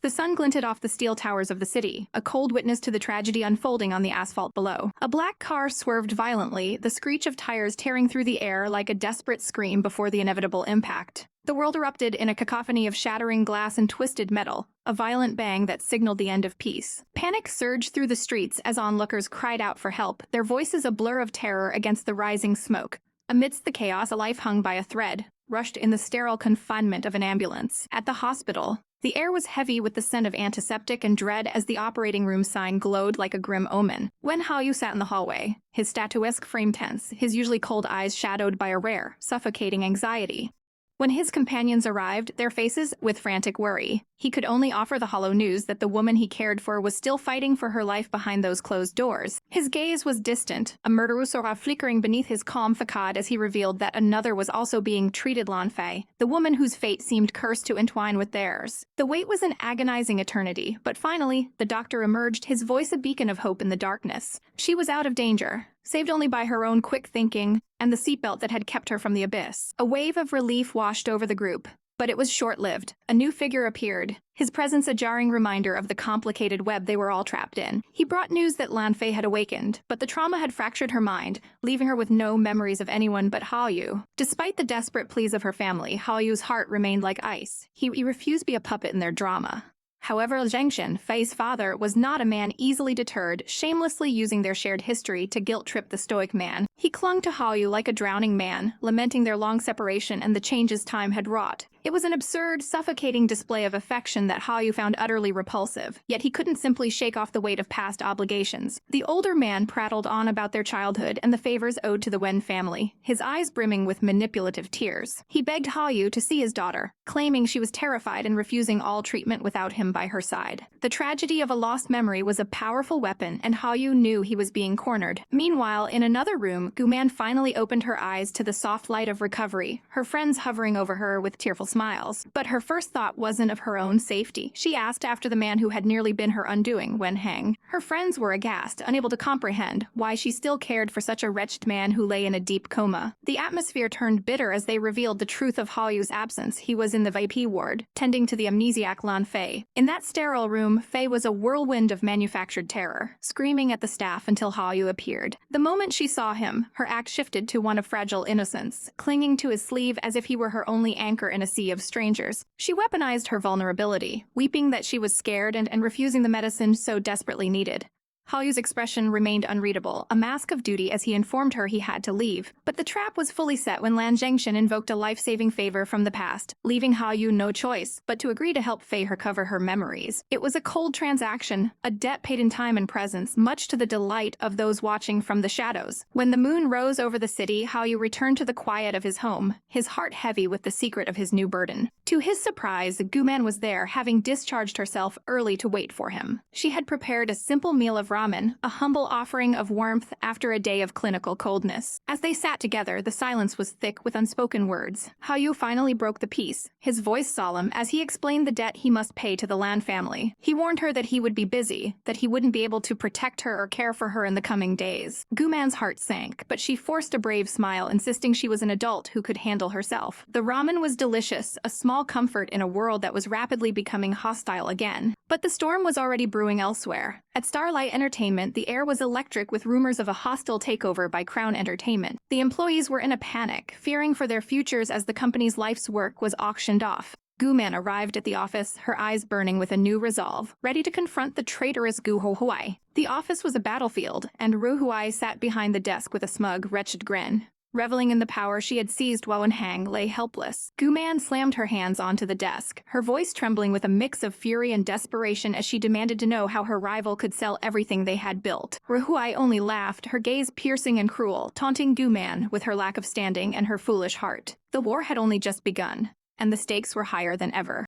The sun glinted off the steel towers of the city, a cold witness to the tragedy unfolding on the asphalt below. A black car swerved violently, the screech of tires tearing through the air like a desperate scream before the inevitable impact. The world erupted in a cacophony of shattering glass and twisted metal, a violent bang that signaled the end of peace. Panic surged through the streets as onlookers cried out for help, their voices a blur of terror against the rising smoke. Amidst the chaos, a life hung by a thread, rushed in the sterile confinement of an ambulance. At the hospital, the air was heavy with the scent of antiseptic and dread as the operating room sign glowed like a grim omen. Wen Haou sat in the hallway, his statuesque frame tense, his usually cold eyes shadowed by a rare, suffocating anxiety. When his companions arrived, their faces with frantic worry, he could only offer the hollow news that the woman he cared for was still fighting for her life behind those closed doors. His gaze was distant, a murderous aura flickering beneath his calm facade as he revealed that another was also being treated. Lan Fei, the woman whose fate seemed cursed to entwine with theirs. The wait was an agonizing eternity, but finally, the doctor emerged, his voice a beacon of hope in the darkness. She was out of danger, saved only by her own quick thinking and the seatbelt that had kept her from the abyss. A wave of relief washed over the group, but it was short-lived. A new figure appeared, his presence a jarring reminder of the complicated web they were all trapped in. He brought news that Lan Fei had awakened, but the trauma had fractured her mind, leaving her with no memories of anyone but Haou. Despite the desperate pleas of her family, Haoyu's heart remained like ice. He refused to be a puppet in their drama. However, Zhengxian, Fei's father, was not a man easily deterred, shamelessly using their shared history to guilt-trip the stoic man. He clung to Haou like a drowning man, lamenting their long separation and the changes time had wrought. It was an absurd, suffocating display of affection that Haou found utterly repulsive, yet he couldn't simply shake off the weight of past obligations. The older man prattled on about their childhood and the favors owed to the Wen family, his eyes brimming with manipulative tears. He begged Haou to see his daughter, claiming she was terrified and refusing all treatment without him by her side. The tragedy of a lost memory was a powerful weapon, and Haou knew he was being cornered. Meanwhile, in another room, Gu-man finally opened her eyes to the soft light of recovery, her friends hovering over her with tearful smiles. But her first thought wasn't of her own safety. She asked after the man who had nearly been her undoing, Wen Hang. Her friends were aghast, unable to comprehend why she still cared for such a wretched man who lay in a deep coma. The atmosphere turned bitter as they revealed the truth of Haou's absence. He was in the VIP ward, tending to the amnesiac Lan Fei. In that sterile room, Fei was a whirlwind of manufactured terror, screaming at the staff until Haou appeared. The moment she saw him, her act shifted to one of fragile innocence, clinging to his sleeve as if he were her only anchor in a sea of strangers. She weaponized her vulnerability, weeping that she was scared and refusing the medicine so desperately needed. Haou's expression remained unreadable, a mask of duty as he informed her he had to leave. But the trap was fully set when Lan Zhengxian invoked a life-saving favor from the past, leaving Haou no choice but to agree to help Fei recover her memories. It was a cold transaction, a debt paid in time and presence, much to the delight of those watching from the shadows. When the moon rose over the city, Haou returned to the quiet of his home, his heart heavy with the secret of his new burden. To his surprise, Gu-man was there, having discharged herself early to wait for him. She had prepared a simple meal of ramen, a humble offering of warmth after a day of clinical coldness. As they sat together, the silence was thick with unspoken words. Haou finally broke the peace, his voice solemn as he explained the debt he must pay to the Lan family. He warned her that he would be busy, that he wouldn't be able to protect her or care for her in the coming days. Guman's heart sank, but she forced a brave smile, insisting she was an adult who could handle herself. The ramen was delicious, a small comfort in a world that was rapidly becoming hostile again. But the storm was already brewing elsewhere. At Starlight Entertainment, the air was electric with rumors of a hostile takeover by Crown Entertainment. The employees were in a panic, fearing for their futures as the company's life's work was auctioned off. Guman arrived at the office, her eyes burning with a new resolve, ready to confront the traitorous Gu Hohuai. The office was a battlefield, and Ruhuai sat behind the desk with a smug, wretched grin. Reveling in the power she had seized while Wen Hang lay helpless, Guman slammed her hands onto the desk, her voice trembling with a mix of fury and desperation as she demanded to know how her rival could sell everything they had built. Ruhuai only laughed, her gaze piercing and cruel, taunting Guman with her lack of standing and her foolish heart. The war had only just begun, and the stakes were higher than ever.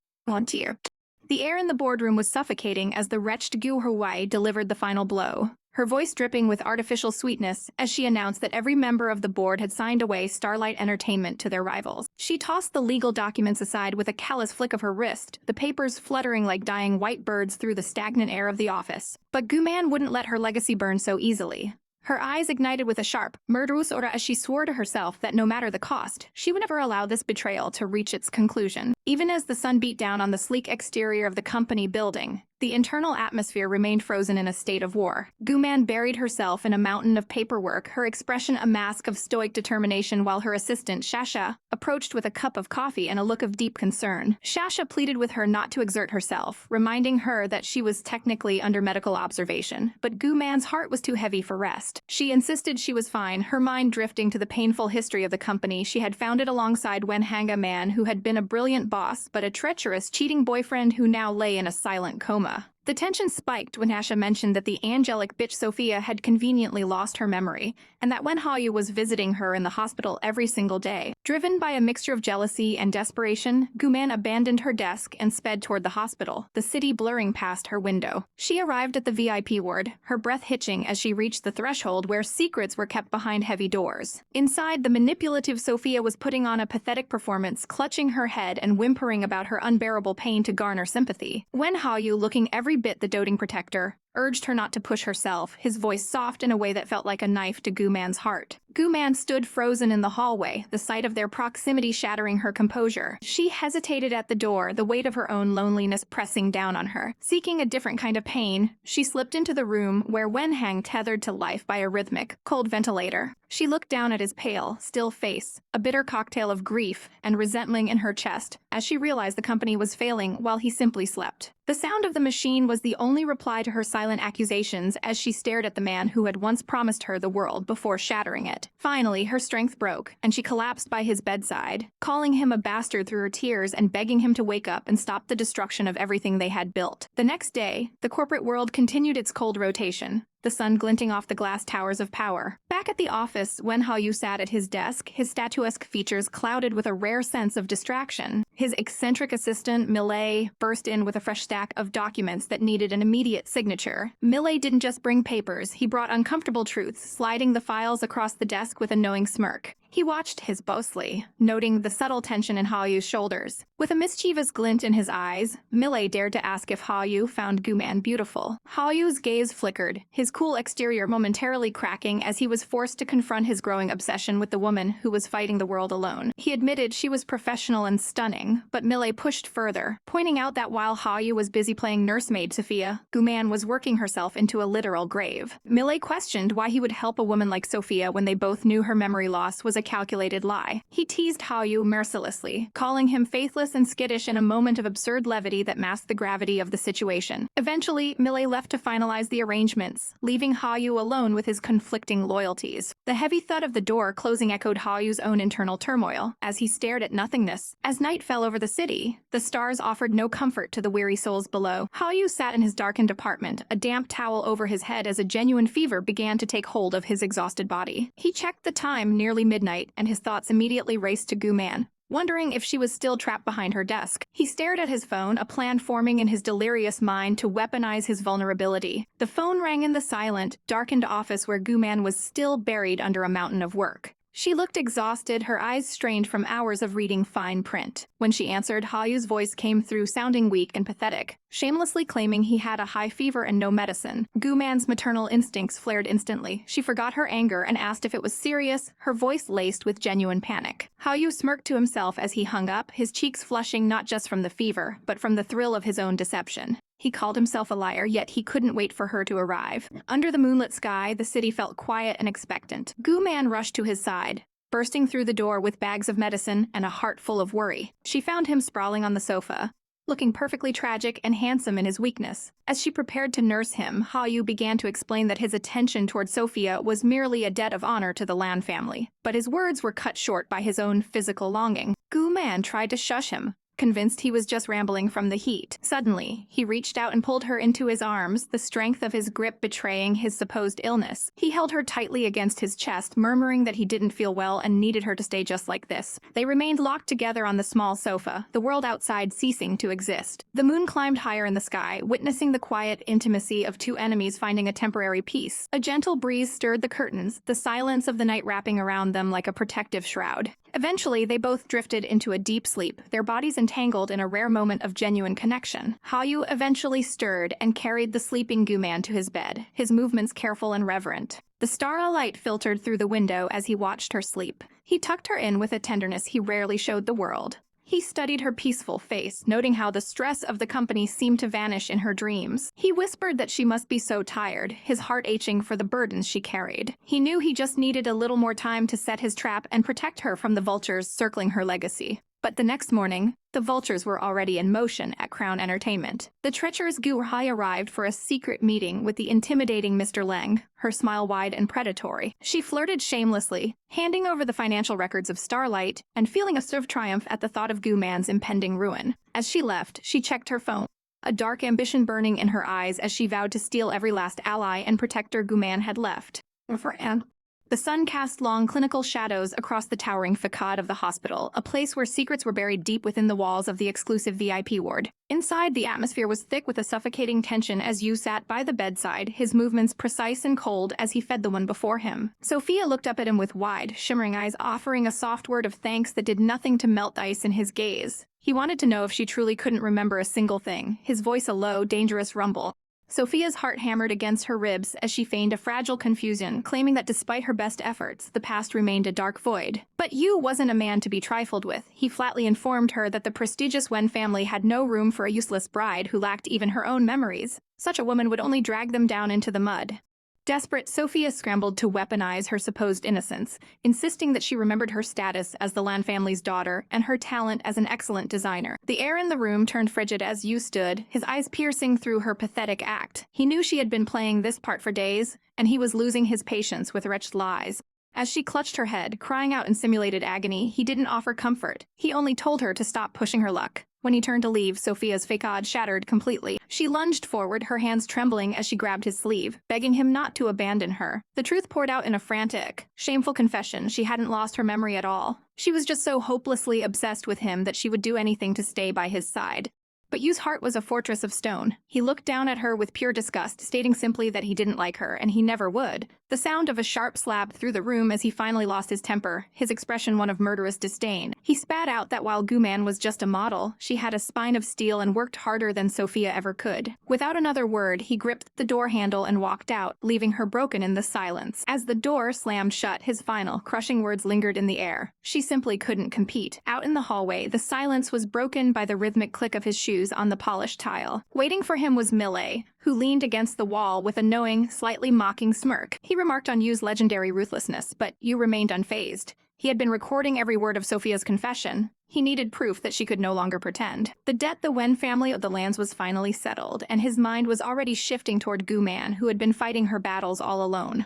The air in the boardroom was suffocating as the wretched Gu Huai delivered the final blow, her voice dripping with artificial sweetness as she announced that every member of the board had signed away Starlight Entertainment to their rivals. She tossed the legal documents aside with a callous flick of her wrist, the papers fluttering like dying white birds through the stagnant air of the office. But Guman wouldn't let her legacy burn so easily. Her eyes ignited with a sharp, murderous aura as she swore to herself that no matter the cost, she would never allow this betrayal to reach its conclusion. Even as the sun beat down on the sleek exterior of the company building, the internal atmosphere remained frozen in a state of war. Guman buried herself in a mountain of paperwork, her expression a mask of stoic determination, while her assistant, Shasha, approached with a cup of coffee and a look of deep concern. Shasha pleaded with her not to exert herself, reminding her that she was technically under medical observation, but Guman's heart was too heavy for rest. She insisted she was fine, her mind drifting to the painful history of the company she had founded alongside Wen Hang, a man who had been a brilliant boss but a treacherous, cheating boyfriend who now lay in a silent coma. The tension spiked when Shasha mentioned that the angelic bitch Sophia had conveniently lost her memory, and that Wen Haou was visiting her in the hospital every single day. Driven by a mixture of jealousy and desperation, Guman abandoned her desk and sped toward the hospital, the city blurring past her window. She arrived at the VIP ward, her breath hitching as she reached the threshold where secrets were kept behind heavy doors. Inside, the manipulative Sophia was putting on a pathetic performance, clutching her head and whimpering about her unbearable pain to garner sympathy. Wen Haou, looking every bit the doting protector, urged her not to push herself, his voice soft in a way that felt like a knife to Guman's heart. Guman stood frozen in the hallway, the sight of their proximity shattering her composure. She hesitated at the door, the weight of her own loneliness pressing down on her. Seeking a different kind of pain, she slipped into the room where Wen Hang tethered to life by a rhythmic, cold ventilator. She looked down at his pale, still face, a bitter cocktail of grief and resentment in her chest, as she realized the company was failing while he simply slept. The sound of the machine was the only reply to her silent accusations as she stared at the man who had once promised her the world before shattering it. Finally, her strength broke, and she collapsed by his bedside, calling him a bastard through her tears and begging him to wake up and stop the destruction of everything they had built. The next day, the corporate world continued its cold rotation, the sun glinting off the glass towers of power. Back at the office, Wen Haou sat at his desk, his statuesque features clouded with a rare sense of distraction. His eccentric assistant, Millet, burst in with a fresh stack of documents that needed an immediate signature. Millet didn't just bring papers, he brought uncomfortable truths, sliding the files across the desk with a knowing smirk. He watched his boastly, noting the subtle tension in Haou's shoulders. With a mischievous glint in his eyes, Millet dared to ask if Haou found Guman beautiful. Haou's gaze flickered, his cool exterior momentarily cracking as he was forced to confront his growing obsession with the woman who was fighting the world alone. He admitted she was professional and stunning, but Millet pushed further, pointing out that while Haou was busy playing nursemaid Sophia, Guman was working herself into a literal grave. Millet questioned why he would help a woman like Sophia when they both knew her memory loss was a calculated lie. He teased Haou mercilessly, calling him faithless and skittish in a moment of absurd levity that masked the gravity of the situation. Eventually, Millet left to finalize the arrangements, leaving Haou alone with his conflicting loyalties. The heavy thud of the door closing echoed Haou's own internal turmoil, as he stared at nothingness. As night fell over the city, the stars offered no comfort to the weary souls below. Haou sat in his darkened apartment, a damp towel over his head as a genuine fever began to take hold of his exhausted body. He checked the time, nearly midnight, and his thoughts immediately raced to Guman. wondering if she was still trapped behind her desk. He stared at his phone, a plan forming in his delirious mind to weaponize his vulnerability. The phone rang in the silent, darkened office where Gu-man was still buried under a mountain of work. She looked exhausted, her eyes strained from hours of reading fine print. When she answered, Haou's voice came through sounding weak and pathetic, shamelessly claiming he had a high fever and no medicine. Gu-man's maternal instincts flared instantly. She forgot her anger and asked if it was serious, her voice laced with genuine panic. Haou smirked to himself as he hung up, his cheeks flushing not just from the fever, but from the thrill of his own deception. He called himself a liar, yet he couldn't wait for her to arrive. Under the moonlit sky, the city felt quiet and expectant. Gu-man rushed to his side, bursting through the door with bags of medicine and a heart full of worry. She found him sprawling on the sofa, looking perfectly tragic and handsome in his weakness. As she prepared to nurse him, Haou began to explain that his attention toward Sophia was merely a debt of honor to the Lan family. But his words were cut short by his own physical longing. Gu-man tried to shush him, convinced he was just rambling from the heat. Suddenly, he reached out and pulled her into his arms, the strength of his grip betraying his supposed illness. He held her tightly against his chest, murmuring that he didn't feel well and needed her to stay just like this. They remained locked together on the small sofa, the world outside ceasing to exist. The moon climbed higher in the sky, witnessing the quiet intimacy of two enemies finding a temporary peace. A gentle breeze stirred the curtains, the silence of the night wrapping around them like a protective shroud. Eventually, they both drifted into a deep sleep, their bodies entangled in a rare moment of genuine connection. Haou eventually stirred and carried the sleeping Gu-man to his bed, his movements careful and reverent. The starlight filtered through the window as he watched her sleep. He tucked her in with a tenderness he rarely showed the world. He studied her peaceful face, noting how the stress of the company seemed to vanish in her dreams. He whispered that she must be so tired, his heart aching for the burdens she carried. He knew he just needed a little more time to set his trap and protect her from the vultures circling her legacy. But the next morning, the vultures were already in motion at Crown Entertainment. The treacherous Gu-hai arrived for a secret meeting with the intimidating Mr. Leng, her smile wide and predatory. She flirted shamelessly, handing over the financial records of Starlight and feeling a sort of triumph at the thought of Gu-man's impending ruin. As she left, she checked her phone, a dark ambition burning in her eyes as she vowed to steal every last ally and protector Gu-man had left. For Anne. The sun cast long clinical shadows across the towering facade of the hospital, a place where secrets were buried deep within the walls of the exclusive VIP ward. Inside, the atmosphere was thick with a suffocating tension as Yu sat by the bedside, his movements precise and cold as he fed the one before him. Sophia looked up at him with wide, shimmering eyes, offering a soft word of thanks that did nothing to melt the ice in his gaze. He wanted to know if she truly couldn't remember a single thing, his voice a low, dangerous rumble. Sophia's heart hammered against her ribs as she feigned a fragile confusion, claiming that despite her best efforts, the past remained a dark void. But Yu wasn't a man to be trifled with. He flatly informed her that the prestigious Wen family had no room for a useless bride who lacked even her own memories. Such a woman would only drag them down into the mud. Desperate, Sophia scrambled to weaponize her supposed innocence, insisting that she remembered her status as the Lan family's daughter and her talent as an excellent designer. The air in the room turned frigid as Yu stood, his eyes piercing through her pathetic act. He knew she had been playing this part for days, and he was losing his patience with wretched lies. As she clutched her head, crying out in simulated agony, he didn't offer comfort. He only told her to stop pushing her luck. When he turned to leave, Sophia's facade shattered completely. She lunged forward, her hands trembling as she grabbed his sleeve, begging him not to abandon her. The truth poured out in a frantic, shameful confession. She hadn't lost her memory at all. She was just so hopelessly obsessed with him that she would do anything to stay by his side. But Yu's heart was a fortress of stone. He looked down at her with pure disgust, stating simply that he didn't like her, and he never would. The sound of a sharp slap through the room as he finally lost his temper, his expression one of murderous disdain. He spat out that while Gu-man was just a model, she had a spine of steel and worked harder than Sophia ever could. Without another word, he gripped the door handle and walked out, leaving her broken in the silence. As the door slammed shut, his final, crushing words lingered in the air. She simply couldn't compete. Out in the hallway, the silence was broken by the rhythmic click of his shoes on the polished tile. Waiting for him was Millet, who leaned against the wall with a knowing, slightly mocking smirk. He remarked on Yu's legendary ruthlessness, but Yu remained unfazed. He had been recording every word of Sophia's confession. He needed proof that she could no longer pretend. The debt the Wen family of the lands was finally settled, and his mind was already shifting toward Gu-man, who had been fighting her battles all alone.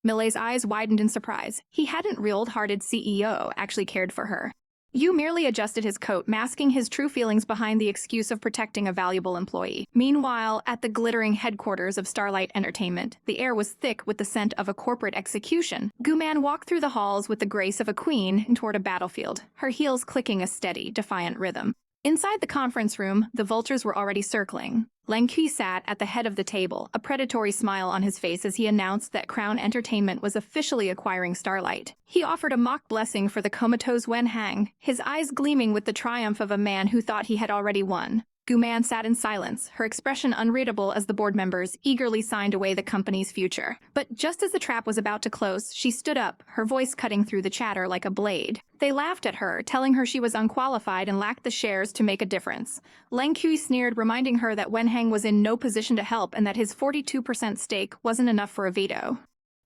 Millet's eyes widened in surprise. He hadn't real-hearted CEO actually cared for her. Yu merely adjusted his coat, masking his true feelings behind the excuse of protecting a valuable employee. Meanwhile, at the glittering headquarters of Starlight Entertainment, the air was thick with the scent of a corporate execution. Gu-man walked through the halls with the grace of a queen and toward a battlefield, her heels clicking a steady, defiant rhythm. Inside the conference room, the Vultures were already circling. Len Kui sat at the head of the table, a predatory smile on his face as he announced that Crown Entertainment was officially acquiring Starlight. He offered a mock blessing for the comatose Wen Hang, his eyes gleaming with the triumph of a man who thought he had already won. Gu-man sat in silence, her expression unreadable as the board members eagerly signed away the company's future. But just as the trap was about to close, she stood up, her voice cutting through the chatter like a blade. They laughed at her, telling her she was unqualified and lacked the shares to make a difference. Len Kui sneered, reminding her that Wen Hang was in no position to help and that his 42% stake wasn't enough for a veto.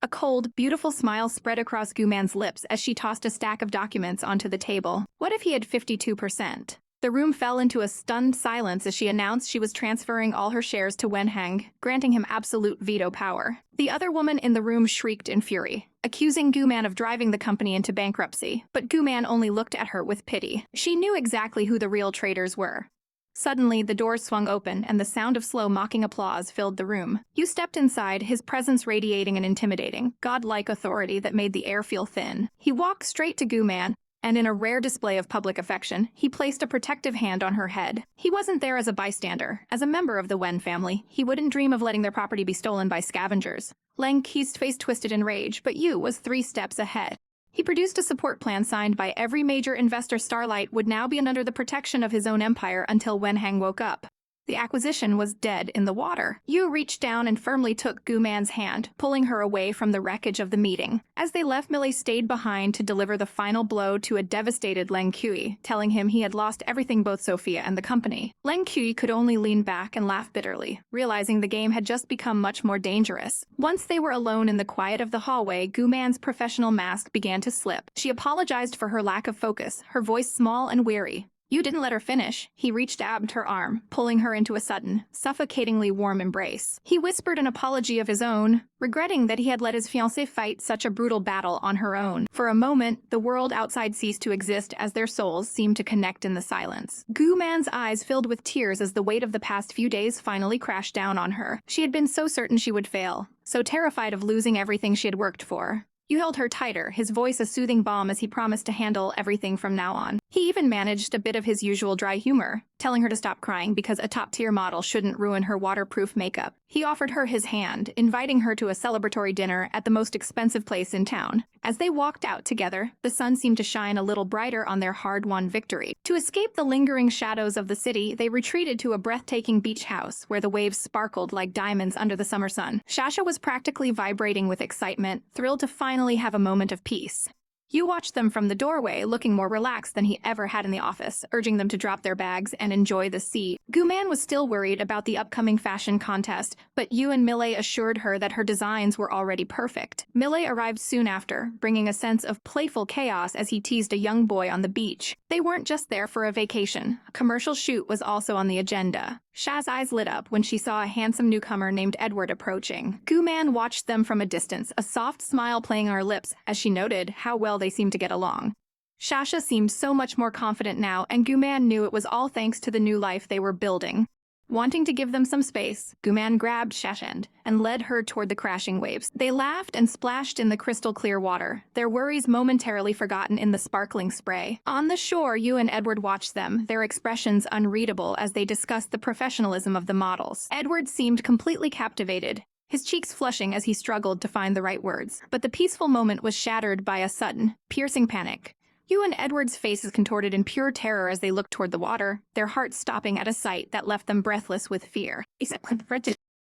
A cold, beautiful smile spread across Gu-man's lips as she tossed a stack of documents onto the table. What if he had 52%? The room fell into a stunned silence as she announced she was transferring all her shares to Wen Hang, granting him absolute veto power. The other woman in the room shrieked in fury, accusing Gu-man of driving the company into bankruptcy, but Gu-man only looked at her with pity. She knew exactly who the real traitors were. Suddenly, the doors swung open, and the sound of slow, mocking applause filled the room. Yu stepped inside, his presence radiating an intimidating, godlike authority that made the air feel thin. He walked straight to Gu-man, and in a rare display of public affection, he placed a protective hand on her head. He wasn't there as a bystander. As a member of the Wen family, he wouldn't dream of letting their property be stolen by scavengers. Len Kui's face twisted in rage, but Yu was 3 steps ahead. He produced a support plan signed by every major investor. Starlight would now be under the protection of his own empire until Wen Hang woke up. The acquisition was dead in the water. Yu reached down and firmly took Gu-man's hand, pulling her away from the wreckage of the meeting. As they left, Millie stayed behind to deliver the final blow to a devastated Len Kui, telling him he had lost everything, both Sophia and the company. Len Kui could only lean back and laugh bitterly, realizing the game had just become much more dangerous. Once they were alone in the quiet of the hallway, Gu-man's professional mask began to slip. She apologized for her lack of focus, her voice small and weary. You didn't let her finish. He reached out her arm, pulling her into a sudden, suffocatingly warm embrace. He whispered an apology of his own, regretting that he had let his fiancée fight such a brutal battle on her own. For a moment, the world outside ceased to exist as their souls seemed to connect in the silence. Gu-man's eyes filled with tears as the weight of the past few days finally crashed down on her. She had been so certain she would fail, so terrified of losing everything she had worked for. You held her tighter, his voice a soothing balm as he promised to handle everything from now on. He even managed a bit of his usual dry humor, telling her to stop crying because a top-tier model shouldn't ruin her waterproof makeup. He offered her his hand, inviting her to a celebratory dinner at the most expensive place in town. As they walked out together, the sun seemed to shine a little brighter on their hard-won victory. To escape the lingering shadows of the city, they retreated to a breathtaking beach house where the waves sparkled like diamonds under the summer sun. Shasha was practically vibrating with excitement, thrilled to finally have a moment of peace. You watched them from the doorway, looking more relaxed than he ever had in the office, urging them to drop their bags and enjoy the sea. Gu-man was still worried about the upcoming fashion contest, but Yu and Millie assured her that her designs were already perfect. Millie arrived soon after, bringing a sense of playful chaos as he teased a young boy on the beach. They weren't just there for a vacation. A commercial shoot was also on the agenda. Sha's eyes lit up when she saw a handsome newcomer named Edward approaching. Gu-man watched them from a distance, a soft smile playing on her lips as she noted how well they seemed to get along. Shasha seemed so much more confident now, and Gu-man knew it was all thanks to the new life they were building. Wanting to give them some space, Gu-man grabbed Shasha and led her toward the crashing waves. They laughed and splashed in the crystal-clear water, their worries momentarily forgotten in the sparkling spray. On the shore, Yu and Edward watched them, their expressions unreadable as they discussed the professionalism of the models. Edward seemed completely captivated, his cheeks flushing as he struggled to find the right words. But the peaceful moment was shattered by a sudden, piercing panic. Yu and Edward's faces contorted in pure terror as they looked toward the water, their hearts stopping at a sight that left them breathless with fear.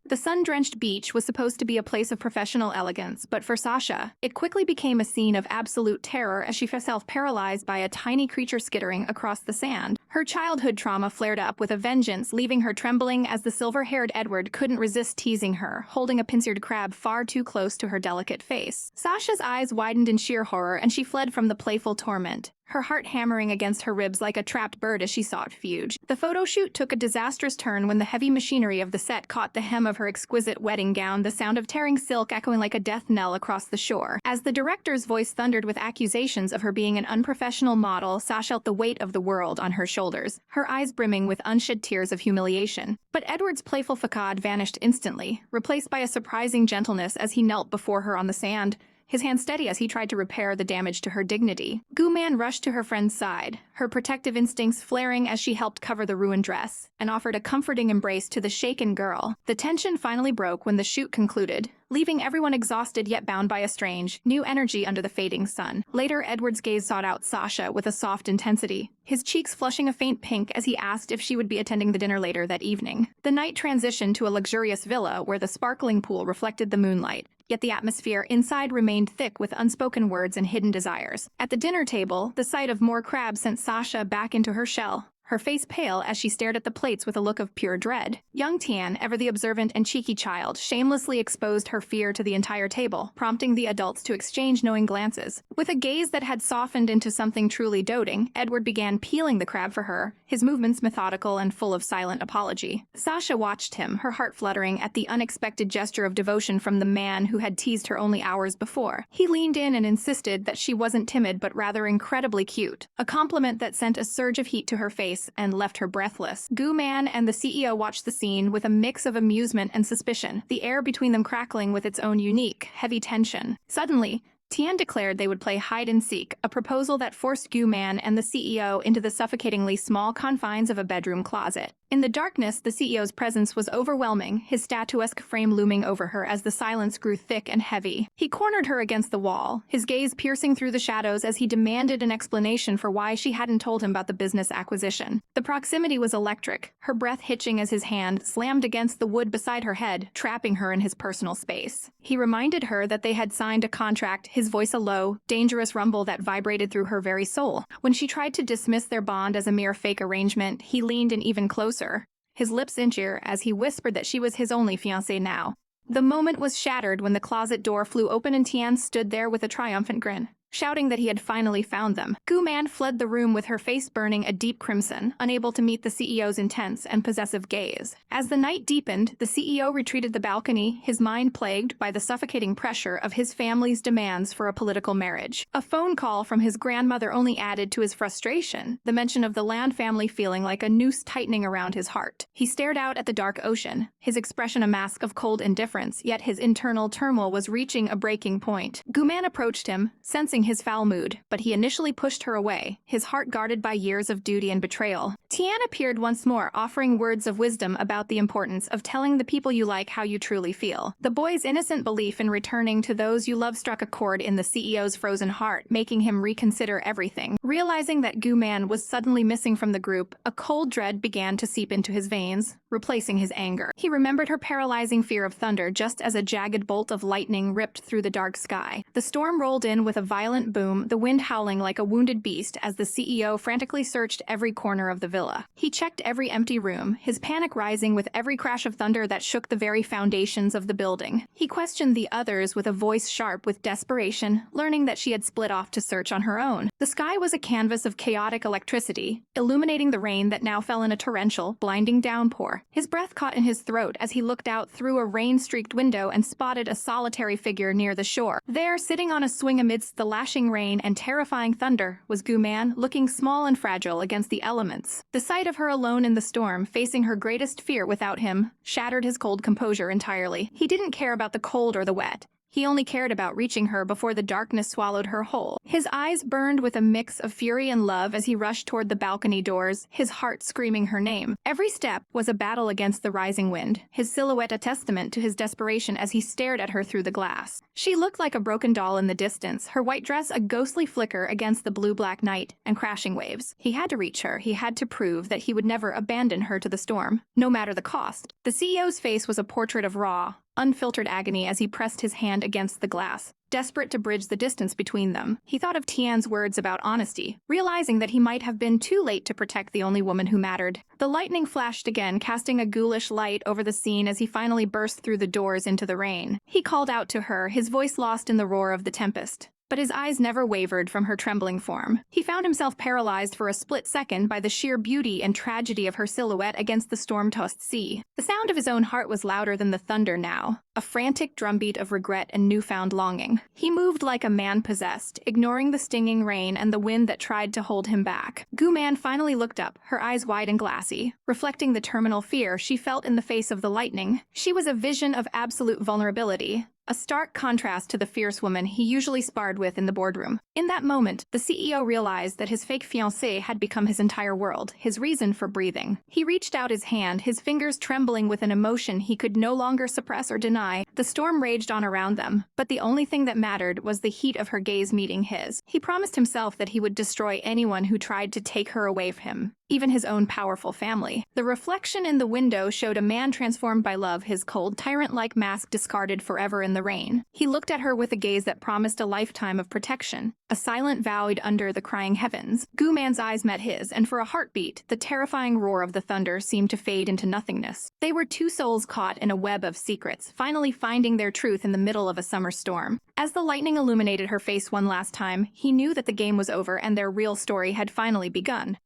The sun-drenched beach was supposed to be a place of professional elegance, but for Shasha, it quickly became a scene of absolute terror as she felt herself paralyzed by a tiny creature skittering across the sand. Her childhood trauma flared up with a vengeance, leaving her trembling as the silver-haired Edward couldn't resist teasing her, holding a pincered crab far too close to her delicate face. Sasha's eyes widened in sheer horror, and she fled from the playful torment. her heart hammering against her ribs like a trapped bird as she sought refuge. The photo shoot took a disastrous turn when the heavy machinery of the set caught the hem of her exquisite wedding gown, the sound of tearing silk echoing like a death knell across the shore. As the director's voice thundered with accusations of her being an unprofessional model, Sasha felt the weight of the world on her shoulders, her eyes brimming with unshed tears of humiliation. But Edward's playful facade vanished instantly, replaced by a surprising gentleness as he knelt before her on the sand, his hand steady as he tried to repair the damage to her dignity. Gu-man rushed to her friend's side, her protective instincts flaring as she helped cover the ruined dress, and offered a comforting embrace to the shaken girl. The tension finally broke when the shoot concluded, leaving everyone exhausted yet bound by a strange, new energy under the fading sun. Later, Edward's gaze sought out Sasha with a soft intensity, his cheeks flushing a faint pink as he asked if she would be attending the dinner later that evening. The night transitioned to a luxurious villa where the sparkling pool reflected the moonlight, yet the atmosphere inside remained thick with unspoken words and hidden desires. At the dinner table, the sight of more crabs sent Sasha back into her shell, her face pale as she stared at the plates with a look of pure dread. Young Tian, ever the observant and cheeky child, shamelessly exposed her fear to the entire table, prompting the adults to exchange knowing glances. With a gaze that had softened into something truly doting, Edward began peeling the crab for her, his movements methodical and full of silent apology. Sasha watched him, her heart fluttering at the unexpected gesture of devotion from the man who had teased her only hours before. He leaned in and insisted that she wasn't timid but rather incredibly cute, a compliment that sent a surge of heat to her face and left her breathless. Gu-man and the CEO watched the scene with a mix of amusement and suspicion, the air between them crackling with its own unique, heavy tension. Suddenly, Tian declared they would play hide-and-seek, a proposal that forced Gu-man and the CEO into the suffocatingly small confines of a bedroom closet. In the darkness, the CEO's presence was overwhelming, his statuesque frame looming over her as the silence grew thick and heavy. He cornered her against the wall, his gaze piercing through the shadows as he demanded an explanation for why she hadn't told him about the business acquisition. The proximity was electric, her breath hitching as his hand slammed against the wood beside her head, trapping her in his personal space. He reminded her that they had signed a contract, his voice a low, dangerous rumble that vibrated through her very soul. When she tried to dismiss their bond as a mere fake arrangement, he leaned in even closer, his lips inchier as he whispered that she was his only fiancée now. The moment was shattered when the closet door flew open and Tian stood there with a triumphant grin, shouting that he had finally found them. Gu-man fled the room with her face burning a deep crimson, unable to meet the CEO's intense and possessive gaze. As the night deepened, the CEO retreated the balcony, his mind plagued by the suffocating pressure of his family's demands for a political marriage. A phone call from his grandmother only added to his frustration, the mention of the Land family feeling like a noose tightening around his heart. He stared out at the dark ocean, his expression a mask of cold indifference, yet his internal turmoil was reaching a breaking point. Gu-man approached him, sensing his foul mood, but he initially pushed her away, his heart guarded by years of duty and betrayal. Tian appeared once more, offering words of wisdom about the importance of telling the people you like how you truly feel. The boy's innocent belief in returning to those you love struck a chord in the CEO's frozen heart, making him reconsider everything. Realizing that Gu-man was suddenly missing from the group, a cold dread began to seep into his veins, replacing his anger. He remembered her paralyzing fear of thunder just as a jagged bolt of lightning ripped through the dark sky. The storm rolled in with a violent boom, the wind howling like a wounded beast as the CEO frantically searched every corner of the villa. He checked every empty room, his panic rising with every crash of thunder that shook the very foundations of the building. He questioned the others with a voice sharp with desperation, learning that she had split off to search on her own. The sky was a canvas of chaotic electricity, illuminating the rain that now fell in a torrential, blinding downpour. His breath caught in his throat as he looked out through a rain-streaked window and spotted a solitary figure near the shore. There, sitting on a swing amidst the lashing rain and terrifying thunder, was Gu-man, looking small and fragile against the elements. The sight of her alone in the storm, facing her greatest fear without him, shattered his cold composure entirely. He didn't care about the cold or the wet. He only cared about reaching her before the darkness swallowed her whole. His eyes burned with a mix of fury and love as he rushed toward the balcony doors, his heart screaming her name. Every step was a battle against the rising wind, his silhouette a testament to his desperation as he stared at her through the glass. She looked like a broken doll in the distance, her white dress a ghostly flicker against the blue-black night and crashing waves. He had to reach her, he had to prove that he would never abandon her to the storm, no matter the cost. The CEO's face was a portrait of raw, unfiltered agony as he pressed his hand against the glass, desperate to bridge the distance between them. He thought of Tian's words about honesty, realizing that he might have been too late to protect the only woman who mattered. The lightning flashed again, casting a ghoulish light over the scene as he finally burst through the doors into the rain. He called out to her, his voice lost in the roar of the tempest. But his eyes never wavered from her trembling form. He found himself paralyzed for a split second by the sheer beauty and tragedy of her silhouette against the storm-tossed sea. The sound of his own heart was louder than the thunder now, a frantic drumbeat of regret and newfound longing. He moved like a man possessed, ignoring the stinging rain and the wind that tried to hold him back. Gu Man finally looked up, her eyes wide and glassy, reflecting the terminal fear she felt in the face of the lightning. She was a vision of absolute vulnerability, a stark contrast to the fierce woman he usually sparred with in the boardroom. In that moment, the CEO realized that his fake fiancée had become his entire world, his reason for breathing. He reached out his hand, his fingers trembling with an emotion he could no longer suppress or deny. The storm raged on around them, but the only thing that mattered was the heat of her gaze meeting his. He promised himself that he would destroy anyone who tried to take her away from him, even his own powerful family. The reflection in the window showed a man transformed by love, his cold, tyrant-like mask discarded forever in the rain. He looked at her with a gaze that promised a lifetime of protection, a silent vow under the crying heavens. Gu Man's eyes met his, and for a heartbeat, the terrifying roar of the thunder seemed to fade into nothingness. They were two souls caught in a web of secrets, finally finding their truth in the middle of a summer storm. As the lightning illuminated her face one last time, he knew that the game was over and their real story had finally begun.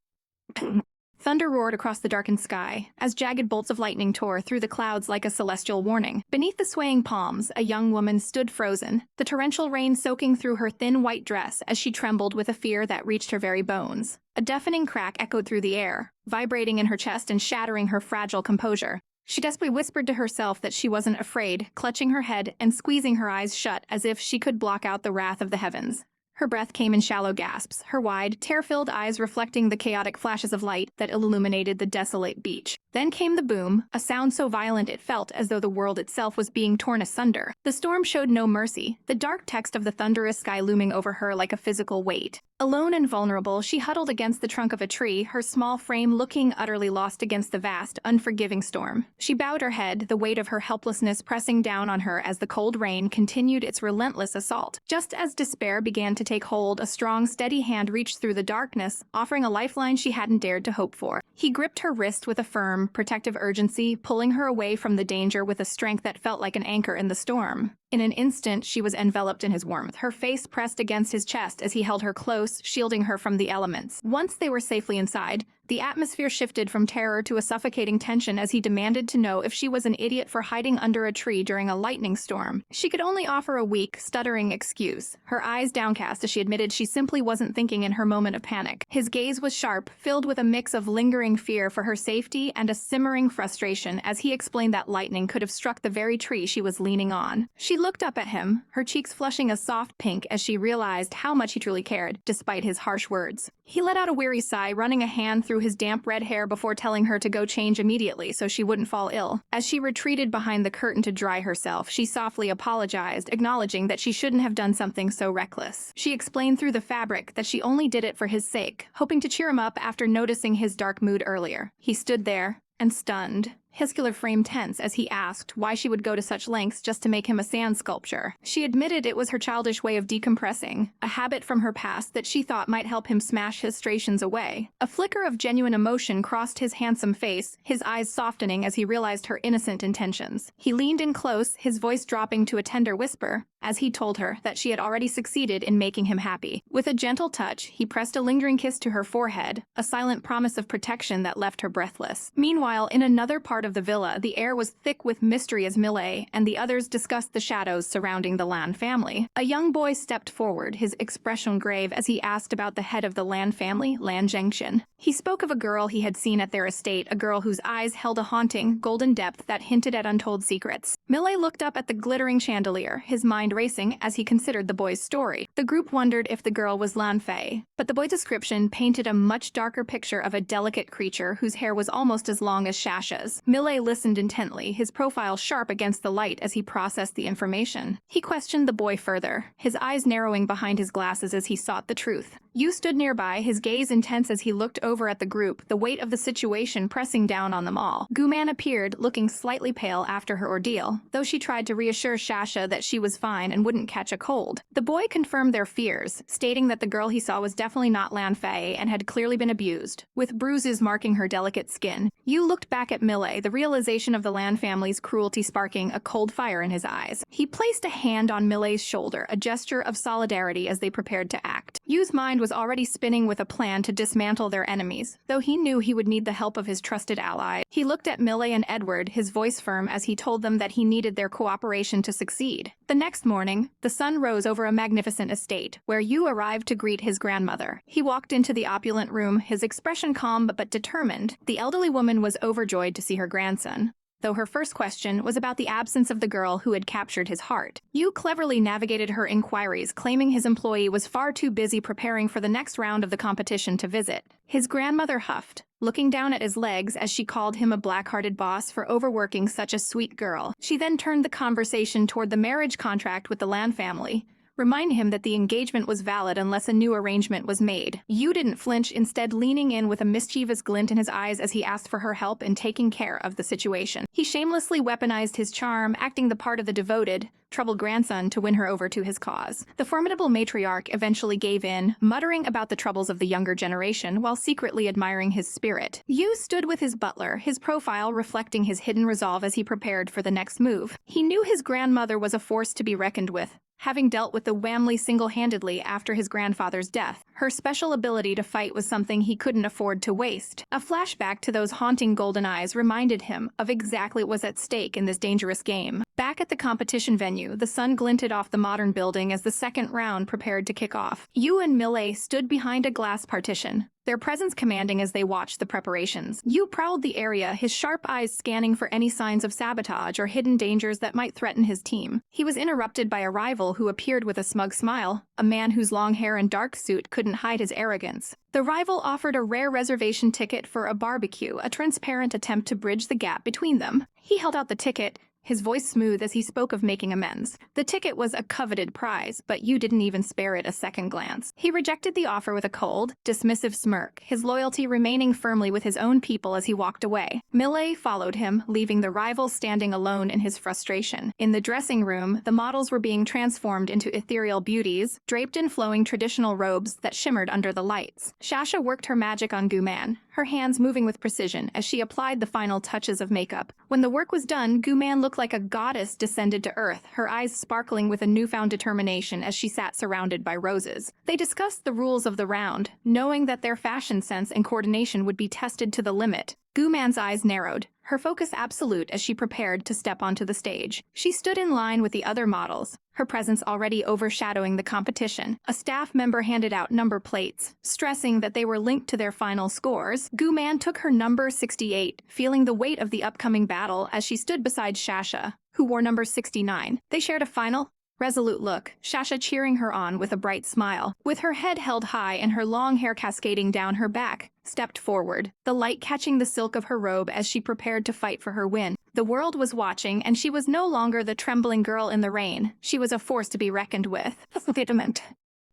Thunder roared across the darkened sky, as jagged bolts of lightning tore through the clouds like a celestial warning. Beneath the swaying palms, a young woman stood frozen, the torrential rain soaking through her thin white dress as she trembled with a fear that reached her very bones. A deafening crack echoed through the air, vibrating in her chest and shattering her fragile composure. She desperately whispered to herself that she wasn't afraid, clutching her head and squeezing her eyes shut as if she could block out the wrath of the heavens. Her breath came in shallow gasps, her wide, tear-filled eyes reflecting the chaotic flashes of light that illuminated the desolate beach. Then came the boom, a sound so violent it felt as though the world itself was being torn asunder. The storm showed no mercy, the dark text of the thunderous sky looming over her like a physical weight. Alone and vulnerable, she huddled against the trunk of a tree, her small frame looking utterly lost against the vast, unforgiving storm. She bowed her head, the weight of her helplessness pressing down on her as the cold rain continued its relentless assault. Just as despair began to take hold, a strong, steady hand reached through the darkness, offering a lifeline she hadn't dared to hope for. He gripped her wrist with a firm, protective urgency, pulling her away from the danger with a strength that felt like an anchor in the storm. In an instant, she was enveloped in his warmth, her face pressed against his chest as he held her close, shielding her from the elements. Once they were safely inside, the atmosphere shifted from terror to a suffocating tension as he demanded to know if she was an idiot for hiding under a tree during a lightning storm. She could only offer a weak, stuttering excuse, her eyes downcast as she admitted she simply wasn't thinking in her moment of panic. His gaze was sharp, filled with a mix of lingering fear for her safety and a simmering frustration as he explained that lightning could have struck the very tree she was leaning on. She looked up at him, her cheeks flushing a soft pink as she realized how much he truly cared, despite his harsh words. He let out a weary sigh, running a hand through his damp red hair before telling her to go change immediately so she wouldn't fall ill. As she retreated behind the curtain to dry herself, she softly apologized, acknowledging that she shouldn't have done something so reckless. She explained through the fabric that she only did it for his sake, hoping to cheer him up after noticing his dark mood earlier. He stood there, and stunned, his muscular frame tense as he asked why she would go to such lengths just to make him a sand sculpture. She admitted it was her childish way of decompressing, a habit from her past that she thought might help him smash his frustrations away. A flicker of genuine emotion crossed his handsome face, his eyes softening as he realized her innocent intentions. He leaned in close, his voice dropping to a tender whisper, as he told her that she had already succeeded in making him happy. With a gentle touch, he pressed a lingering kiss to her forehead, a silent promise of protection that left her breathless. Meanwhile, in another part of the villa, the air was thick with mystery as Millet and the others discussed the shadows surrounding the Lan family. A young boy stepped forward, his expression grave as he asked about the head of the Lan family, Lan Zhengxian. He spoke of a girl he had seen at their estate, a girl whose eyes held a haunting, golden depth that hinted at untold secrets. Millet looked up at the glittering chandelier, his mind racing as he considered the boy's story. The group wondered if the girl was Lan Fei, but the boy's description painted a much darker picture of a delicate creature whose hair was almost as long as Shasha's. Millet listened intently, his profile sharp against the light as he processed the information. He questioned the boy further, his eyes narrowing behind his glasses as he sought the truth. Yu stood nearby, his gaze intense as he looked over at the group, the weight of the situation pressing down on them all. Guman appeared, looking slightly pale after her ordeal, though she tried to reassure Shasha that she was fine and wouldn't catch a cold. The boy confirmed their fears, stating that the girl he saw was definitely not Lan Fei and had clearly been abused, with bruises marking her delicate skin. Yu looked back at Millet, the realization of the Lan family's cruelty sparking a cold fire in his eyes. He placed a hand on Millet's shoulder, a gesture of solidarity as they prepared to act. Yu's mind was already spinning with a plan to dismantle their enemies, though he knew he would need the help of his trusted ally. He looked at Millet and Edward, his voice firm as he told them that he needed their cooperation to succeed. The next morning, the sun rose over a magnificent estate, where Yu arrived to greet his grandmother. He walked into the opulent room, his expression calm but determined. The elderly woman was overjoyed to see her grandson, though her first question was about the absence of the girl who had captured his heart. Yu cleverly navigated her inquiries, claiming his employee was far too busy preparing for the next round of the competition to visit. His grandmother huffed, looking down at his legs as she called him a black-hearted boss for overworking such a sweet girl. She then turned the conversation toward the marriage contract with the Lan family, remind him that the engagement was valid unless a new arrangement was made. Yu didn't flinch, instead leaning in with a mischievous glint in his eyes as he asked for her help in taking care of the situation. He shamelessly weaponized his charm, acting the part of the devoted, troubled grandson to win her over to his cause. The formidable matriarch eventually gave in, muttering about the troubles of the younger generation while secretly admiring his spirit. Yu stood with his butler, his profile reflecting his hidden resolve as he prepared for the next move. He knew his grandmother was a force to be reckoned with, having dealt with the family single-handedly after his grandfather's death. Her special ability to fight was something he couldn't afford to waste. A flashback to those haunting golden eyes reminded him of exactly what was at stake in this dangerous game. Back at the competition venue, the sun glinted off the modern building as the second round prepared to kick off. Yu and Millet stood behind a glass partition, their presence commanding as they watched the preparations. Yu prowled the area, his sharp eyes scanning for any signs of sabotage or hidden dangers that might threaten his team. He was interrupted by a rival who appeared with a smug smile, a man whose long hair and dark suit couldn't hide his arrogance. The rival offered a rare reservation ticket for a barbecue, a transparent attempt to bridge the gap between them. He held out the ticket, his voice smooth as he spoke of making amends. The ticket was a coveted prize, but Yu didn't even spare it a second glance. He rejected the offer with a cold, dismissive smirk, his loyalty remaining firmly with his own people as he walked away. Millet followed him, leaving the rival standing alone in his frustration. In the dressing room, the models were being transformed into ethereal beauties, draped in flowing traditional robes that shimmered under the lights. Shasha worked her magic on Guman, her hands moving with precision as she applied the final touches of makeup. When the work was done, Guman looked like a goddess descended to earth, her eyes sparkling with a newfound determination as she sat surrounded by roses. They discussed the rules of the round, knowing that their fashion sense and coordination would be tested to the limit. Guman's eyes narrowed, her focus absolute as she prepared to step onto the stage. She stood in line with the other models, her presence already overshadowing the competition. A staff member handed out number plates, stressing that they were linked to their final scores. Guman took her number 68, feeling the weight of the upcoming battle as she stood beside Shasha, who wore number 69. They shared a final, resolute look, Shasha cheering her on with a bright smile. With her head held high and her long hair cascading down her back, stepped forward, the light catching the silk of her robe as she prepared to fight for her win. The world was watching, and she was no longer the trembling girl in the rain. She was a force to be reckoned with.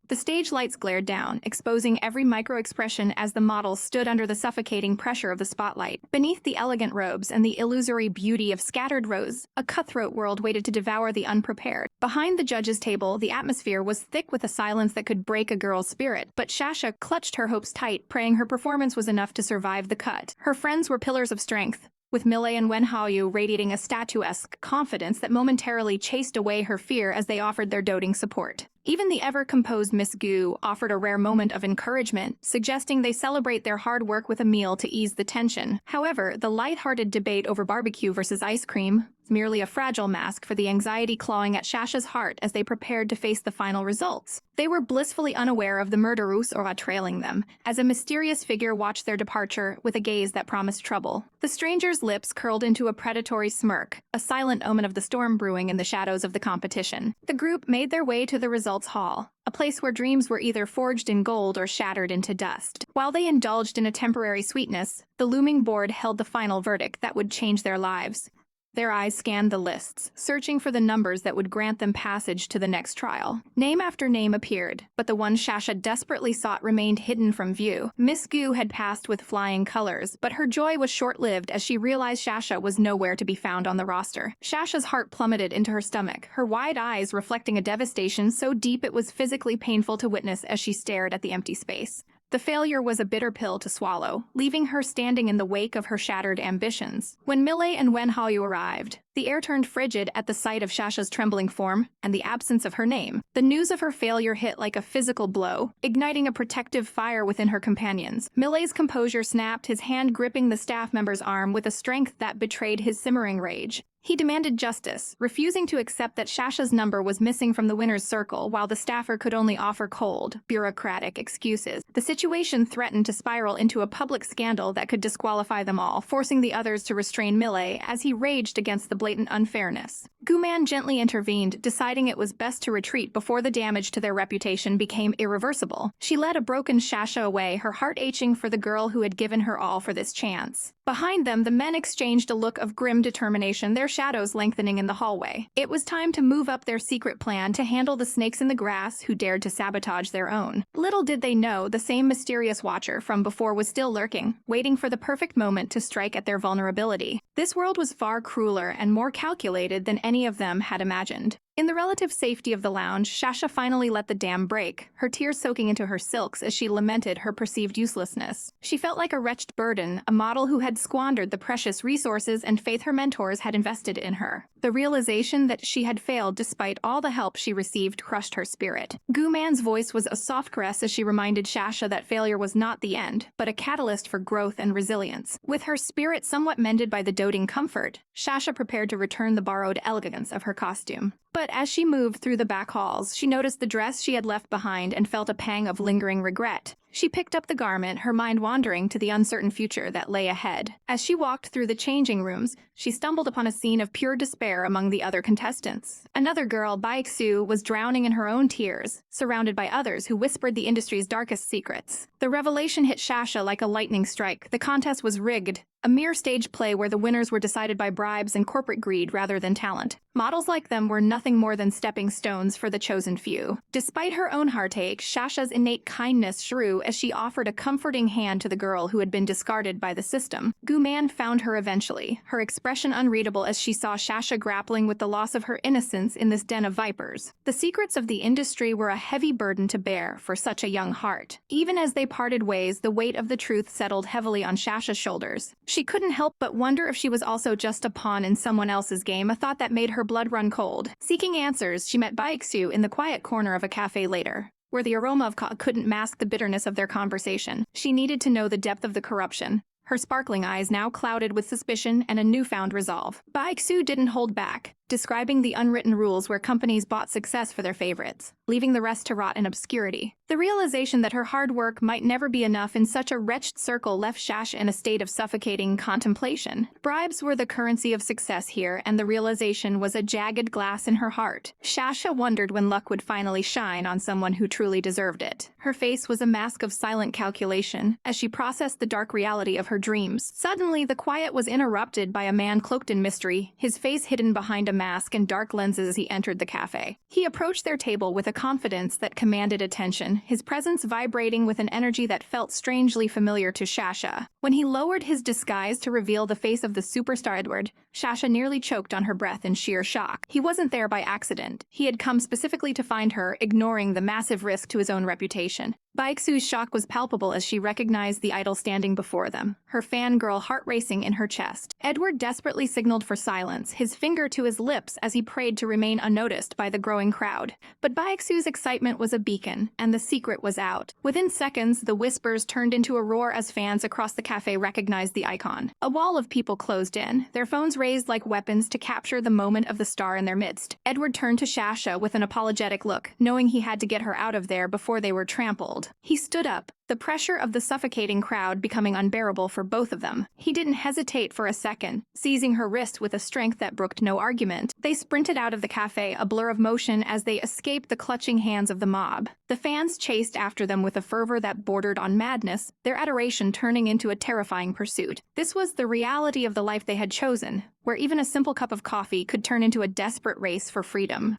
The stage lights glared down, exposing every micro-expression as the models stood under the suffocating pressure of the spotlight. Beneath the elegant robes and the illusory beauty of scattered rows, a cutthroat world waited to devour the unprepared. Behind the judges' table, the atmosphere was thick with a silence that could break a girl's spirit, but Shasha clutched her hopes tight, praying her performance was enough to survive the cut. Her friends were pillars of strength, with Millet and Wen Haou radiating a statuesque confidence that momentarily chased away her fear as they offered their doting support. Even the ever-composed Miss Gu offered a rare moment of encouragement, suggesting they celebrate their hard work with a meal to ease the tension. However, the light-hearted debate over barbecue versus ice cream was merely a fragile mask for the anxiety clawing at Shasha's heart as they prepared to face the final results. They were blissfully unaware of the murderous aura trailing them, as a mysterious figure watched their departure with a gaze that promised trouble. The stranger's lips curled into a predatory smirk, a silent omen of the storm brewing in the shadows of the competition. The group made their way to the results hall, a place where dreams were either forged in gold or shattered into dust. While they indulged in a temporary sweetness, the looming board held the final verdict that would change their lives. Their eyes scanned the lists, searching for the numbers that would grant them passage to the next trial. Name after name appeared, but the one Shasha desperately sought remained hidden from view. Miss Gu had passed with flying colors, but her joy was short-lived as she realized Shasha was nowhere to be found on the roster. Shasha's heart plummeted into her stomach, her wide eyes reflecting a devastation so deep it was physically painful to witness as she stared at the empty space. The failure was a bitter pill to swallow, leaving her standing in the wake of her shattered ambitions. When Millet and Wen Haou arrived, the air turned frigid at the sight of Shasha's trembling form and the absence of her name. The news of her failure hit like a physical blow, igniting a protective fire within her companions. Millet's composure snapped, his hand gripping the staff member's arm with a strength that betrayed his simmering rage. He demanded justice, refusing to accept that Shasha's number was missing from the winner's circle, while the staffer could only offer cold, bureaucratic excuses. The situation threatened to spiral into a public scandal that could disqualify them all, forcing the others to restrain Millet as he raged against the blatant unfairness. Guman gently intervened, deciding it was best to retreat before the damage to their reputation became irreversible. She led a broken Shasha away, her heart aching for the girl who had given her all for this chance. Behind them, the men exchanged a look of grim determination, their shadows lengthening in the hallway. It was time to move up their secret plan to handle the snakes in the grass who dared to sabotage their own. Little did they know, the same mysterious watcher from before was still lurking, waiting for the perfect moment to strike at their vulnerability. This world was far crueler and more calculated than any of them had imagined. In the relative safety of the lounge, Shasha finally let the dam break, her tears soaking into her silks as she lamented her perceived uselessness. She felt like a wretched burden, a model who had squandered the precious resources and faith her mentors had invested in her. The realization that she had failed despite all the help she received crushed her spirit. Guman's voice was a soft caress as she reminded Shasha that failure was not the end, but a catalyst for growth and resilience. With her spirit somewhat mended by the doting comfort, Shasha prepared to return the borrowed elegance of her costume. But as she moved through the back halls, she noticed the dress she had left behind and felt a pang of lingering regret. She picked up the garment, her mind wandering to the uncertain future that lay ahead. As she walked through the changing rooms, she stumbled upon a scene of pure despair among the other contestants. Another girl, Baeksu, was drowning in her own tears, surrounded by others who whispered the industry's darkest secrets. The revelation hit Shasha like a lightning strike. The contest was rigged, a mere stage play where the winners were decided by bribes and corporate greed rather than talent. Models like them were nothing more than stepping stones for the chosen few. Despite her own heartache, Shasha's innate kindness grew as she offered a comforting hand to the girl who had been discarded by the system. Guman found her eventually, her expression unreadable as she saw Shasha grappling with the loss of her innocence in this den of vipers. The secrets of the industry were a heavy burden to bear for such a young heart. Even as they parted ways, the weight of the truth settled heavily on Shasha's shoulders. She couldn't help but wonder if she was also just a pawn in someone else's game, a thought that made her blood run cold. Seeking answers, she met Baeksu in the quiet corner of a cafe later, where the aroma of couldn't mask the bitterness of their conversation. She needed to know the depth of the corruption, her sparkling eyes now clouded with suspicion and a newfound resolve. Baeksu didn't hold back, describing the unwritten rules where companies bought success for their favorites, leaving the rest to rot in obscurity. The realization that her hard work might never be enough in such a wretched circle left Shasha in a state of suffocating contemplation. Bribes were the currency of success here, and the realization was a jagged glass in her heart. Shasha wondered when luck would finally shine on someone who truly deserved it. Her face was a mask of silent calculation as she processed the dark reality of her dreams. Suddenly, the quiet was interrupted by a man cloaked in mystery, his face hidden behind a mask and dark lenses as he entered the cafe. He approached their table with a confidence that commanded attention, his presence vibrating with an energy that felt strangely familiar to Shasha. When he lowered his disguise to reveal the face of the superstar Edward, Shasha nearly choked on her breath in sheer shock. He wasn't there by accident. He had come specifically to find her, ignoring the massive risk to his own reputation. Baeksu's shock was palpable as she recognized the idol standing before them, her fangirl heart racing in her chest. Edward desperately signaled for silence, his finger to his lips as he prayed to remain unnoticed by the growing crowd. But Baeksu's excitement was a beacon, and the secret was out. Within seconds, the whispers turned into a roar as fans across the cafe recognized the icon. A wall of people closed in, their phones raised like weapons to capture the moment of the star in their midst. Edward turned to Shasha with an apologetic look, knowing he had to get her out of there before they were trampled. He stood up, the pressure of the suffocating crowd becoming unbearable for both of them. He didn't hesitate for a second, seizing her wrist with a strength that brooked no argument. They sprinted out of the cafe, a blur of motion as they escaped the clutching hands of the mob. The fans chased after them with a fervor that bordered on madness, their adoration turning into a terrifying pursuit. This was the reality of the life they had chosen, where even a simple cup of coffee could turn into a desperate race for freedom.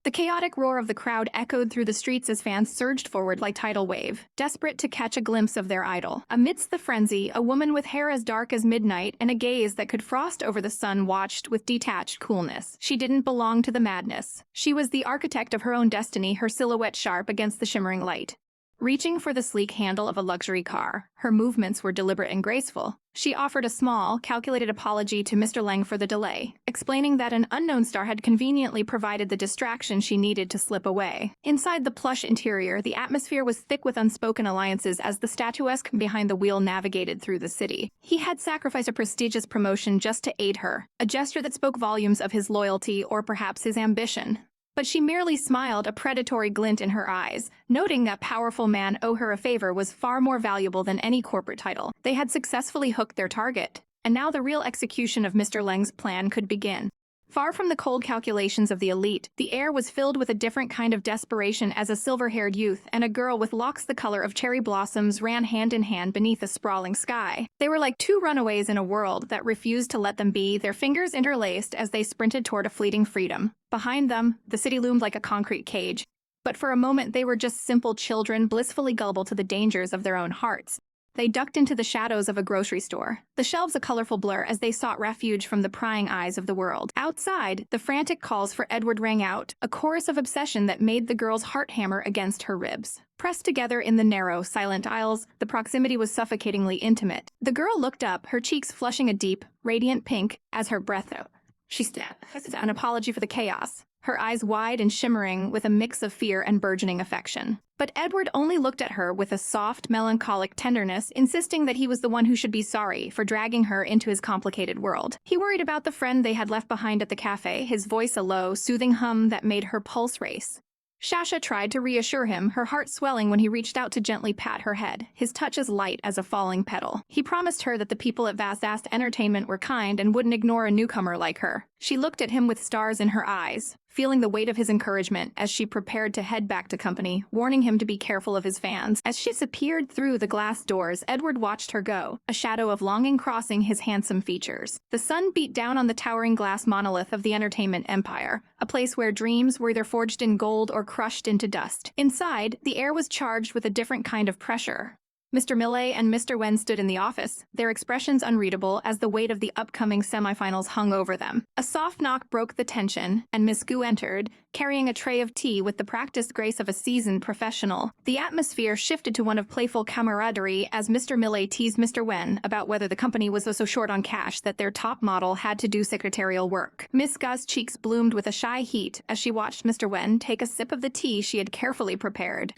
The chaotic roar of the crowd echoed through the streets as fans surged forward like tidal wave, desperate to catch a glimpse of their idol. Amidst the frenzy, a woman with hair as dark as midnight and a gaze that could frost over the sun watched with detached coolness. She didn't belong to the madness. She was the architect of her own destiny, her silhouette sharp against the shimmering light. Reaching for the sleek handle of a luxury car, her movements were deliberate and graceful. She offered a small, calculated apology to Mr. Lang for the delay, explaining that an unknown star had conveniently provided the distraction she needed to slip away. Inside the plush interior, the atmosphere was thick with unspoken alliances as the statuesque behind the wheel navigated through the city. He had sacrificed a prestigious promotion just to aid her, a gesture that spoke volumes of his loyalty or perhaps his ambition. But she merely smiled, a predatory glint in her eyes, noting that powerful man owe her a favor was far more valuable than any corporate title. They had successfully hooked their target, and now the real execution of Mr. Lang's plan could begin. Far from the cold calculations of the elite, the air was filled with a different kind of desperation as a silver-haired youth and a girl with locks the color of cherry blossoms ran hand-in-hand beneath a sprawling sky. They were like two runaways in a world that refused to let them be, their fingers interlaced as they sprinted toward a fleeting freedom. Behind them, the city loomed like a concrete cage. But for a moment they were just simple children blissfully gullible to the dangers of their own hearts. They ducked into the shadows of a grocery store, the shelves a colorful blur as they sought refuge from the prying eyes of the world. Outside, the frantic calls for Edward rang out, a chorus of obsession that made the girl's heart hammer against her ribs. Pressed together in the narrow, silent aisles, the proximity was suffocatingly intimate. The girl looked up, her cheeks flushing a deep, radiant pink as her breath out. She snapped, an apology for the chaos, her eyes wide and shimmering with a mix of fear and burgeoning affection. But Edward only looked at her with a soft, melancholic tenderness, insisting that he was the one who should be sorry for dragging her into his complicated world. He worried about the friend they had left behind at the cafe, his voice a low, soothing hum that made her pulse race. Shasha tried to reassure him, her heart swelling when he reached out to gently pat her head, his touch as light as a falling petal. He promised her that the people at Vast Entertainment were kind and wouldn't ignore a newcomer like her. She looked at him with stars in her eyes, feeling the weight of his encouragement as she prepared to head back to company, warning him to be careful of his fans. As she disappeared through the glass doors, Edward watched her go, a shadow of longing crossing his handsome features. The sun beat down on the towering glass monolith of the entertainment empire, a place where dreams were either forged in gold or crushed into dust. Inside, the air was charged with a different kind of pressure. Mr. Millet and Mr. Wen stood in the office, their expressions unreadable as the weight of the upcoming semifinals hung over them. A soft knock broke the tension, and Miss Gu entered, carrying a tray of tea with the practiced grace of a seasoned professional. The atmosphere shifted to one of playful camaraderie as Mr. Millet teased Mr. Wen about whether the company was so short on cash that their top model had to do secretarial work. Miss Gu's cheeks bloomed with a shy heat as she watched Mr. Wen take a sip of the tea she had carefully prepared.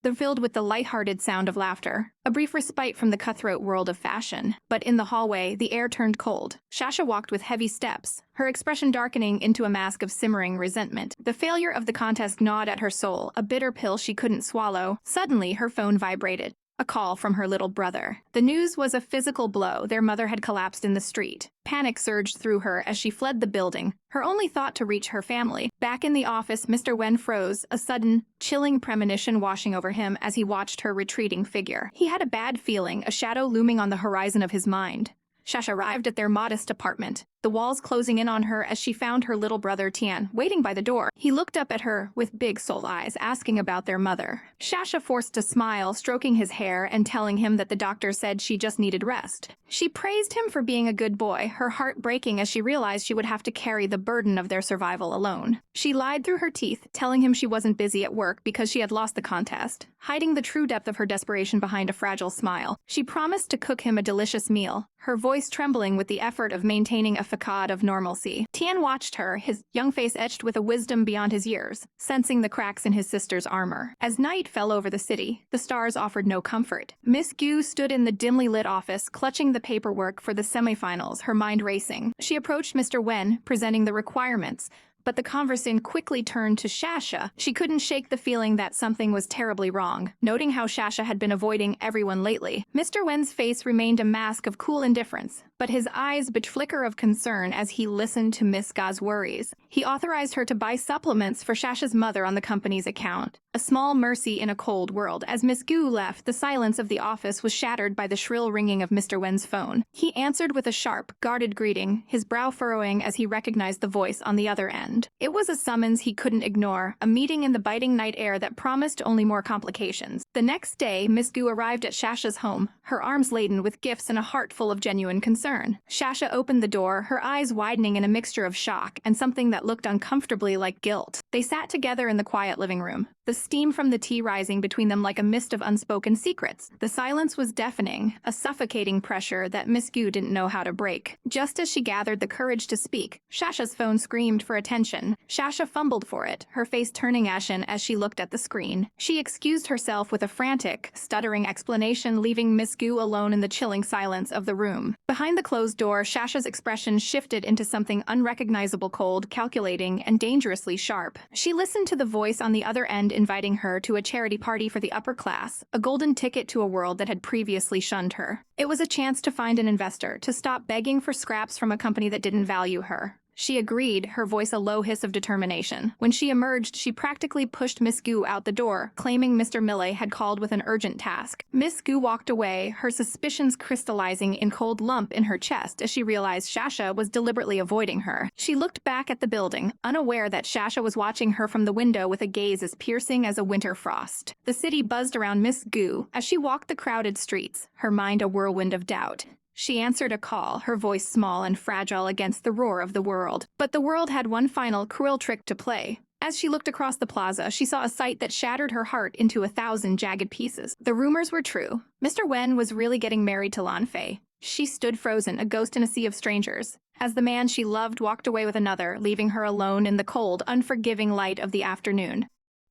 They're filled with the light-hearted sound of laughter, a brief respite from the cutthroat world of fashion. But in the hallway, the air turned cold. Shasha walked with heavy steps, her expression darkening into a mask of simmering resentment. The failure of the contest gnawed at her soul, a bitter pill she couldn't swallow. Suddenly, her phone vibrated. A call from her little brother. The news was a physical blow. Their mother had collapsed in the street. Panic surged through her as she fled the building, her only thought to reach her family. Back in the office, Mr. Wen froze, a sudden, chilling premonition washing over him as he watched her retreating figure. He had a bad feeling, a shadow looming on the horizon of his mind. Shasha arrived at their modest apartment, the walls closing in on her as she found her little brother Tian waiting by the door. He looked up at her with big soul eyes, asking about their mother. Shasha forced a smile, stroking his hair and telling him that the doctor said she just needed rest. She praised him for being a good boy, her heart breaking as she realized she would have to carry the burden of their survival alone. She lied through her teeth, telling him she wasn't busy at work because she had lost the contest, hiding the true depth of her desperation behind a fragile smile. She promised to cook him a delicious meal, her voice trembling with the effort of maintaining a facade of normalcy. Tian watched her, his young face etched with a wisdom beyond his years, sensing the cracks in his sister's armor. As night fell over the city, the stars offered no comfort. Miss Gu stood in the dimly lit office, clutching the paperwork for the semifinals, her mind racing. She approached Mr. Wen, presenting the requirements, but the conversation quickly turned to Shasha. She couldn't shake the feeling that something was terribly wrong. Noting how Shasha had been avoiding everyone lately, Mr. Wen's face remained a mask of cool indifference, but his eyes betrayed a flicker of concern as he listened to Miss Ga's worries. He authorized her to buy supplements for Shasha's mother on the company's account. A small mercy in a cold world. As Miss Gu left, the silence of the office was shattered by the shrill ringing of Mr. Wen's phone. He answered with a sharp, guarded greeting, his brow furrowing as he recognized the voice on the other end. It was a summons he couldn't ignore, a meeting in the biting night air that promised only more complications. The next day, Miss Gu arrived at Shasha's home, her arms laden with gifts and a heart full of genuine concern. Shasha opened the door, her eyes widening in a mixture of shock and something that looked uncomfortably like guilt. They sat together in the quiet living room, the steam from the tea rising between them like a mist of unspoken secrets. The silence was deafening, a suffocating pressure that Miss Gu didn't know how to break. Just as she gathered the courage to speak, Shasha's phone screamed for attention. Shasha fumbled for it, her face turning ashen as she looked at the screen. She excused herself with a frantic, stuttering explanation, leaving Miss Gu alone in the chilling silence of the room. Behind the closed door, Shasha's expression shifted into something unrecognizable, cold, calculating, and dangerously sharp. She listened to the voice on the other end inviting her to a charity party for the upper class, a golden ticket to a world that had previously shunned her. It was a chance to find an investor, to stop begging for scraps from a company that didn't value her. She agreed, her voice a low hiss of determination. When she emerged, she practically pushed Miss Gu out the door, claiming Mr. Millet had called with an urgent task. Miss Gu walked away, her suspicions crystallizing in cold lump in her chest as she realized Shasha was deliberately avoiding her. She looked back at the building, unaware that Shasha was watching her from the window with a gaze as piercing as a winter frost. The city buzzed around Miss Gu as she walked the crowded streets, her mind a whirlwind of doubt. She answered a call, her voice small and fragile against the roar of the world. But the world had one final, cruel trick to play. As she looked across the plaza, she saw a sight that shattered her heart into 1,000 jagged pieces. The rumors were true. Mr. Wen was really getting married to Lan Fei. She stood frozen, a ghost in a sea of strangers, as the man she loved walked away with another, leaving her alone in the cold, unforgiving light of the afternoon.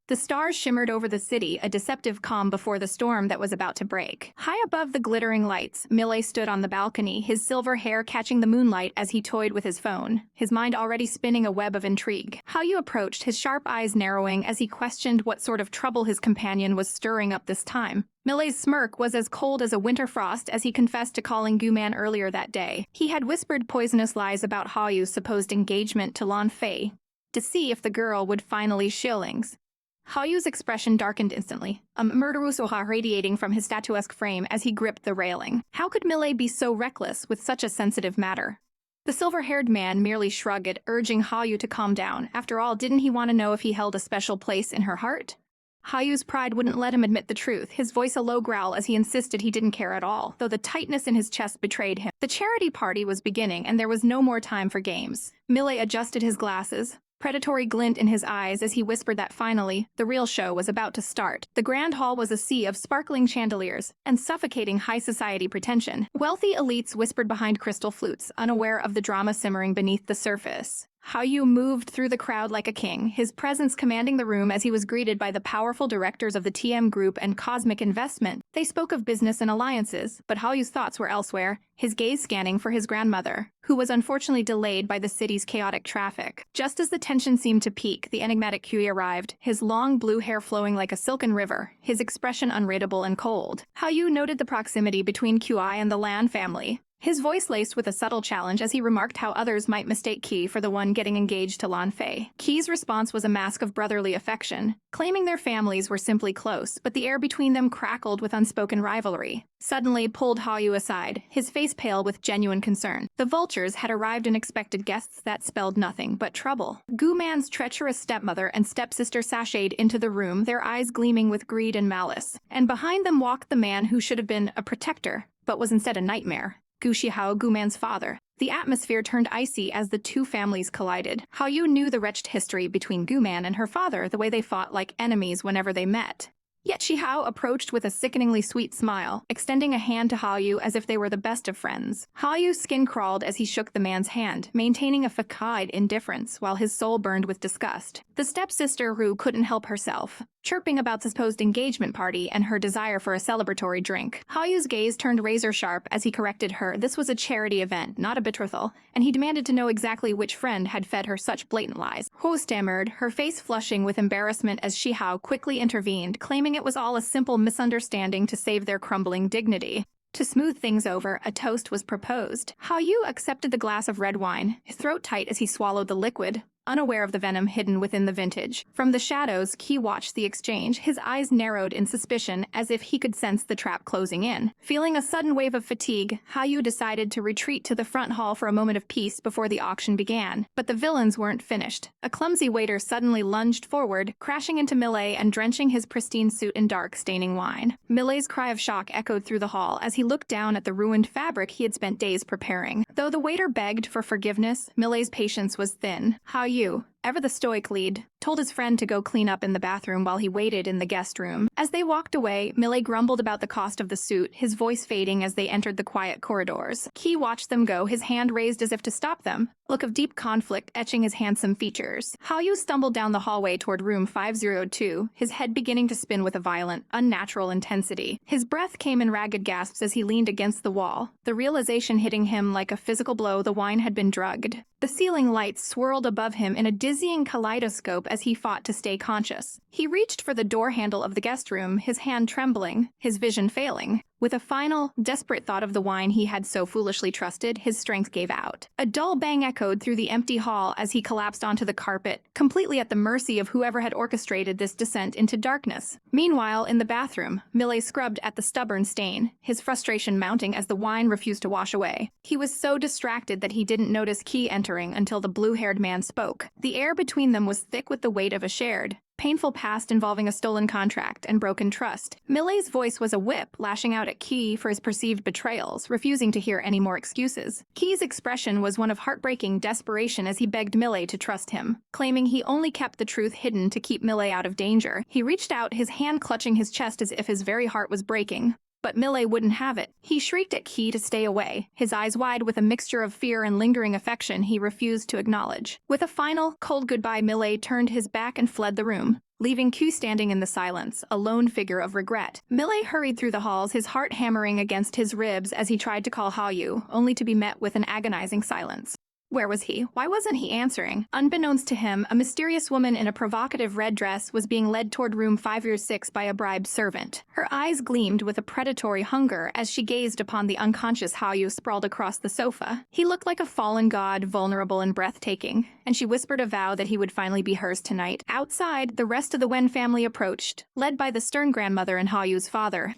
The stars shimmered over the city, a deceptive calm before the storm that was about to break. High above the glittering lights, Millet stood on the balcony, his silver hair catching the moonlight as he toyed with his phone, his mind already spinning a web of intrigue. Haou approached, his sharp eyes narrowing as he questioned what sort of trouble his companion was stirring up this time. Millet's smirk was as cold as a winter frost as he confessed to calling Guman earlier that day. He had whispered poisonous lies about Haou's supposed engagement to Lan Fei, to see if the girl would finally shillings. Haou's expression darkened instantly, a murderous aura radiating from his statuesque frame as he gripped the railing. How could Millet be so reckless with such a sensitive matter? The silver-haired man merely shrugged, urging Haou to calm down. After all, didn't he want to know if he held a special place in her heart? Haou's pride wouldn't let him admit the truth, his voice a low growl as he insisted he didn't care at all, though the tightness in his chest betrayed him. The charity party was beginning, and there was no more time for games. Millet adjusted his glasses, predatory glint in his eyes as he whispered that finally, the real show was about to start. The grand hall was a sea of sparkling chandeliers and suffocating high society pretension. Wealthy elites whispered behind crystal flutes, unaware of the drama simmering beneath the surface. Haou moved through the crowd like a king, his presence commanding the room as he was greeted by the powerful directors of the TM Group and Cosmic Investment. They spoke of business and alliances, but Haou's thoughts were elsewhere, his gaze scanning for his grandmother, who was unfortunately delayed by the city's chaotic traffic. Just as the tension seemed to peak, the enigmatic Kui arrived, his long blue hair flowing like a silken river, his expression unreadable and cold. Haou noted the proximity between Kui and the Lan family, his voice laced with a subtle challenge as he remarked how others might mistake Qi for the one getting engaged to Lan Fei. Qi's response was a mask of brotherly affection, claiming their families were simply close, but the air between them crackled with unspoken rivalry. Suddenly pulled Haou aside, his face pale with genuine concern. The Vultures had arrived and expected guests that spelled nothing but trouble. Guman's treacherous stepmother and stepsister sashayed into the room, their eyes gleaming with greed and malice. And behind them walked the man who should have been a protector, but was instead a nightmare. Gu Shihao, Guman's father. The atmosphere turned icy as the two families collided. Haou knew the wretched history between Guman and her father, the way they fought like enemies whenever they met. Yet Shihao approached with a sickeningly sweet smile, extending a hand to Haou as if they were the best of friends. Haou's skin crawled as he shook the man's hand, maintaining a facade indifference while his soul burned with disgust. The stepsister Ru couldn't help herself. chirping about the supposed engagement party and her desire for a celebratory drink. Haoyu's gaze turned razor-sharp as he corrected her. This was a charity event, not a betrothal, and he demanded to know exactly which friend had fed her such blatant lies. Huo stammered, her face flushing with embarrassment as Shihao quickly intervened, claiming it was all a simple misunderstanding to save their crumbling dignity. To smooth things over, a toast was proposed. Haoyu accepted the glass of red wine, his throat tight as he swallowed the liquid, unaware of the venom hidden within the vintage. From the shadows, Qi watched the exchange, his eyes narrowed in suspicion as if he could sense the trap closing in. Feeling a sudden wave of fatigue, Haoyu decided to retreat to the front hall for a moment of peace before the auction began. But the villains weren't finished. A clumsy waiter suddenly lunged forward, crashing into Millet and drenching his pristine suit in dark, staining wine. Millet's cry of shock echoed through the hall as he looked down at the ruined fabric he had spent days preparing. Though the waiter begged for forgiveness, Millet's patience was thin. Haoyu, ever the stoic lead, told his friend to go clean up in the bathroom while he waited in the guest room. As they walked away, Millet grumbled about the cost of the suit, his voice fading as they entered the quiet corridors. Qi watched them go, his hand raised as if to stop them, a look of deep conflict etching his handsome features. Haoyu stumbled down the hallway toward room 502, his head beginning to spin with a violent, unnatural intensity. His breath came in ragged gasps as he leaned against the wall, the realization hitting him like a physical blow the wine had been drugged. The ceiling lights swirled above him in a dizzying kaleidoscope as he fought to stay conscious. He reached for the door handle of the guest room, his hand trembling, his vision failing. With a final, desperate thought of the wine he had so foolishly trusted, his strength gave out. A dull bang echoed through the empty hall as he collapsed onto the carpet, completely at the mercy of whoever had orchestrated this descent into darkness. Meanwhile, in the bathroom, Millet scrubbed at the stubborn stain, his frustration mounting as the wine refused to wash away. He was so distracted that he didn't notice Qi entering until the blue-haired man spoke. The air between them was thick with the weight of a shared, painful past involving a stolen contract and broken trust. Millet's voice was a whip, lashing out at Qi for his perceived betrayals, refusing to hear any more excuses. Qi's expression was one of heartbreaking desperation as he begged Millet to trust him, claiming he only kept the truth hidden to keep Millet out of danger. He reached out, his hand clutching his chest as if his very heart was breaking. But Millet wouldn't have it. He shrieked at Qi to stay away, his eyes wide with a mixture of fear and lingering affection he refused to acknowledge. With a final, cold goodbye, Millet turned his back and fled the room, leaving Qi standing in the silence, a lone figure of regret. Millet hurried through the halls, his heart hammering against his ribs as he tried to call Haoyu, only to be met with an agonizing silence. Where was he? Why wasn't he answering? Unbeknownst to him, a mysterious woman in a provocative red dress was being led toward room 506 by a bribed servant. Her eyes gleamed with a predatory hunger as she gazed upon the unconscious Haoyu sprawled across the sofa. He looked like a fallen god, vulnerable and breathtaking, and she whispered a vow that he would finally be hers tonight. Outside, the rest of the Wen family approached, led by the stern grandmother and Haoyu's father.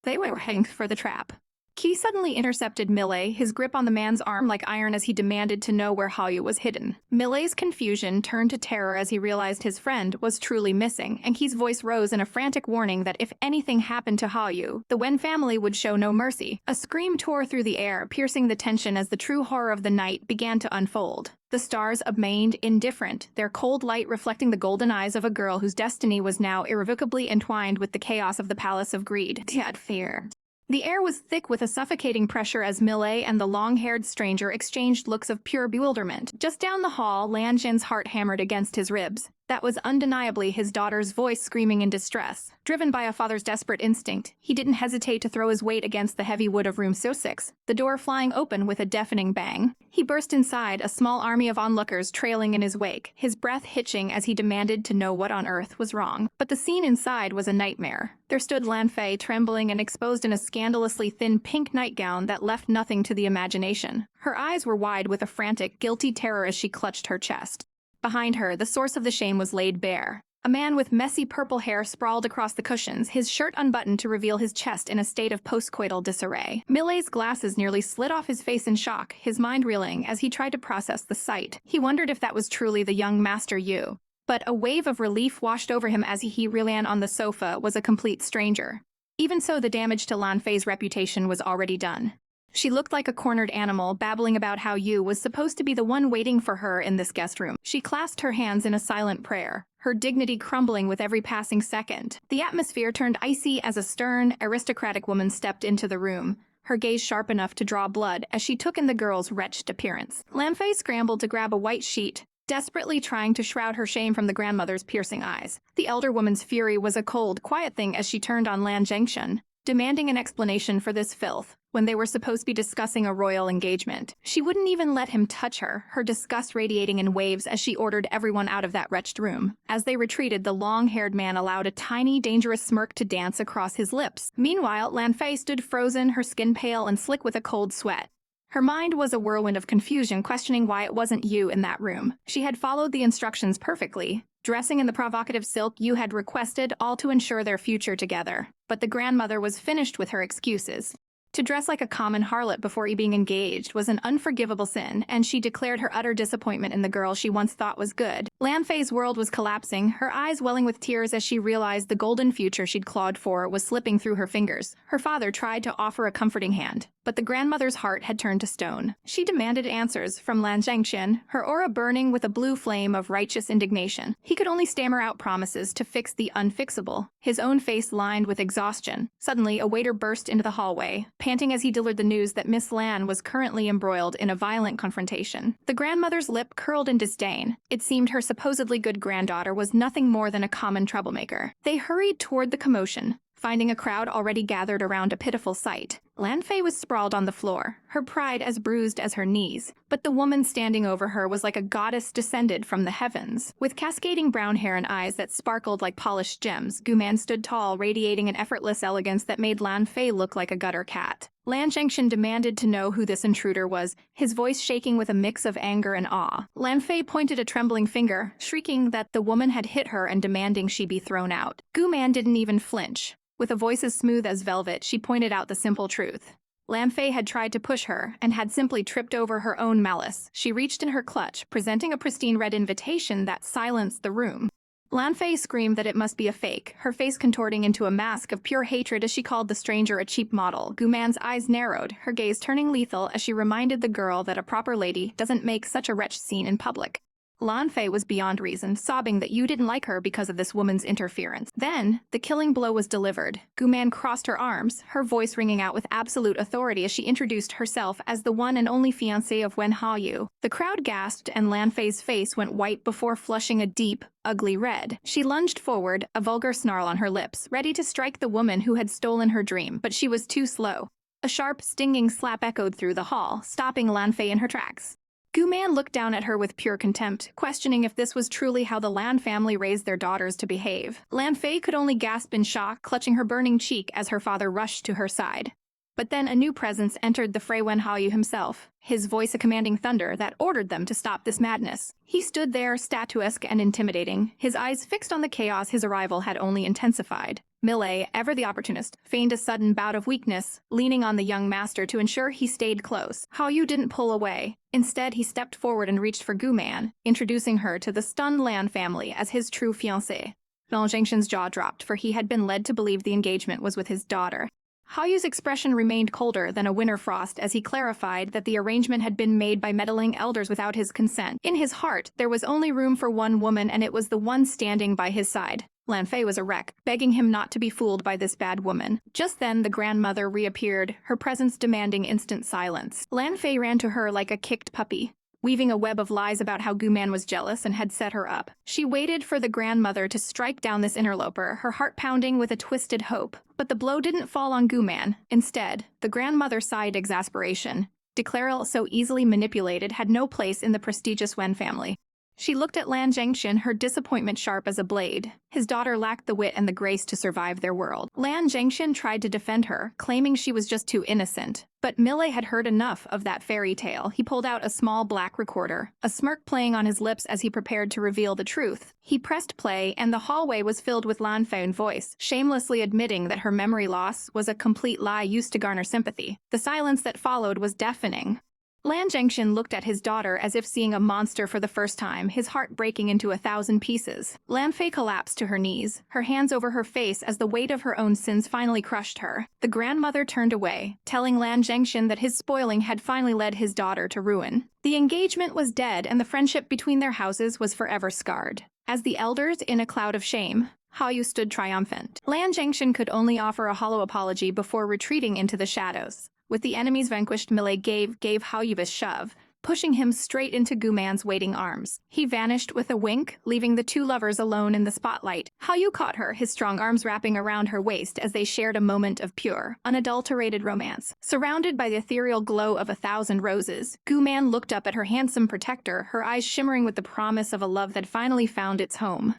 They were hanged for the trap. Qi suddenly intercepted Millet, his grip on the man's arm like iron as he demanded to know where Haoyu was hidden. Millet's confusion turned to terror as he realized his friend was truly missing, and Qi's voice rose in a frantic warning that if anything happened to Haoyu, the Wen family would show no mercy. A scream tore through the air, piercing the tension as the true horror of the night began to unfold. The stars remained indifferent, their cold light reflecting the golden eyes of a girl whose destiny was now irrevocably entwined with the chaos of the Palace of Greed. Dead fear. The air was thick with a suffocating pressure as Millet and the long-haired stranger exchanged looks of pure bewilderment. Just down the hall, Lan Jin's heart hammered against his ribs. That was undeniably his daughter's voice screaming in distress. Driven by a father's desperate instinct, he didn't hesitate to throw his weight against the heavy wood of room 6, the door flying open with a deafening bang. He burst inside, a small army of onlookers trailing in his wake, his breath hitching as he demanded to know what on earth was wrong. But the scene inside was a nightmare. There stood Lan Fei, trembling and exposed in a scandalously thin pink nightgown that left nothing to the imagination. Her eyes were wide with a frantic, guilty terror as she clutched her chest. Behind her, the source of the shame was laid bare. A man with messy purple hair sprawled across the cushions, his shirt unbuttoned to reveal his chest in a state of postcoital disarray. Millet's glasses nearly slid off his face in shock, his mind reeling as he tried to process the sight. He wondered if that was truly the young Master Yu. But a wave of relief washed over him as he ran on the sofa was a complete stranger. Even so, the damage to Lan Fei's reputation was already done. She looked like a cornered animal, babbling about how Yu was supposed to be the one waiting for her in this guest room. She clasped her hands in a silent prayer, her dignity crumbling with every passing second. The atmosphere turned icy as a stern, aristocratic woman stepped into the room, her gaze sharp enough to draw blood as she took in the girl's wretched appearance. Lan Fei scrambled to grab a white sheet, desperately trying to shroud her shame from the grandmother's piercing eyes. The elder woman's fury was a cold, quiet thing as she turned on Lan Zhengxun, demanding an explanation for this filth. When they were supposed to be discussing a royal engagement, she wouldn't even let him touch her, her disgust radiating in waves as she ordered everyone out of that wretched room. As they retreated, the long-haired man allowed a tiny, dangerous smirk to dance across his lips. Meanwhile, Lan Fei stood frozen, her skin pale and slick with a cold sweat. Her mind was a whirlwind of confusion, questioning why it wasn't Yu in that room. She had followed the instructions perfectly, dressing in the provocative silk Yu had requested, all to ensure their future together. But the grandmother was finished with her excuses. To dress like a common harlot before being engaged was an unforgivable sin, and she declared her utter disappointment in the girl she once thought was good. Lan Fei's world was collapsing, her eyes welling with tears as she realized the golden future she'd clawed for was slipping through her fingers. Her father tried to offer a comforting hand, but the grandmother's heart had turned to stone. She demanded answers from Lan Zhengxun, her aura burning with a blue flame of righteous indignation. He could only stammer out promises to fix the unfixable, his own face lined with exhaustion. Suddenly, a waiter burst into the hallway, panting as he delivered the news that Miss Lan was currently embroiled in a violent confrontation. The grandmother's lip curled in disdain. It seemed her supposedly good granddaughter was nothing more than a common troublemaker. They hurried toward the commotion, finding a crowd already gathered around a pitiful sight. Lan Fei was sprawled on the floor, her pride as bruised as her knees, but the woman standing over her was like a goddess descended from the heavens. With cascading brown hair and eyes that sparkled like polished gems, Gu Man stood tall, radiating an effortless elegance that made Lan Fei look like a gutter cat. Lan Zhengxun demanded to know who this intruder was, his voice shaking with a mix of anger and awe. Lan Fei pointed a trembling finger, shrieking that the woman had hit her and demanding she be thrown out. Gu Man didn't even flinch. With a voice as smooth as velvet, she pointed out the simple truth. Lan Fei had tried to push her and had simply tripped over her own malice. She reached in her clutch, presenting a pristine red invitation that silenced the room. Lan Fei screamed that it must be a fake, her face contorting into a mask of pure hatred as she called the stranger a cheap model. Gu Man's eyes narrowed, her gaze turning lethal as she reminded the girl that a proper lady doesn't make such a wretched scene in public. Lan Fei was beyond reason, sobbing that you didn't like her because of this woman's interference. Then, the killing blow was delivered. Gu Man crossed her arms, her voice ringing out with absolute authority as she introduced herself as the one and only fiancée of Wen Haou. The crowd gasped and Lan Fei's face went white before flushing a deep, ugly red. She lunged forward, a vulgar snarl on her lips, ready to strike the woman who had stolen her dream, but she was too slow. A sharp, stinging slap echoed through the hall, stopping Lan Fei in her tracks. Gu Man looked down at her with pure contempt, questioning if this was truly how the Lan family raised their daughters to behave. Lan Fei could only gasp in shock, clutching her burning cheek as her father rushed to her side. But then a new presence entered the fray, Wen Haou himself, his voice a commanding thunder that ordered them to stop this madness. He stood there, statuesque and intimidating, his eyes fixed on the chaos his arrival had only intensified. Millet, ever the opportunist, feigned a sudden bout of weakness, leaning on the young master to ensure he stayed close. Haou didn't pull away. Instead, he stepped forward and reached for Gu Man, introducing her to the stunned Lan family as his true fiancée. Lan Zhengxun's jaw dropped, for he had been led to believe the engagement was with his daughter. Haou's expression remained colder than a winter frost as he clarified that the arrangement had been made by meddling elders without his consent. In his heart, there was only room for one woman, and it was the one standing by his side. Lan Fei was a wreck, begging him not to be fooled by this bad woman. Just then, the grandmother reappeared, her presence demanding instant silence. Lan Fei ran to her like a kicked puppy, weaving a web of lies about how Gu Man was jealous and had set her up. She waited for the grandmother to strike down this interloper, her heart pounding with a twisted hope. But the blow didn't fall on Gu Man. Instead, the grandmother sighed exasperation. Betrayal so easily manipulated had no place in the prestigious Wen family. She looked at Lan Zhengxun, her disappointment sharp as a blade. His daughter lacked the wit and the grace to survive their world. Lan Zhengxun tried to defend her, claiming she was just too innocent. But Millet had heard enough of that fairy tale. He pulled out a small black recorder, a smirk playing on his lips as he prepared to reveal the truth. He pressed play, and the hallway was filled with Lan Fei's voice, shamelessly admitting that her memory loss was a complete lie used to garner sympathy. The silence that followed was deafening. Lan Zhengxun looked at his daughter as if seeing a monster for the first time, his heart breaking into 1,000 pieces. Lan Fei collapsed to her knees, her hands over her face as the weight of her own sins finally crushed her. The grandmother turned away, telling Lan Zhengxun that his spoiling had finally led his daughter to ruin. The engagement was dead, and the friendship between their houses was forever scarred. As the elders, in a cloud of shame, Haou stood triumphant. Lan Zhengxun could only offer a hollow apology before retreating into the shadows. With the enemies vanquished, Millet gave Haou a shove, pushing him straight into Gu Man's waiting arms. He vanished with a wink, leaving the two lovers alone in the spotlight. Haou caught her, his strong arms wrapping around her waist as they shared a moment of pure, unadulterated romance. Surrounded by the ethereal glow of 1,000 roses, Gu Man looked up at her handsome protector, her eyes shimmering with the promise of a love that finally found its home.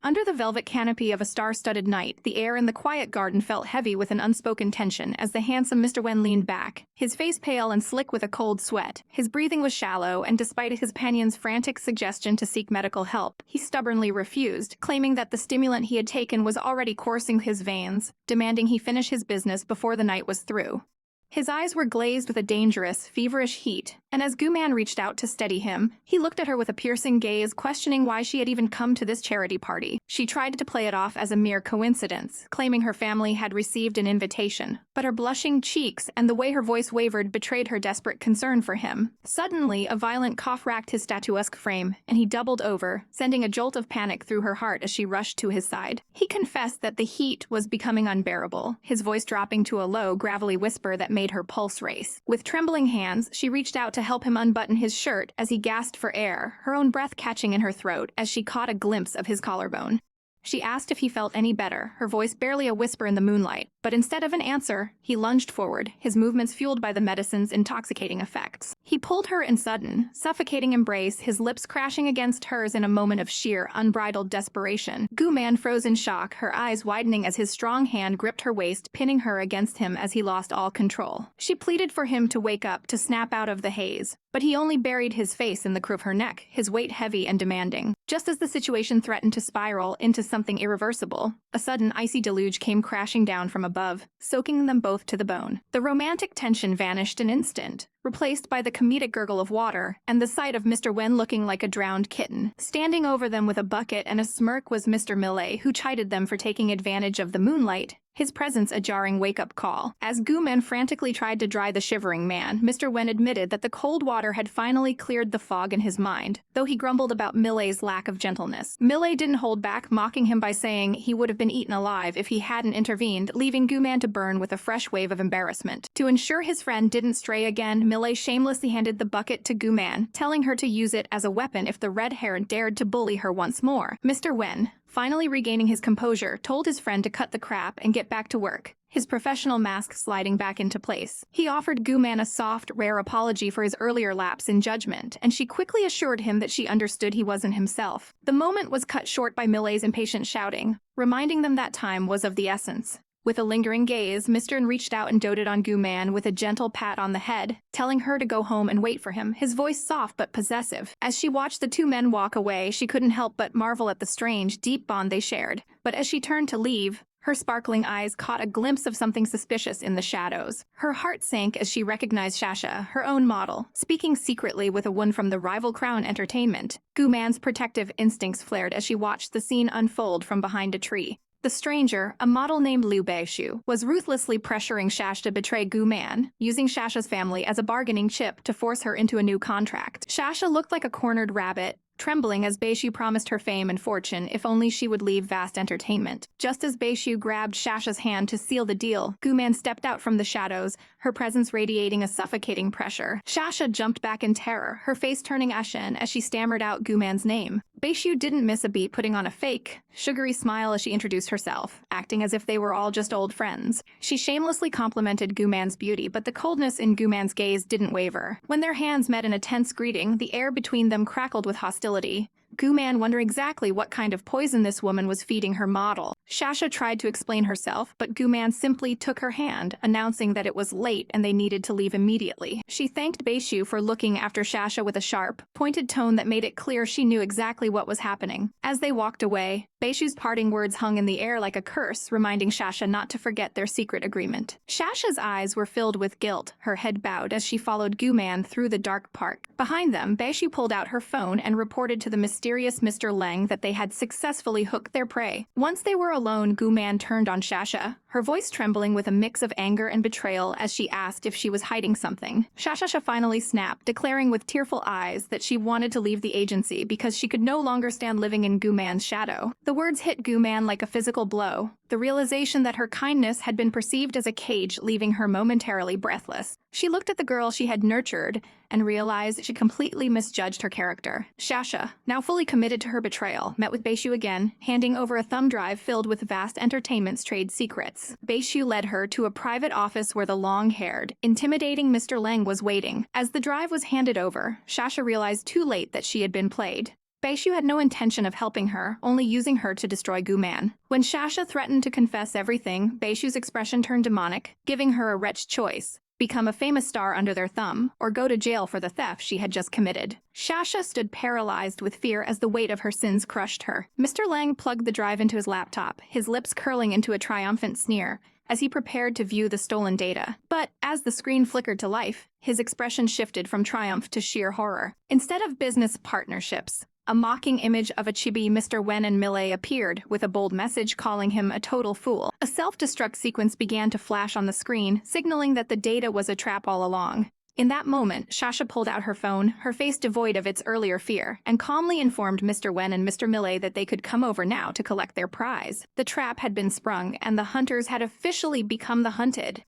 Under the velvet canopy of a star-studded night, the air in the quiet garden felt heavy with an unspoken tension as the handsome Mr. Wen leaned back, his face pale and slick with a cold sweat. His breathing was shallow, and despite his companion's frantic suggestion to seek medical help, he stubbornly refused, claiming that the stimulant he had taken was already coursing his veins, demanding he finish his business before the night was through. His eyes were glazed with a dangerous, feverish heat, and as Gu Man reached out to steady him, he looked at her with a piercing gaze, questioning why she had even come to this charity party. She tried to play it off as a mere coincidence, claiming her family had received an invitation, but her blushing cheeks and the way her voice wavered betrayed her desperate concern for him. Suddenly, a violent cough racked his statuesque frame, and he doubled over, sending a jolt of panic through her heart as she rushed to his side. He confessed that the heat was becoming unbearable, his voice dropping to a low, gravelly whisper that made her pulse race. With trembling hands, she reached out to help him unbutton his shirt as he gasped for air, her own breath catching in her throat as she caught a glimpse of his collarbone. She asked if he felt any better, her voice barely a whisper in the moonlight, but instead of an answer, he lunged forward, his movements fueled by the medicine's intoxicating effects. He pulled her in sudden, suffocating embrace, his lips crashing against hers in a moment of sheer, unbridled desperation. Gu Man froze in shock, her eyes widening as his strong hand gripped her waist, pinning her against him as he lost all control. She pleaded for him to wake up, to snap out of the haze, but he only buried his face in the crook of her neck, his weight heavy and demanding. Just as the situation threatened to spiral into something irreversible, a sudden icy deluge came crashing down from above, soaking them both to the bone. The romantic tension vanished an instant, replaced by the comedic gurgle of water, and the sight of Mr. Wen looking like a drowned kitten. Standing over them with a bucket and a smirk was Mr. Millet, who chided them for taking advantage of the moonlight, his presence a jarring wake-up call. As Gu Man frantically tried to dry the shivering man, Mr. Wen admitted that the cold water had finally cleared the fog in his mind, though he grumbled about Millet's lack of gentleness. Millet didn't hold back, mocking him by saying he would have been eaten alive if he hadn't intervened, leaving Gu Man to burn with a fresh wave of embarrassment. To ensure his friend didn't stray again, Millet shamelessly handed the bucket to Gu Man, telling her to use it as a weapon if the red hair dared to bully her once more. Mr. Wen, finally regaining his composure, told his friend to cut the crap and get back to work, his professional mask sliding back into place. He offered Gu Man a soft, rare apology for his earlier lapse in judgment, and she quickly assured him that she understood he wasn't himself. The moment was cut short by Millet's impatient shouting, reminding them that time was of the essence. With a lingering gaze, Mr. Wen reached out and doted on Gu Man with a gentle pat on the head, telling her to go home and wait for him, his voice soft but possessive. As she watched the two men walk away, she couldn't help but marvel at the strange, deep bond they shared. But as she turned to leave, her sparkling eyes caught a glimpse of something suspicious in the shadows. Her heart sank as she recognized Shasha, her own model, speaking secretly with a one from the rival Crown Entertainment. Gu Man's protective instincts flared as she watched the scene unfold from behind a tree. The stranger, a model named Liu Beishu, was ruthlessly pressuring Shasha to betray Gu Man, using Shasha's family as a bargaining chip to force her into a new contract. Shasha looked like a cornered rabbit, trembling as Beishu promised her fame and fortune if only she would leave Vast Entertainment. Just as Beishu grabbed Shasha's hand to seal the deal, Gu Man stepped out from the shadows, her presence radiating a suffocating pressure. Shasha jumped back in terror, her face turning ashen as she stammered out Gu Man's name. Beishu didn't miss a beat, putting on a fake, sugary smile as she introduced herself, acting as if they were all just old friends. She shamelessly complimented Gu Man's beauty, but the coldness in Gu Man's gaze didn't waver. When their hands met in a tense greeting, the air between them crackled with hostility. Gu Man wondered exactly what kind of poison this woman was feeding her model. Shasha tried to explain herself, but Gu Man simply took her hand, announcing that it was late and they needed to leave immediately. She thanked Beishu for looking after Shasha with a sharp, pointed tone that made it clear she knew exactly what was happening. As they walked away, Beishu's parting words hung in the air like a curse, reminding Shasha not to forget their secret agreement. Shasha's eyes were filled with guilt, her head bowed as she followed Gu Man through the dark park. Behind them, Beishu pulled out her phone and reported to the mysterious Mr. Leng that they had successfully hooked their prey. Once they were alone, Gu Man turned on Shasha, her voice trembling with a mix of anger and betrayal as she asked if she was hiding something. Shasha finally snapped, declaring with tearful eyes that she wanted to leave the agency because she could no longer stand living in Gu Man's shadow. The words hit Gu Man like a physical blow, the realization that her kindness had been perceived as a cage, leaving her momentarily breathless. She looked at the girl she had nurtured and realized she completely misjudged her character. Shasha, now fully committed to her betrayal, met with Beishu again, handing over a thumb drive filled with vast entertainment's trade secrets. Beishu led her to a private office where the long-haired, intimidating Mr. Leng was waiting. As the drive was handed over, Shasha realized too late that she had been played. Beishu had no intention of helping her, only using her to destroy Gu-man. When Shasha threatened to confess everything, Beishu's expression turned demonic, giving her a wretched choice: become a famous star under their thumb, or go to jail for the theft she had just committed. Shasha stood paralyzed with fear as the weight of her sins crushed her. Mr. Leng plugged the drive into his laptop, his lips curling into a triumphant sneer, as he prepared to view the stolen data. But as the screen flickered to life, his expression shifted from triumph to sheer horror. Instead of business partnerships, a mocking image of a chibi Mr. Wen and Millet appeared, with a bold message calling him a total fool. A self-destruct sequence began to flash on the screen, signaling that the data was a trap all along. In that moment, Shasha pulled out her phone, her face devoid of its earlier fear, and calmly informed Mr. Wen and Mr. Millet that they could come over now to collect their prize. The trap had been sprung, and the hunters had officially become the hunted.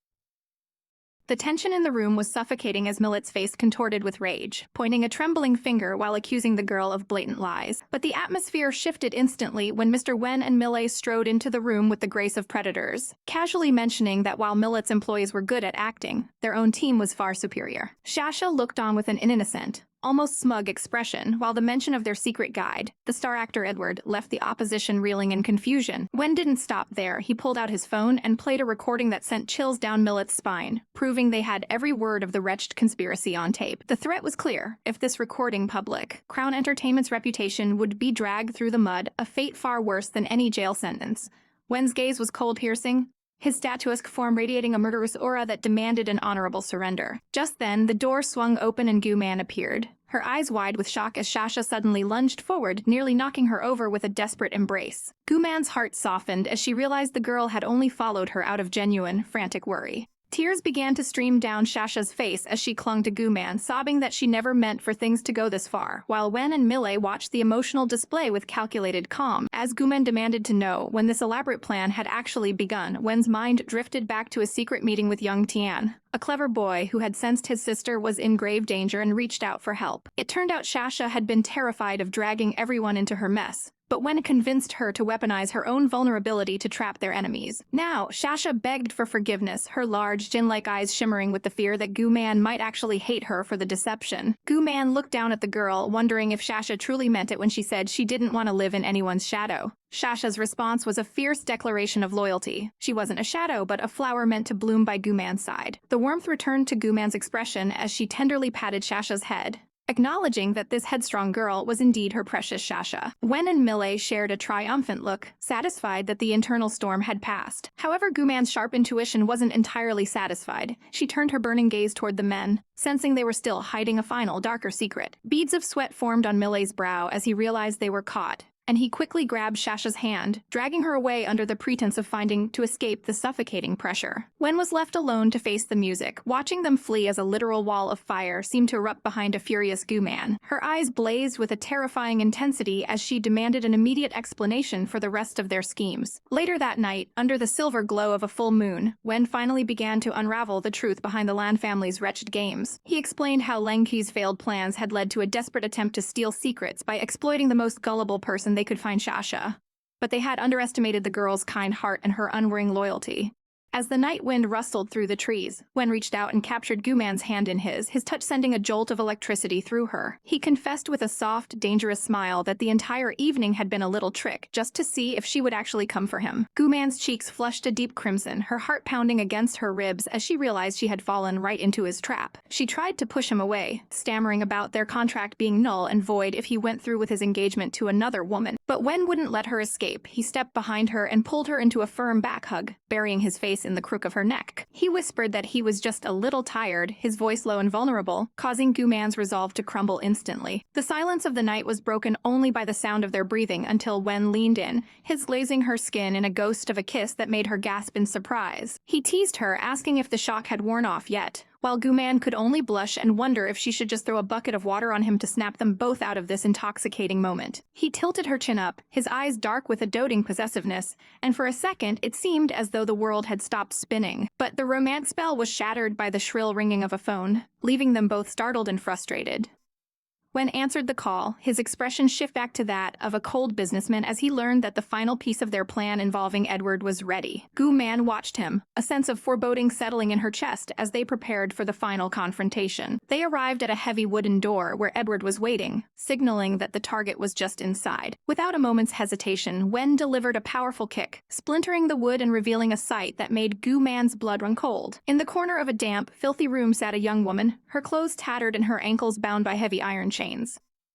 The tension in the room was suffocating as Millet's face contorted with rage, pointing a trembling finger while accusing the girl of blatant lies. But the atmosphere shifted instantly when Mr. Wen and Millet strode into the room with the grace of predators, casually mentioning that while Millet's employees were good at acting, their own team was far superior. Shasha looked on with an innocent, almost smug expression, while the mention of their secret guide, the star actor Edward, left the opposition reeling in confusion. Wen didn't stop there. He pulled out his phone and played a recording that sent chills down Millet's spine, proving they had every word of the wretched conspiracy on tape. The threat was clear. If this recording public, Crown Entertainment's reputation would be dragged through the mud, a fate far worse than any jail sentence. Wen's gaze was cold-piercing, his statuesque form radiating a murderous aura that demanded an honorable surrender. Just then, the door swung open and Gu-man appeared, her eyes wide with shock as Shasha suddenly lunged forward, nearly knocking her over with a desperate embrace. Gu-man's heart softened as she realized the girl had only followed her out of genuine, frantic worry. Tears began to stream down Shasha's face as she clung to Gu-man, sobbing that she never meant for things to go this far, while Wen and Millet watched the emotional display with calculated calm. As Gu-man demanded to know when this elaborate plan had actually begun, Wen's mind drifted back to a secret meeting with young Tian, a clever boy who had sensed his sister was in grave danger and reached out for help. It turned out Shasha had been terrified of dragging everyone into her mess, but Wen convinced her to weaponize her own vulnerability to trap their enemies. Now, Shasha begged for forgiveness, her large, Jin-like eyes shimmering with the fear that Gu-man might actually hate her for the deception. Gu-man looked down at the girl, wondering if Shasha truly meant it when she said she didn't want to live in anyone's shadow. Shasha's response was a fierce declaration of loyalty. She wasn't a shadow, but a flower meant to bloom by Gu-man's side. The warmth returned to Gu-man's expression as she tenderly patted Shasha's head, acknowledging that this headstrong girl was indeed her precious Shasha. Wen and Millet shared a triumphant look, satisfied that the internal storm had passed. However, Gu-man's sharp intuition wasn't entirely satisfied. She turned her burning gaze toward the men, sensing they were still hiding a final, darker secret. Beads of sweat formed on Millet's brow as he realized they were caught, and he quickly grabbed Shasha's hand, dragging her away under the pretense of finding to escape the suffocating pressure. Wen was left alone to face the music, watching them flee as a literal wall of fire seemed to erupt behind a furious Gu-man. Her eyes blazed with a terrifying intensity as she demanded an immediate explanation for the rest of their schemes. Later that night, under the silver glow of a full moon, Wen finally began to unravel the truth behind the Lan family's wretched games. He explained how Leng Qi's failed plans had led to a desperate attempt to steal secrets by exploiting the most gullible person they could find, Shasha. But they had underestimated the girl's kind heart and her unwavering loyalty. As the night wind rustled through the trees, Wen reached out and captured Gu-man's hand in his touch sending a jolt of electricity through her. He confessed with a soft, dangerous smile that the entire evening had been a little trick, just to see if she would actually come for him. Gu-man's cheeks flushed a deep crimson, her heart pounding against her ribs as she realized she had fallen right into his trap. She tried to push him away, stammering about their contract being null and void if he went through with his engagement to another woman. But Wen wouldn't let her escape. He stepped behind her and pulled her into a firm back hug, burying his face in the crook of her neck. He whispered that he was just a little tired, his voice low and vulnerable, causing Gu-man's resolve to crumble instantly. The silence of the night was broken only by the sound of their breathing until Wen leaned in, his glazing her skin in a ghost of a kiss that made her gasp in surprise. He teased her, asking if the shock had worn off yet, while Gu-man could only blush and wonder if she should just throw a bucket of water on him to snap them both out of this intoxicating moment. He tilted her chin up, his eyes dark with a doting possessiveness, and for a second it seemed as though the world had stopped spinning. But the romance spell was shattered by the shrill ringing of a phone, leaving them both startled and frustrated. Wen answered the call, his expression shift back to that of a cold businessman as he learned that the final piece of their plan involving Edward was ready. Gu-man watched him, a sense of foreboding settling in her chest as they prepared for the final confrontation. They arrived at a heavy wooden door where Edward was waiting, signaling that the target was just inside. Without a moment's hesitation, Wen delivered a powerful kick, splintering the wood and revealing a sight that made Gu-man's blood run cold. In the corner of a damp, filthy room sat a young woman, her clothes tattered and her ankles bound by heavy iron chains.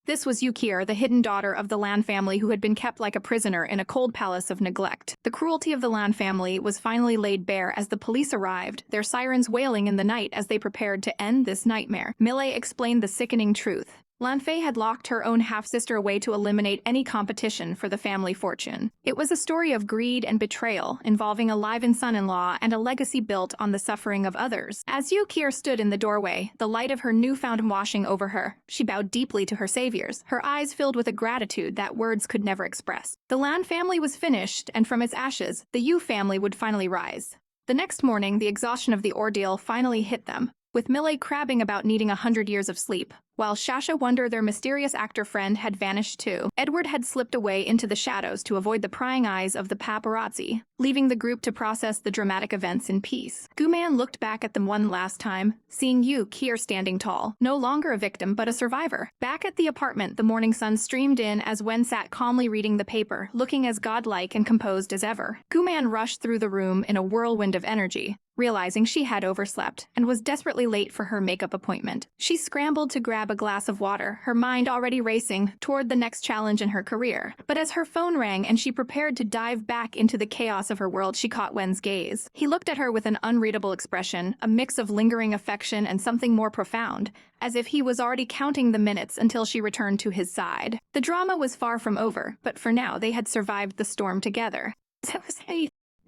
This was Yukir, the hidden daughter of the Lan family who had been kept like a prisoner in a cold palace of neglect. The cruelty of the Lan family was finally laid bare as the police arrived, their sirens wailing in the night as they prepared to end this nightmare. Millet explained the sickening truth. Lan Fei had locked her own half-sister away to eliminate any competition for the family fortune. It was a story of greed and betrayal, involving a live-in son-in-law and a legacy built on the suffering of others. As Yukir stood in the doorway, the light of her newfound washing over her, she bowed deeply to her saviors, her eyes filled with a gratitude that words could never express. The Lan family was finished, and from its ashes, the Yu family would finally rise. The next morning, the exhaustion of the ordeal finally hit them, with Millet crabbing about needing 100 years of sleep, while Shasha wondered their mysterious actor friend had vanished too. Edward had slipped away into the shadows to avoid the prying eyes of the paparazzi, leaving the group to process the dramatic events in peace. Gu-man looked back at them one last time, seeing Yukir standing tall, no longer a victim but a survivor. Back at the apartment, the morning sun streamed in as Wen sat calmly reading the paper, looking as godlike and composed as ever. Gu-man rushed through the room in a whirlwind of energy, realizing she had overslept and was desperately late for her makeup appointment. She scrambled to grab a glass of water, her mind already racing toward the next challenge in her career. But as her phone rang and she prepared to dive back into the chaos of her world, she caught Wen's gaze. He looked at her with an unreadable expression, a mix of lingering affection and something more profound, as if he was already counting the minutes until she returned to his side. The drama was far from over, but for now they had survived the storm together.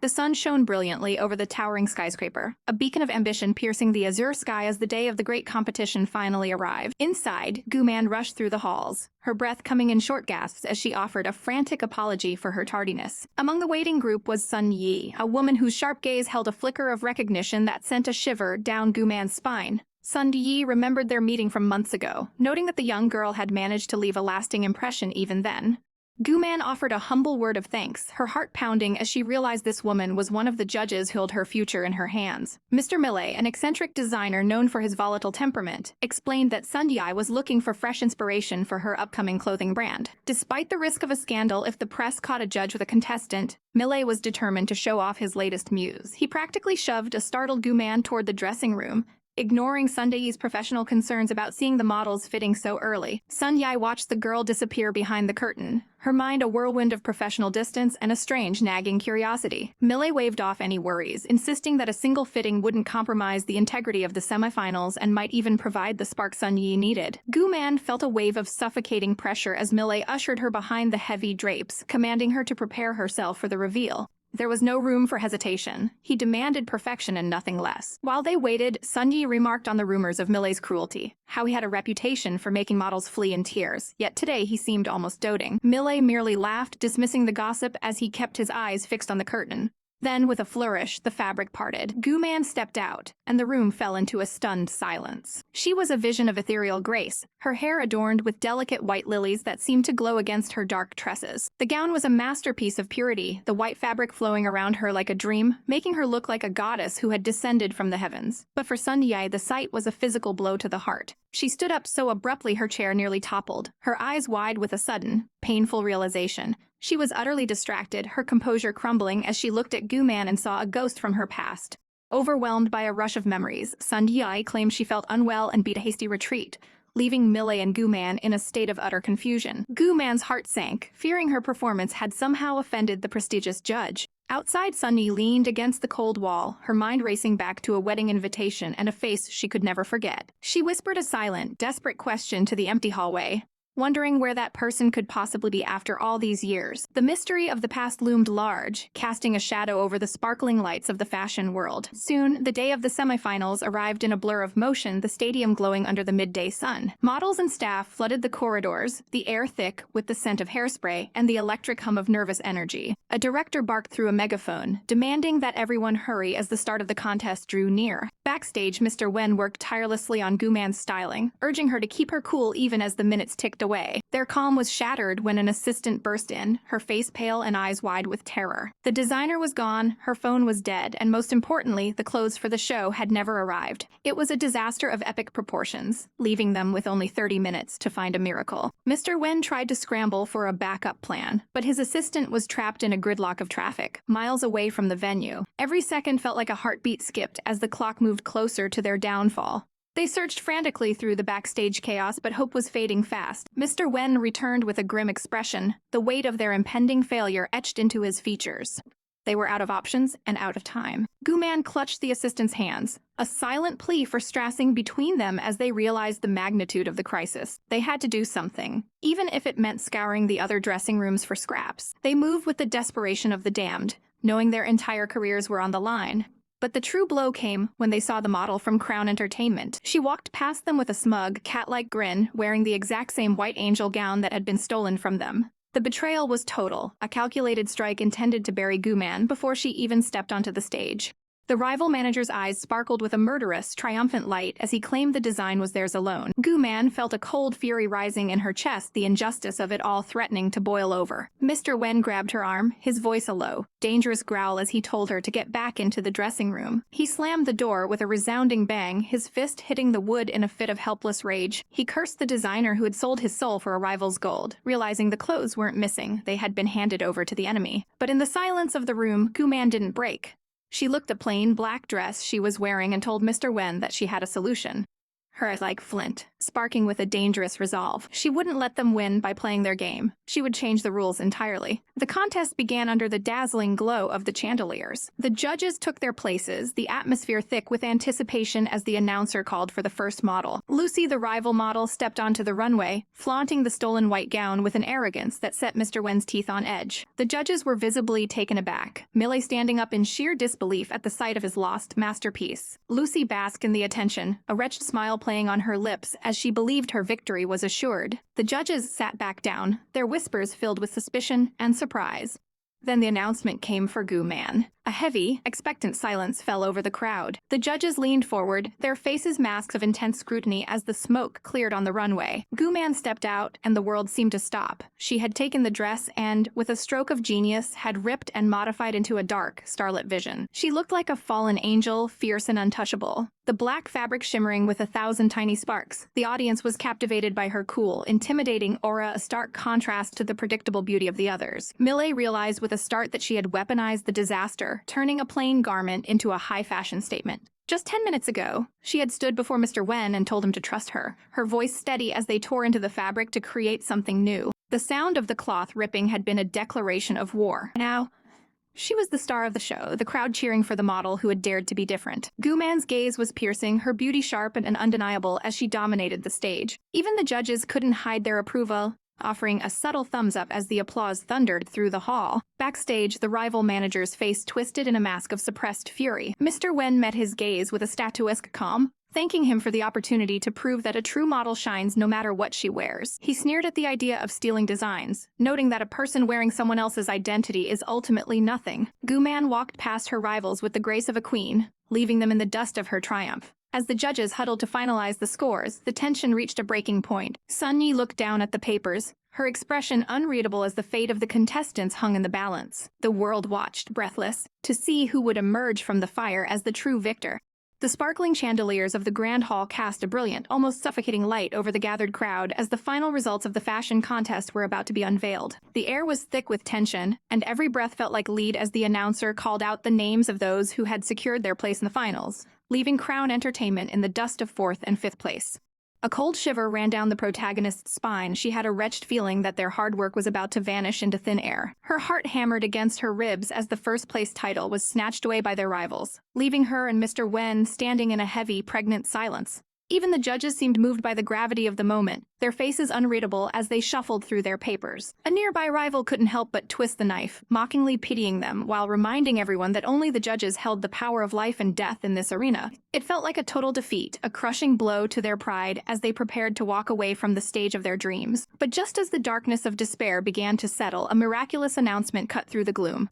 The sun shone brilliantly over the towering skyscraper, a beacon of ambition piercing the azure sky as the day of the great competition finally arrived. Inside, Gu-man rushed through the halls, her breath coming in short gasps as she offered a frantic apology for her tardiness. Among the waiting group was Sun Yi, a woman whose sharp gaze held a flicker of recognition that sent a shiver down Gu-man's spine. Sun Yi remembered their meeting from months ago, noting that the young girl had managed to leave a lasting impression even then. Gu-man offered a humble word of thanks, her heart pounding as she realized this woman was one of the judges who held her future in her hands. Mr. Millet, an eccentric designer known for his volatile temperament, explained that Sun Yi was looking for fresh inspiration for her upcoming clothing brand. Despite the risk of a scandal if the press caught a judge with a contestant, Millet was determined to show off his latest muse. He practically shoved a startled Gu-man toward the dressing room, ignoring Sun Yi's professional concerns about seeing the models fitting so early. Sun Yi watched the girl disappear behind the curtain, her mind a whirlwind of professional distance and a strange, nagging curiosity. Millet waved off any worries, insisting that a single fitting wouldn't compromise the integrity of the semifinals and might even provide the spark Sun Yi needed. Gu-man felt a wave of suffocating pressure as Millet ushered her behind the heavy drapes, commanding her to prepare herself for the reveal. There was no room for hesitation. He demanded perfection and nothing less. While they waited, Sun Yi remarked on the rumors of Millet's cruelty, how he had a reputation for making models flee in tears, yet today he seemed almost doting. Millet merely laughed, dismissing the gossip as he kept his eyes fixed on the curtain. Then, with a flourish, the fabric parted. Gu-man stepped out, and the room fell into a stunned silence. She was a vision of ethereal grace, her hair adorned with delicate white lilies that seemed to glow against her dark tresses. The gown was a masterpiece of purity, the white fabric flowing around her like a dream, making her look like a goddess who had descended from the heavens. But for Sun Yi, the sight was a physical blow to the heart. She stood up so abruptly her chair nearly toppled, her eyes wide with a sudden, painful realization. She was utterly distracted, her composure crumbling as she looked at Gu-man and saw a ghost from her past. Overwhelmed by a rush of memories, Sun Yi claimed she felt unwell and beat a hasty retreat, leaving Millet and Gu-man in a state of utter confusion. Gu-man's heart sank, fearing her performance had somehow offended the prestigious judge. Outside, Sun Yi leaned against the cold wall, her mind racing back to a wedding invitation and a face she could never forget. She whispered a silent, desperate question to the empty hallway. wondering where that person could possibly be after all these years. The mystery of the past loomed large, casting a shadow over the sparkling lights of the fashion world. Soon, the day of the semifinals arrived in a blur of motion, the stadium glowing under the midday sun. Models and staff flooded the corridors, the air thick with the scent of hairspray and the electric hum of nervous energy. A director barked through a megaphone, demanding that everyone hurry as the start of the contest drew near. Backstage, Mr. Wen worked tirelessly on Guman's styling, urging her to keep her cool even as the minutes ticked away. Their calm was shattered when an assistant burst in, her face pale and eyes wide with terror. The designer was gone, her phone was dead, and most importantly, the clothes for the show had never arrived. It was a disaster of epic proportions, leaving them with only 30 minutes to find a miracle. Mr. Wen tried to scramble for a backup plan, but his assistant was trapped in a gridlock of traffic, miles away from the venue. Every second felt like a heartbeat skipped as the clock moved closer to their downfall. They searched frantically through the backstage chaos, but hope was fading fast. Mr. Wen returned with a grim expression, the weight of their impending failure etched into his features. They were out of options and out of time. Guman clutched the assistant's hands, a silent plea for strassing between them as they realized the magnitude of the crisis. They had to do something, even if it meant scouring the other dressing rooms for scraps. They moved with the desperation of the damned, knowing their entire careers were on the line. But the true blow came when they saw the model from Crown Entertainment. She walked past them with a smug, cat-like grin, wearing the exact same white angel gown that had been stolen from them. The betrayal was total, a calculated strike intended to bury Guman before she even stepped onto the stage. The rival manager's eyes sparkled with a murderous, triumphant light as he claimed the design was theirs alone. Guman felt a cold fury rising in her chest, the injustice of it all threatening to boil over. Mr. Wen grabbed her arm, his voice a low, dangerous growl as he told her to get back into the dressing room. He slammed the door with a resounding bang, his fist hitting the wood in a fit of helpless rage. He cursed the designer who had sold his soul for a rival's gold, realizing the clothes weren't missing, they had been handed over to the enemy. But in the silence of the room, Guman didn't break. She looked the plain black dress she was wearing and told Mr. Wen that she had a solution. Her eyes like flint, sparking with a dangerous resolve. She wouldn't let them win by playing their game. She would change the rules entirely. The contest began under the dazzling glow of the chandeliers. The judges took their places, the atmosphere thick with anticipation as the announcer called for the first model. Lucy, the rival model, stepped onto the runway, flaunting the stolen white gown with an arrogance that set Mr. Wen's teeth on edge. The judges were visibly taken aback, Millie standing up in sheer disbelief at the sight of his lost masterpiece. Lucy basked in the attention, a wretched smile playing on her lips as she believed her victory was assured. The judges sat back down, their whispers filled with suspicion and surprise. Then the announcement came for Guman. A heavy, expectant silence fell over the crowd. The judges leaned forward, their faces masks of intense scrutiny as the smoke cleared on the runway. Guman stepped out, and the world seemed to stop. She had taken the dress and, with a stroke of genius, had ripped and modified into a dark, starlit vision. She looked like a fallen angel, fierce and untouchable, the black fabric shimmering with 1,000 tiny sparks. The audience was captivated by her cool, intimidating aura, a stark contrast to the predictable beauty of the others. Millie realized with a start that she had weaponized the disaster, turning a plain garment into a high-fashion statement. Just 10 minutes ago, she had stood before Mr. Wen and told him to trust her, her voice steady as they tore into the fabric to create something new. The sound of the cloth ripping had been a declaration of war. Now, she was the star of the show, the crowd cheering for the model who had dared to be different. Guman's gaze was piercing, her beauty sharp and undeniable as she dominated the stage. Even the judges couldn't hide their approval, offering a subtle thumbs up as the applause thundered through the hall. Backstage, the rival manager's face twisted in a mask of suppressed fury. Mr. Wen met his gaze with a statuesque calm, thanking him for the opportunity to prove that a true model shines no matter what she wears. He sneered at the idea of stealing designs, noting that a person wearing someone else's identity is ultimately nothing. Guman walked past her rivals with the grace of a queen, leaving them in the dust of her triumph. As the judges huddled to finalize the scores, the tension reached a breaking point. Sun Yi looked down at the papers, her expression unreadable as the fate of the contestants hung in the balance. The world watched, breathless, to see who would emerge from the fire as the true victor. The sparkling chandeliers of the grand hall cast a brilliant, almost suffocating light over the gathered crowd as the final results of the fashion contest were about to be unveiled. The air was thick with tension, and every breath felt like lead as the announcer called out the names of those who had secured their place in the finals, leaving Crown Entertainment in the dust of 4th and 5th place. A cold shiver ran down the protagonist's spine. She had a wretched feeling that their hard work was about to vanish into thin air. Her heart hammered against her ribs as the first-place title was snatched away by their rivals, leaving her and Mr. Wen standing in a heavy, pregnant silence. Even the judges seemed moved by the gravity of the moment, their faces unreadable as they shuffled through their papers. A nearby rival couldn't help but twist the knife, mockingly pitying them while reminding everyone that only the judges held the power of life and death in this arena. It felt like a total defeat, a crushing blow to their pride as they prepared to walk away from the stage of their dreams. But just as the darkness of despair began to settle, a miraculous announcement cut through the gloom.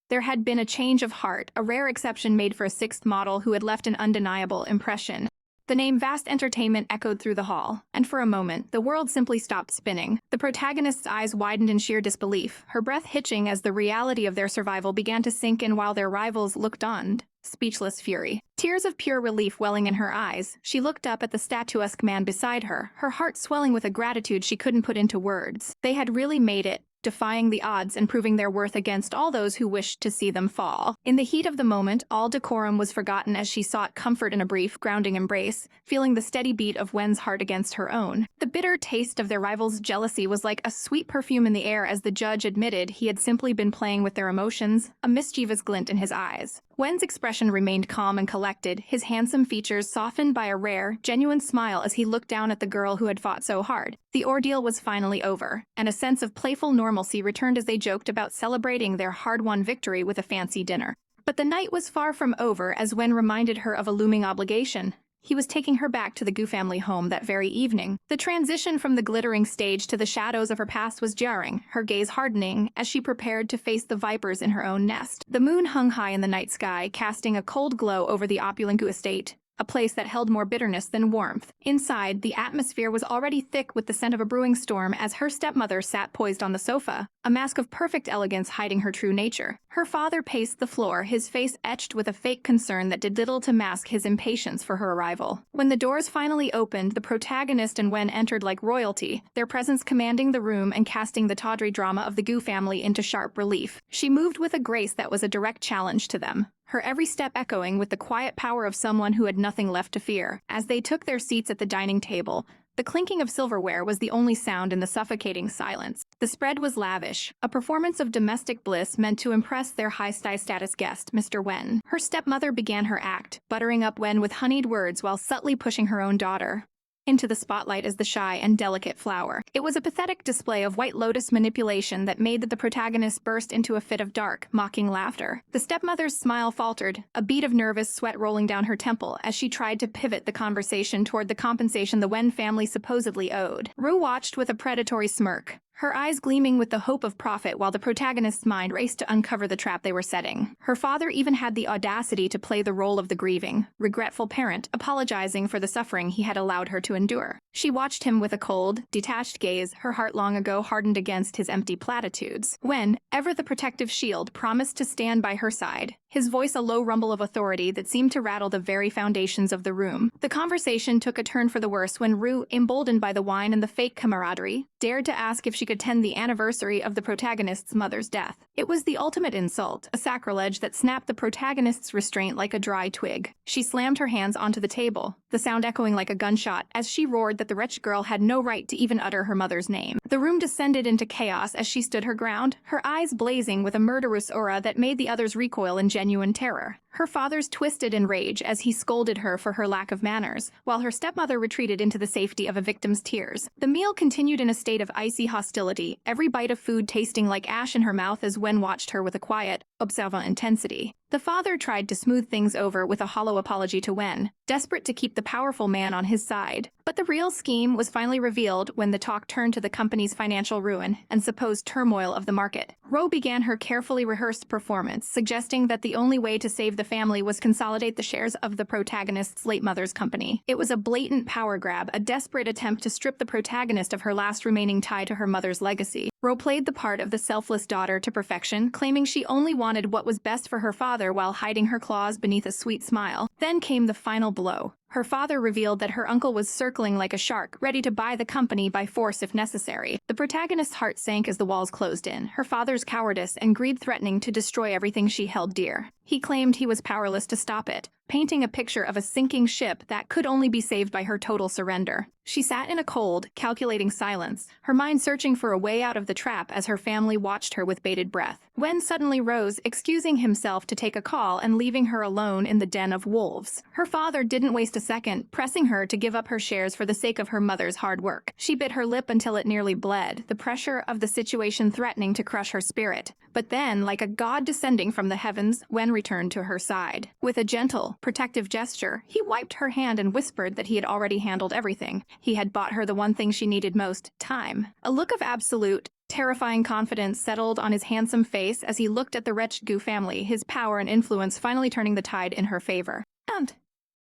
There had been a change of heart, a rare exception made for a sixth model who had left an undeniable impression. The name Vast Entertainment echoed through the hall, and for a moment, the world simply stopped spinning. The protagonist's eyes widened in sheer disbelief, her breath hitching as the reality of their survival began to sink in while their rivals looked on, speechless fury. Tears of pure relief welling in her eyes, she looked up at the statuesque man beside her, her heart swelling with a gratitude she couldn't put into words. They had really made it, defying the odds and proving their worth against all those who wished to see them fall. In the heat of the moment, all decorum was forgotten as she sought comfort in a brief, grounding embrace, feeling the steady beat of Wen's heart against her own. The bitter taste of their rivals' jealousy was like a sweet perfume in the air as the judge admitted he had simply been playing with their emotions, a mischievous glint in his eyes. Wen's expression remained calm and collected, his handsome features softened by a rare, genuine smile as he looked down at the girl who had fought so hard. The ordeal was finally over, and a sense of playful normalcy returned as they joked about celebrating their hard-won victory with a fancy dinner. But the night was far from over as Wen reminded her of a looming obligation. He was taking her back to the Gu family home that very evening. The transition from the glittering stage to the shadows of her past was jarring, her gaze hardening as she prepared to face the vipers in her own nest. The moon hung high in the night sky, casting a cold glow over the opulent Gu estate, a place that held more bitterness than warmth. Inside, the atmosphere was already thick with the scent of a brewing storm as her stepmother sat poised on the sofa, a mask of perfect elegance hiding her true nature. Her father paced the floor, his face etched with a fake concern that did little to mask his impatience for her arrival. When the doors finally opened, the protagonist and Wen entered like royalty, their presence commanding the room and casting the tawdry drama of the Gu family into sharp relief. She moved with a grace that was a direct challenge to them, her every step echoing with the quiet power of someone who had nothing left to fear. As they took their seats at the dining table, the clinking of silverware was the only sound in the suffocating silence. The spread was lavish, a performance of domestic bliss meant to impress their high-status guest, Mr. Wen. Her stepmother began her act, buttering up Wen with honeyed words while subtly pushing her own daughter into the spotlight as the shy and delicate flower. It was a pathetic display of White Lotus manipulation that made the protagonist burst into a fit of dark, mocking laughter. The stepmother's smile faltered, a bead of nervous sweat rolling down her temple as she tried to pivot the conversation toward the compensation the Wen family supposedly owed. Ru watched with a predatory smirk, her eyes gleaming with the hope of profit while the protagonist's mind raced to uncover the trap they were setting. Her father even had the audacity to play the role of the grieving, regretful parent, apologizing for the suffering he had allowed her to endure. She watched him with a cold, detached gaze, her heart long ago hardened against his empty platitudes. Wen, ever the protective shield, promised to stand by her side, his voice a low rumble of authority that seemed to rattle the very foundations of the room. The conversation took a turn for the worse when Ru, emboldened by the wine and the fake camaraderie, dared to ask if she could attend the anniversary of the protagonist's mother's death. It was the ultimate insult, a sacrilege that snapped the protagonist's restraint like a dry twig. She slammed her hands onto the table, the sound echoing like a gunshot as she roared that the wretched girl had no right to even utter her mother's name. The room descended into chaos as she stood her ground, her eyes blazing with a murderous aura that made the others recoil in genuine terror. Her father's twisted in rage as he scolded her for her lack of manners, while her stepmother retreated into the safety of a victim's tears. The meal continued in a state of icy hostility, every bite of food tasting like ash in her mouth as Wen watched her with a quiet, observant intensity. The father tried to smooth things over with a hollow apology to Wen, desperate to keep the powerful man on his side. But the real scheme was finally revealed when the talk turned to the company's financial ruin and supposed turmoil of the market. Ro began her carefully rehearsed performance, suggesting that the only way to save the family was consolidate the shares of the protagonist's late mother's company. It was a blatant power grab, a desperate attempt to strip the protagonist of her last remaining tie to her mother's legacy. Ro played the part of the selfless daughter to perfection, claiming she only wanted what was best for her father while hiding her claws beneath a sweet smile. Then came the final blow. Her father revealed that her uncle was circling like a shark, ready to buy the company by force if necessary. The protagonist's heart sank as the walls closed in, her father's cowardice and greed threatening to destroy everything she held dear. He claimed he was powerless to stop it, painting a picture of a sinking ship that could only be saved by her total surrender. She sat in a cold, calculating silence, her mind searching for a way out of the trap as her family watched her with bated breath. Wen suddenly rose, excusing himself to take a call and leaving her alone in the den of wolves. Her father didn't waste a second, pressing her to give up her shares for the sake of her mother's hard work. She bit her lip until it nearly bled, the pressure of the situation threatening to crush her spirit. But then, like a god descending from the heavens, Wen returned to her side. With a gentle, protective gesture, he wiped her hand and whispered that he had already handled everything. He had bought her the one thing she needed most: time. A look of absolute, terrifying confidence settled on his handsome face as he looked at the wretched Gu family, his power and influence finally turning the tide in her favor. And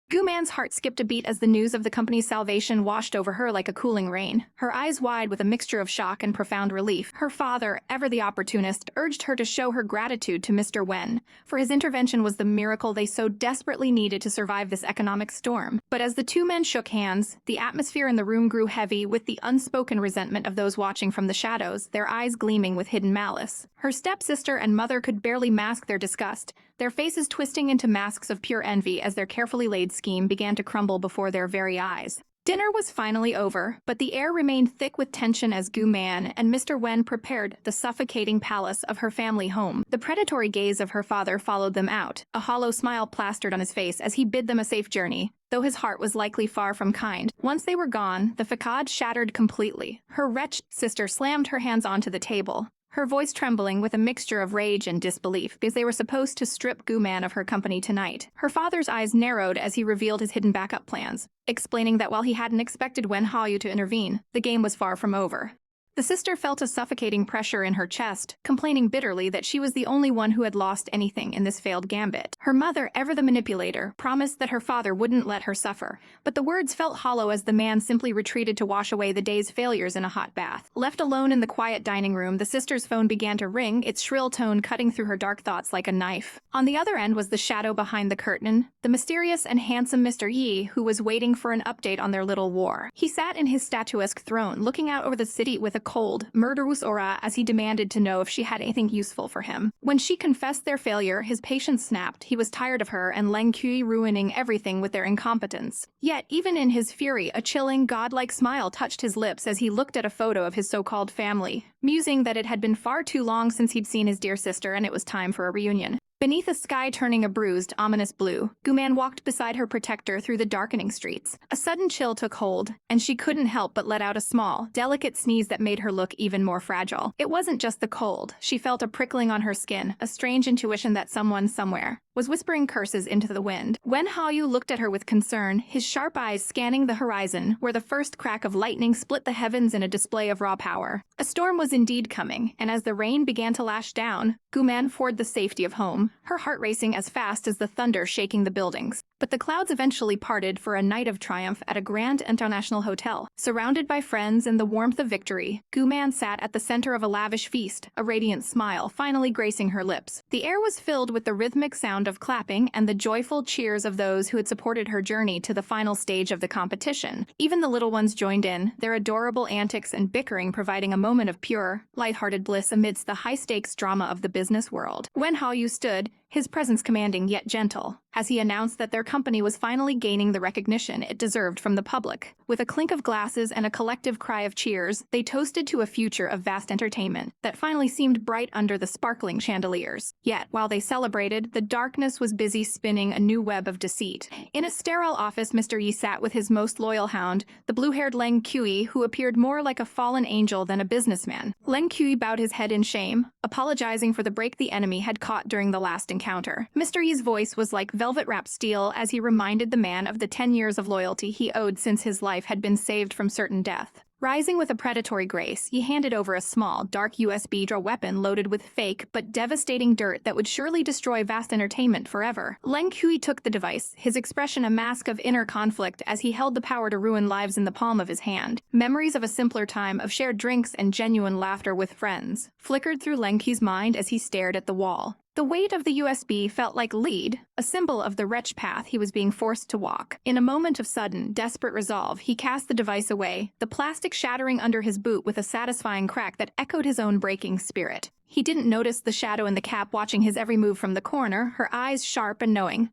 Gu Man's heart skipped a beat as the news of the company's salvation washed over her like a cooling rain. Her eyes wide with a mixture of shock and profound relief. Her father, ever the opportunist, urged her to show her gratitude to Mr. Wen, for his intervention was the miracle they so desperately needed to survive this economic storm. But as the two men shook hands, the atmosphere in the room grew heavy with the unspoken resentment of those watching from the shadows, their eyes gleaming with hidden malice. Her stepsister and mother could barely mask their disgust, their faces twisting into masks of pure envy as their carefully laid scheme began to crumble before their very eyes. Dinner was finally over, but the air remained thick with tension as Gu Man and Mr. Wen prepared the suffocating palace of her family home. The predatory gaze of her father followed them out, a hollow smile plastered on his face as he bid them a safe journey, though his heart was likely far from kind. Once they were gone, the facade shattered completely. Her wretched sister slammed her hands onto the table, her voice trembling with a mixture of rage and disbelief, because they were supposed to strip Gu Man of her company tonight. Her father's eyes narrowed as he revealed his hidden backup plans, explaining that while he hadn't expected Wen Haou to intervene, the game was far from over. The sister felt a suffocating pressure in her chest, complaining bitterly that she was the only one who had lost anything in this failed gambit. Her mother, ever the manipulator, promised that her father wouldn't let her suffer, but the words felt hollow as the man simply retreated to wash away the day's failures in a hot bath. Left alone in the quiet dining room, the sister's phone began to ring, its shrill tone cutting through her dark thoughts like a knife. On the other end was the shadow behind the curtain, the mysterious and handsome Mr. Yi, who was waiting for an update on their little war. He sat in his statuesque throne, looking out over the city with a cold, murderous aura as he demanded to know if she had anything useful for him. When she confessed their failure, his patience snapped. He was tired of her and Leng Kui ruining everything with their incompetence. Yet, even in his fury, a chilling, godlike smile touched his lips as he looked at a photo of his so-called family, musing that it had been far too long since he'd seen his dear sister and it was time for a reunion. Beneath a sky turning a bruised, ominous blue, Gu Man walked beside her protector through the darkening streets. A sudden chill took hold, and she couldn't help but let out a small, delicate sneeze that made her look even more fragile. It wasn't just the cold. She felt a prickling on her skin, a strange intuition that someone somewhere was whispering curses into the wind. Wen Haou looked at her with concern, his sharp eyes scanning the horizon, where the first crack of lightning split the heavens in a display of raw power. A storm was indeed coming, and as the rain began to lash down, Gu Man poured the safety of home, her heart racing as fast as the thunder shaking the buildings. But the clouds eventually parted for a night of triumph at a grand international hotel. Surrounded by friends and the warmth of victory, Gu Man sat at the center of a lavish feast, a radiant smile finally gracing her lips. The air was filled with the rhythmic sound of clapping and the joyful cheers of those who had supported her journey to the final stage of the competition. Even the little ones joined in, their adorable antics and bickering providing a moment of pure, lighthearted bliss amidst the high-stakes drama of the business world. Wen Haou stood, his presence commanding yet gentle, as he announced that their company was finally gaining the recognition it deserved from the public. With a clink of glasses and a collective cry of cheers, they toasted to a future of vast entertainment that finally seemed bright under the sparkling chandeliers. Yet, while they celebrated, the darkness was busy spinning a new web of deceit. In a sterile office, Mr. Yi sat with his most loyal hound, the blue-haired Leng Kui, who appeared more like a fallen angel than a businessman. Leng Kui bowed his head in shame, apologizing for the break the enemy had caught during the last encounter. Mr. Yi's voice was like velvet-wrapped steel as he reminded the man of the 10 years of loyalty he owed since his life had been saved from certain death. Rising with a predatory grace, he handed over a small, dark USB draw weapon loaded with fake but devastating dirt that would surely destroy vast entertainment forever. Leng Kui took the device, his expression a mask of inner conflict as he held the power to ruin lives in the palm of his hand. Memories of a simpler time, of shared drinks and genuine laughter with friends, flickered through Leng Kui's mind as he stared at the wall. The weight of the USB felt like lead, a symbol of the wretched path he was being forced to walk. In a moment of sudden, desperate resolve, he cast the device away, the plastic shattering under his boot with a satisfying crack that echoed his own breaking spirit. He didn't notice the shadow in the cap watching his every move from the corner, her eyes sharp and knowing.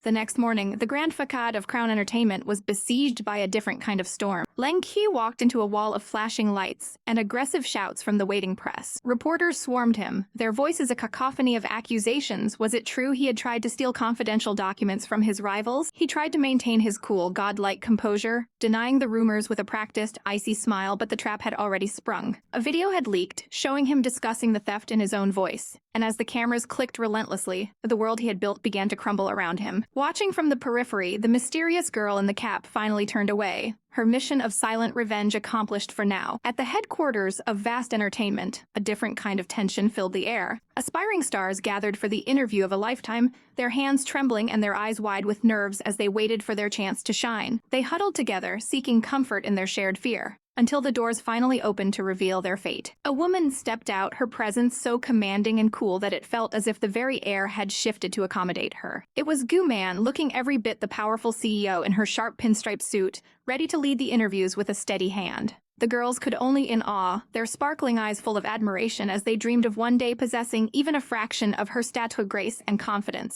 The next morning, the grand facade of Crown Entertainment was besieged by a different kind of storm. Lang Qi walked into a wall of flashing lights and aggressive shouts from the waiting press. Reporters swarmed him, their voices a cacophony of accusations. Was it true he had tried to steal confidential documents from his rivals? He tried to maintain his cool, godlike composure, denying the rumors with a practiced, icy smile, but the trap had already sprung. A video had leaked, showing him discussing the theft in his own voice, and as the cameras clicked relentlessly, the world he had built began to crumble around him. Watching from the periphery, the mysterious girl in the cap finally turned away, her mission of silent revenge accomplished for now. At the headquarters of Vast Entertainment, a different kind of tension filled the air. Aspiring stars gathered for the interview of a lifetime, their hands trembling and their eyes wide with nerves as they waited for their chance to shine. They huddled together, seeking comfort in their shared fear, until the doors finally opened to reveal their fate. A woman stepped out, her presence so commanding and cool that it felt as if the very air had shifted to accommodate her. It was Gu Man, looking every bit the powerful CEO in her sharp pinstripe suit, ready to lead the interviews with a steady hand. The girls could only in awe, their sparkling eyes full of admiration as they dreamed of one day possessing even a fraction of her stature, grace, and confidence.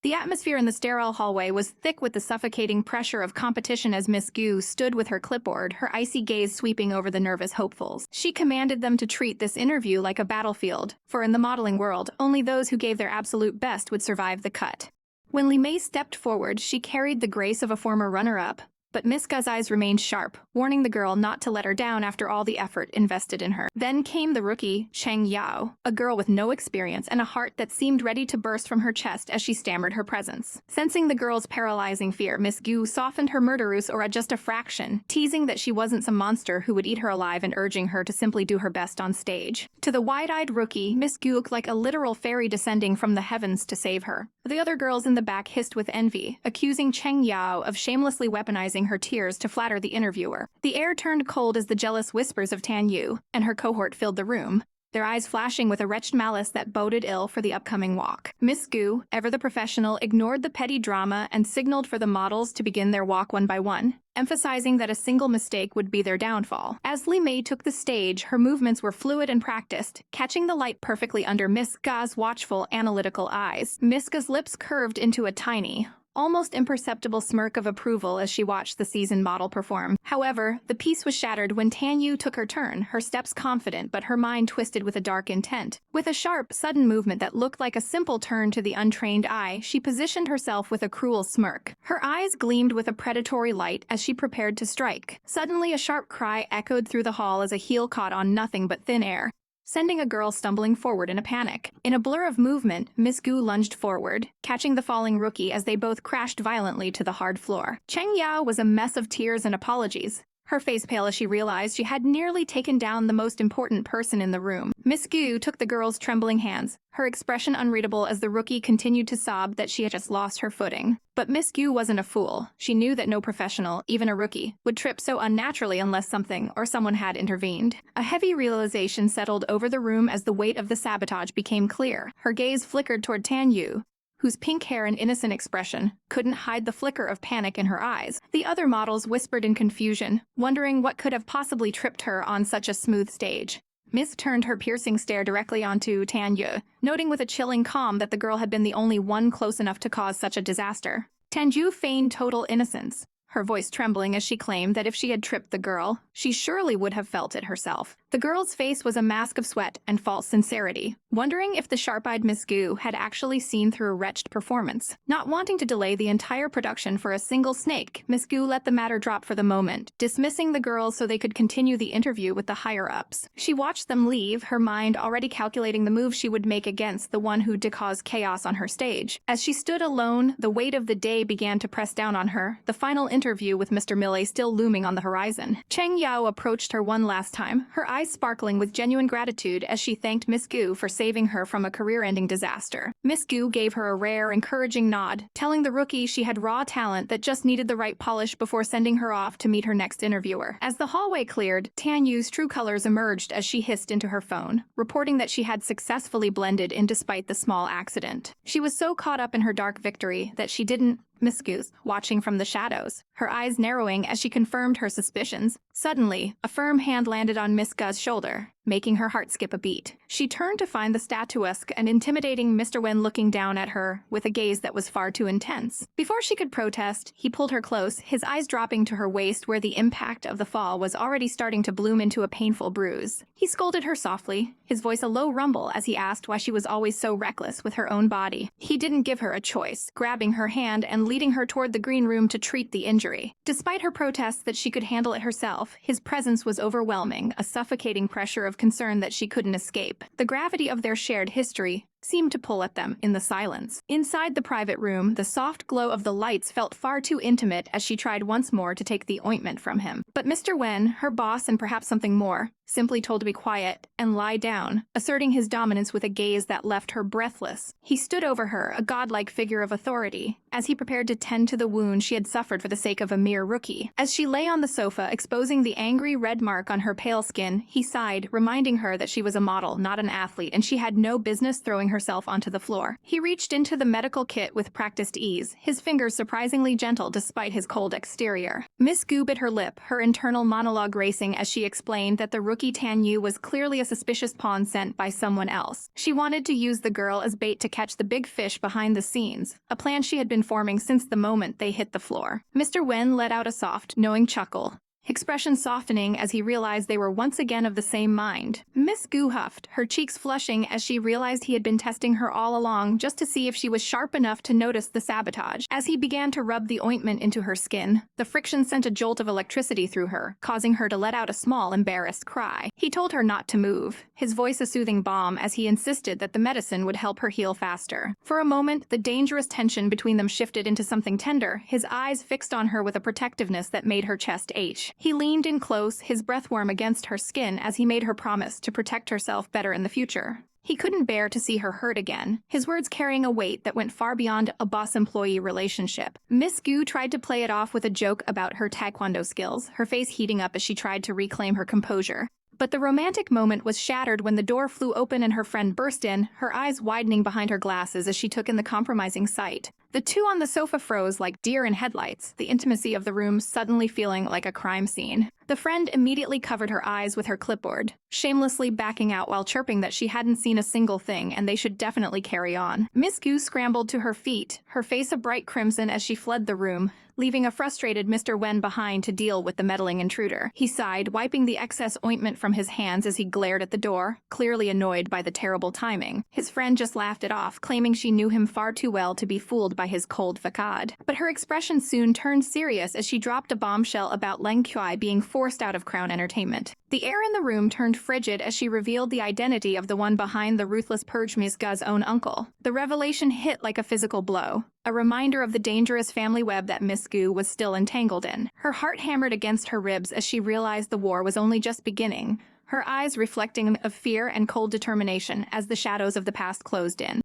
The atmosphere in the sterile hallway was thick with the suffocating pressure of competition as Miss Gu stood with her clipboard, her icy gaze sweeping over the nervous hopefuls. She commanded them to treat this interview like a battlefield, for in the modeling world, only those who gave their absolute best would survive the cut. When Li Mei stepped forward, she carried the grace of a former runner-up, but Miss Gu's eyes remained sharp, warning the girl not to let her down after all the effort invested in her. Then came the rookie, Cheng Yao, a girl with no experience and a heart that seemed ready to burst from her chest as she stammered her presence. Sensing the girl's paralyzing fear, Miss Gu softened her murderous aura just a fraction, teasing that she wasn't some monster who would eat her alive and urging her to simply do her best on stage. To the wide-eyed rookie, Miss Gu looked like a literal fairy descending from the heavens to save her. The other girls in the back hissed with envy, accusing Cheng Yao of shamelessly weaponizing her tears to flatter the interviewer. The air turned cold as the jealous whispers of Tan Yu and her cohort filled the room, their eyes flashing with a wretched malice that boded ill for the upcoming walk. Miss Gu, ever the professional, ignored the petty drama and signaled for the models to begin their walk one by one, emphasizing that a single mistake would be their downfall. As Li Mei took the stage, her movements were fluid and practiced, catching the light perfectly under Miss Gu's watchful, analytical eyes. Miss Gu's lips curved into a tiny, almost imperceptible smirk of approval as she watched the seasoned model perform. However, the piece was shattered when Tan Yu took her turn, her steps confident but her mind twisted with a dark intent. With a sharp, sudden movement that looked like a simple turn to the untrained eye, she positioned herself with a cruel smirk. Her eyes gleamed with a predatory light as she prepared to strike. Suddenly, a sharp cry echoed through the hall as a heel caught on nothing but thin air, sending a girl stumbling forward in a panic. In a blur of movement, Miss Gu lunged forward, catching the falling rookie as they both crashed violently to the hard floor. Cheng Yao was a mess of tears and apologies, her face pale as she realized she had nearly taken down the most important person in the room. Miss Gu took the girl's trembling hands, her expression unreadable as the rookie continued to sob that she had just lost her footing. But Miss Gu wasn't a fool. She knew that no professional, even a rookie, would trip so unnaturally unless something or someone had intervened. A heavy realization settled over the room as the weight of the sabotage became clear. Her gaze flickered toward Tan Yu, whose pink hair and innocent expression couldn't hide the flicker of panic in her eyes. The other models whispered in confusion, wondering what could have possibly tripped her on such a smooth stage. Miss turned her piercing stare directly onto Tan Yu, noting with a chilling calm that the girl had been the only one close enough to cause such a disaster. Tan Yu feigned total innocence, her voice trembling as she claimed that if she had tripped the girl, she surely would have felt it herself. The girl's face was a mask of sweat and false sincerity, wondering if the sharp-eyed Miss Gu had actually seen through a wretched performance. Not wanting to delay the entire production for a single snake, Miss Gu let the matter drop for the moment, dismissing the girls so they could continue the interview with the higher-ups. She watched them leave, her mind already calculating the move she would make against the one who'd cause chaos on her stage. As she stood alone, the weight of the day began to press down on her, the final interview with Mr. Millet still looming on the horizon. Cheng Yao approached her one last time, her eyes sparkling with genuine gratitude as she thanked Miss Gu for saving her from a career-ending disaster. Miss Gu gave her a rare, encouraging nod, telling the rookie she had raw talent that just needed the right polish before sending her off to meet her next interviewer. As the hallway cleared, Tan Yu's true colors emerged as she hissed into her phone, reporting that she had successfully blended in despite the small accident. She was so caught up in her dark victory that she didn't. Miss Gu's, watching from the shadows, her eyes narrowing as she confirmed her suspicions. Suddenly, a firm hand landed on Miss Gu's shoulder. making her heart skip a beat. She turned to find the statuesque and intimidating Mr. Wen looking down at her with a gaze that was far too intense. Before she could protest, he pulled her close, his eyes dropping to her waist where the impact of the fall was already starting to bloom into a painful bruise. He scolded her softly, his voice a low rumble as he asked why she was always so reckless with her own body. He didn't give her a choice, grabbing her hand and leading her toward the green room to treat the injury. Despite her protests that she could handle it herself, his presence was overwhelming, a suffocating pressure of concern that she couldn't escape. The gravity of their shared history seemed to pull at them in the silence. Inside the private room, the soft glow of the lights felt far too intimate as she tried once more to take the ointment from him. But Mr. Wen, her boss and perhaps something more, simply told to be quiet and lie down, asserting his dominance with a gaze that left her breathless. He stood over her, a godlike figure of authority, as he prepared to tend to the wound she had suffered for the sake of a mere rookie. As she lay on the sofa, exposing the angry red mark on her pale skin, he sighed, reminding her that she was a model, not an athlete, and she had no business throwing herself onto the floor. He reached into the medical kit with practiced ease, his fingers surprisingly gentle despite his cold exterior. Miss Gu bit her lip, her internal monologue racing as she explained that the rookie Tan Yu was clearly a suspicious pawn sent by someone else. She wanted to use the girl as bait to catch the big fish behind the scenes, a plan she had been forming since the moment they hit the floor. Mr. Wen let out a soft, knowing chuckle, expression softening as he realized they were once again of the same mind. Miss Gu huffed, her cheeks flushing as she realized he had been testing her all along just to see if she was sharp enough to notice the sabotage. As he began to rub the ointment into her skin, the friction sent a jolt of electricity through her, causing her to let out a small, embarrassed cry. He told her not to move, his voice a soothing balm as he insisted that the medicine would help her heal faster. For a moment, the dangerous tension between them shifted into something tender, his eyes fixed on her with a protectiveness that made her chest ache. He leaned in close, his breath warm against her skin as he made her promise to protect herself better in the future. He couldn't bear to see her hurt again, his words carrying a weight that went far beyond a boss-employee relationship. Miss Gu tried to play it off with a joke about her taekwondo skills, her face heating up as she tried to reclaim her composure. But the romantic moment was shattered when the door flew open and her friend burst in, her eyes widening behind her glasses as she took in the compromising sight. The two on the sofa froze like deer in headlights, the intimacy of the room suddenly feeling like a crime scene. The friend immediately covered her eyes with her clipboard, shamelessly backing out while chirping that she hadn't seen a single thing and they should definitely carry on. Miss Gu scrambled to her feet, her face a bright crimson as she fled the room, leaving a frustrated Mr. Wen behind to deal with the meddling intruder. He sighed, wiping the excess ointment from his hands as he glared at the door, clearly annoyed by the terrible timing. His friend just laughed it off, claiming she knew him far too well to be fooled by his cold facade. But her expression soon turned serious as she dropped a bombshell about Leng Kuai being forced out of Crown Entertainment. The air in the room turned frigid as she revealed the identity of the one behind the ruthless purge Miss Gu's own uncle. The revelation hit like a physical blow, a reminder of the dangerous family web that Miss Gu was still entangled in. Her heart hammered against her ribs as she realized the war was only just beginning, her eyes reflecting of fear and cold determination as the shadows of the past closed in.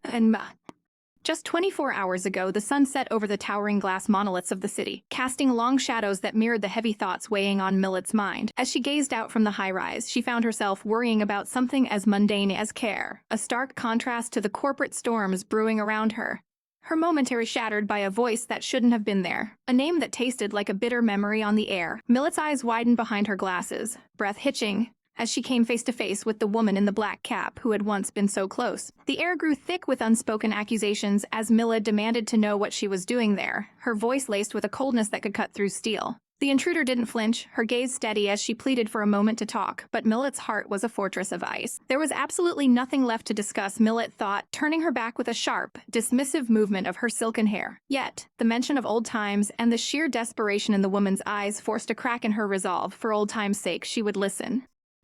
Just 24 hours ago, the sun set over the towering glass monoliths of the city, casting long shadows that mirrored the heavy thoughts weighing on Millet's mind. As she gazed out from the high-rise, she found herself worrying about something as mundane as care, a stark contrast to the corporate storms brewing around her. Her momentary shattered by a voice that shouldn't have been there, a name that tasted like a bitter memory on the air. Millet's eyes widened behind her glasses, breath hitching, as she came face to face with the woman in the black cap who had once been so close. The air grew thick with unspoken accusations as Millet demanded to know what she was doing there, her voice laced with a coldness that could cut through steel. The intruder didn't flinch, her gaze steady as she pleaded for a moment to talk, but Millet's heart was a fortress of ice. There was absolutely nothing left to discuss, Millet thought, turning her back with a sharp, dismissive movement of her silken hair. Yet, the mention of old times and the sheer desperation in the woman's eyes forced a crack in her resolve. For old time's sake, she would listen.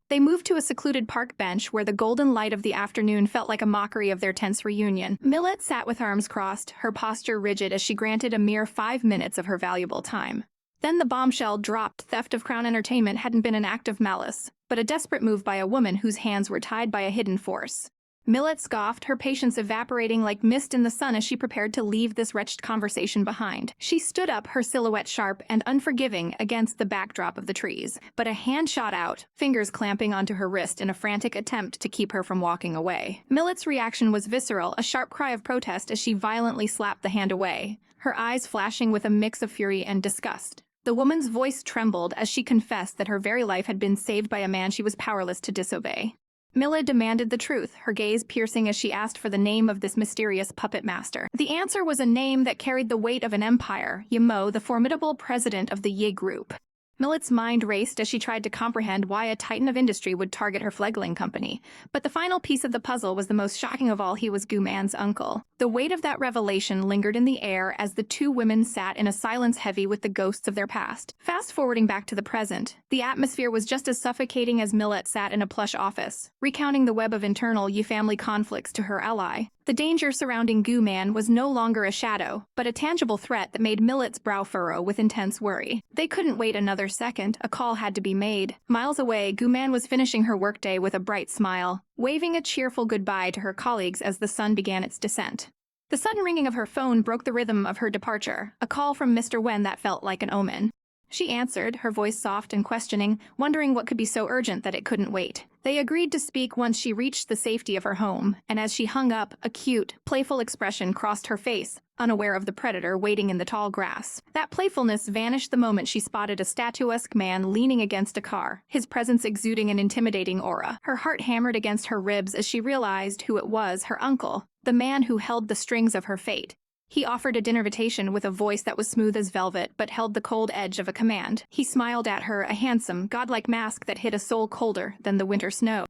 They moved to a secluded park bench where the golden light of the afternoon felt like a mockery of their tense reunion. Millet sat with arms crossed, her posture rigid as she granted a mere 5 minutes of her valuable time. Then the bombshell dropped. Theft of Crown Entertainment hadn't been an act of malice, but a desperate move by a woman whose hands were tied by a hidden force. Millet scoffed, her patience evaporating like mist in the sun as she prepared to leave this wretched conversation behind. She stood up, her silhouette sharp and unforgiving against the backdrop of the trees, but a hand shot out, fingers clamping onto her wrist in a frantic attempt to keep her from walking away. Millet's reaction was visceral, a sharp cry of protest as she violently slapped the hand away, her eyes flashing with a mix of fury and disgust. The woman's voice trembled as she confessed that her very life had been saved by a man she was powerless to disobey. Millet demanded the truth, her gaze piercing as she asked for the name of this mysterious puppet master. The answer was a name that carried the weight of an empire, Yamo, the formidable president of the Yi Group. Millet's mind raced as she tried to comprehend why a titan of industry would target her fledgling company. But the final piece of the puzzle was the most shocking of all. He was Gu Man's uncle. The weight of that revelation lingered in the air as the two women sat in a silence heavy with the ghosts of their past. Fast-forwarding back to the present, the atmosphere was just as suffocating as Millet sat in a plush office, recounting the web of internal Yi family conflicts to her ally. The danger surrounding Gu Man was no longer a shadow, but a tangible threat that made Millet's brow furrow with intense worry. They couldn't wait another second. A call had to be made. Miles away, Gu Man was finishing her workday with a bright smile, waving a cheerful goodbye to her colleagues as the sun began its descent. The sudden ringing of her phone broke the rhythm of her departure, a call from Mr. Wen that felt like an omen. She answered, her voice soft and questioning, wondering what could be so urgent that it couldn't wait. They agreed to speak once she reached the safety of her home, and as she hung up, a cute, playful expression crossed her face, unaware of the predator waiting in the tall grass. That playfulness vanished the moment she spotted a statuesque man leaning against a car, his presence exuding an intimidating aura. Her heart hammered against her ribs as she realized who it was, her uncle, the man who held the strings of her fate. He offered a dinner invitation with a voice that was smooth as velvet but held the cold edge of a command. He smiled at her, a handsome, godlike mask that hid a soul colder than the winter snow.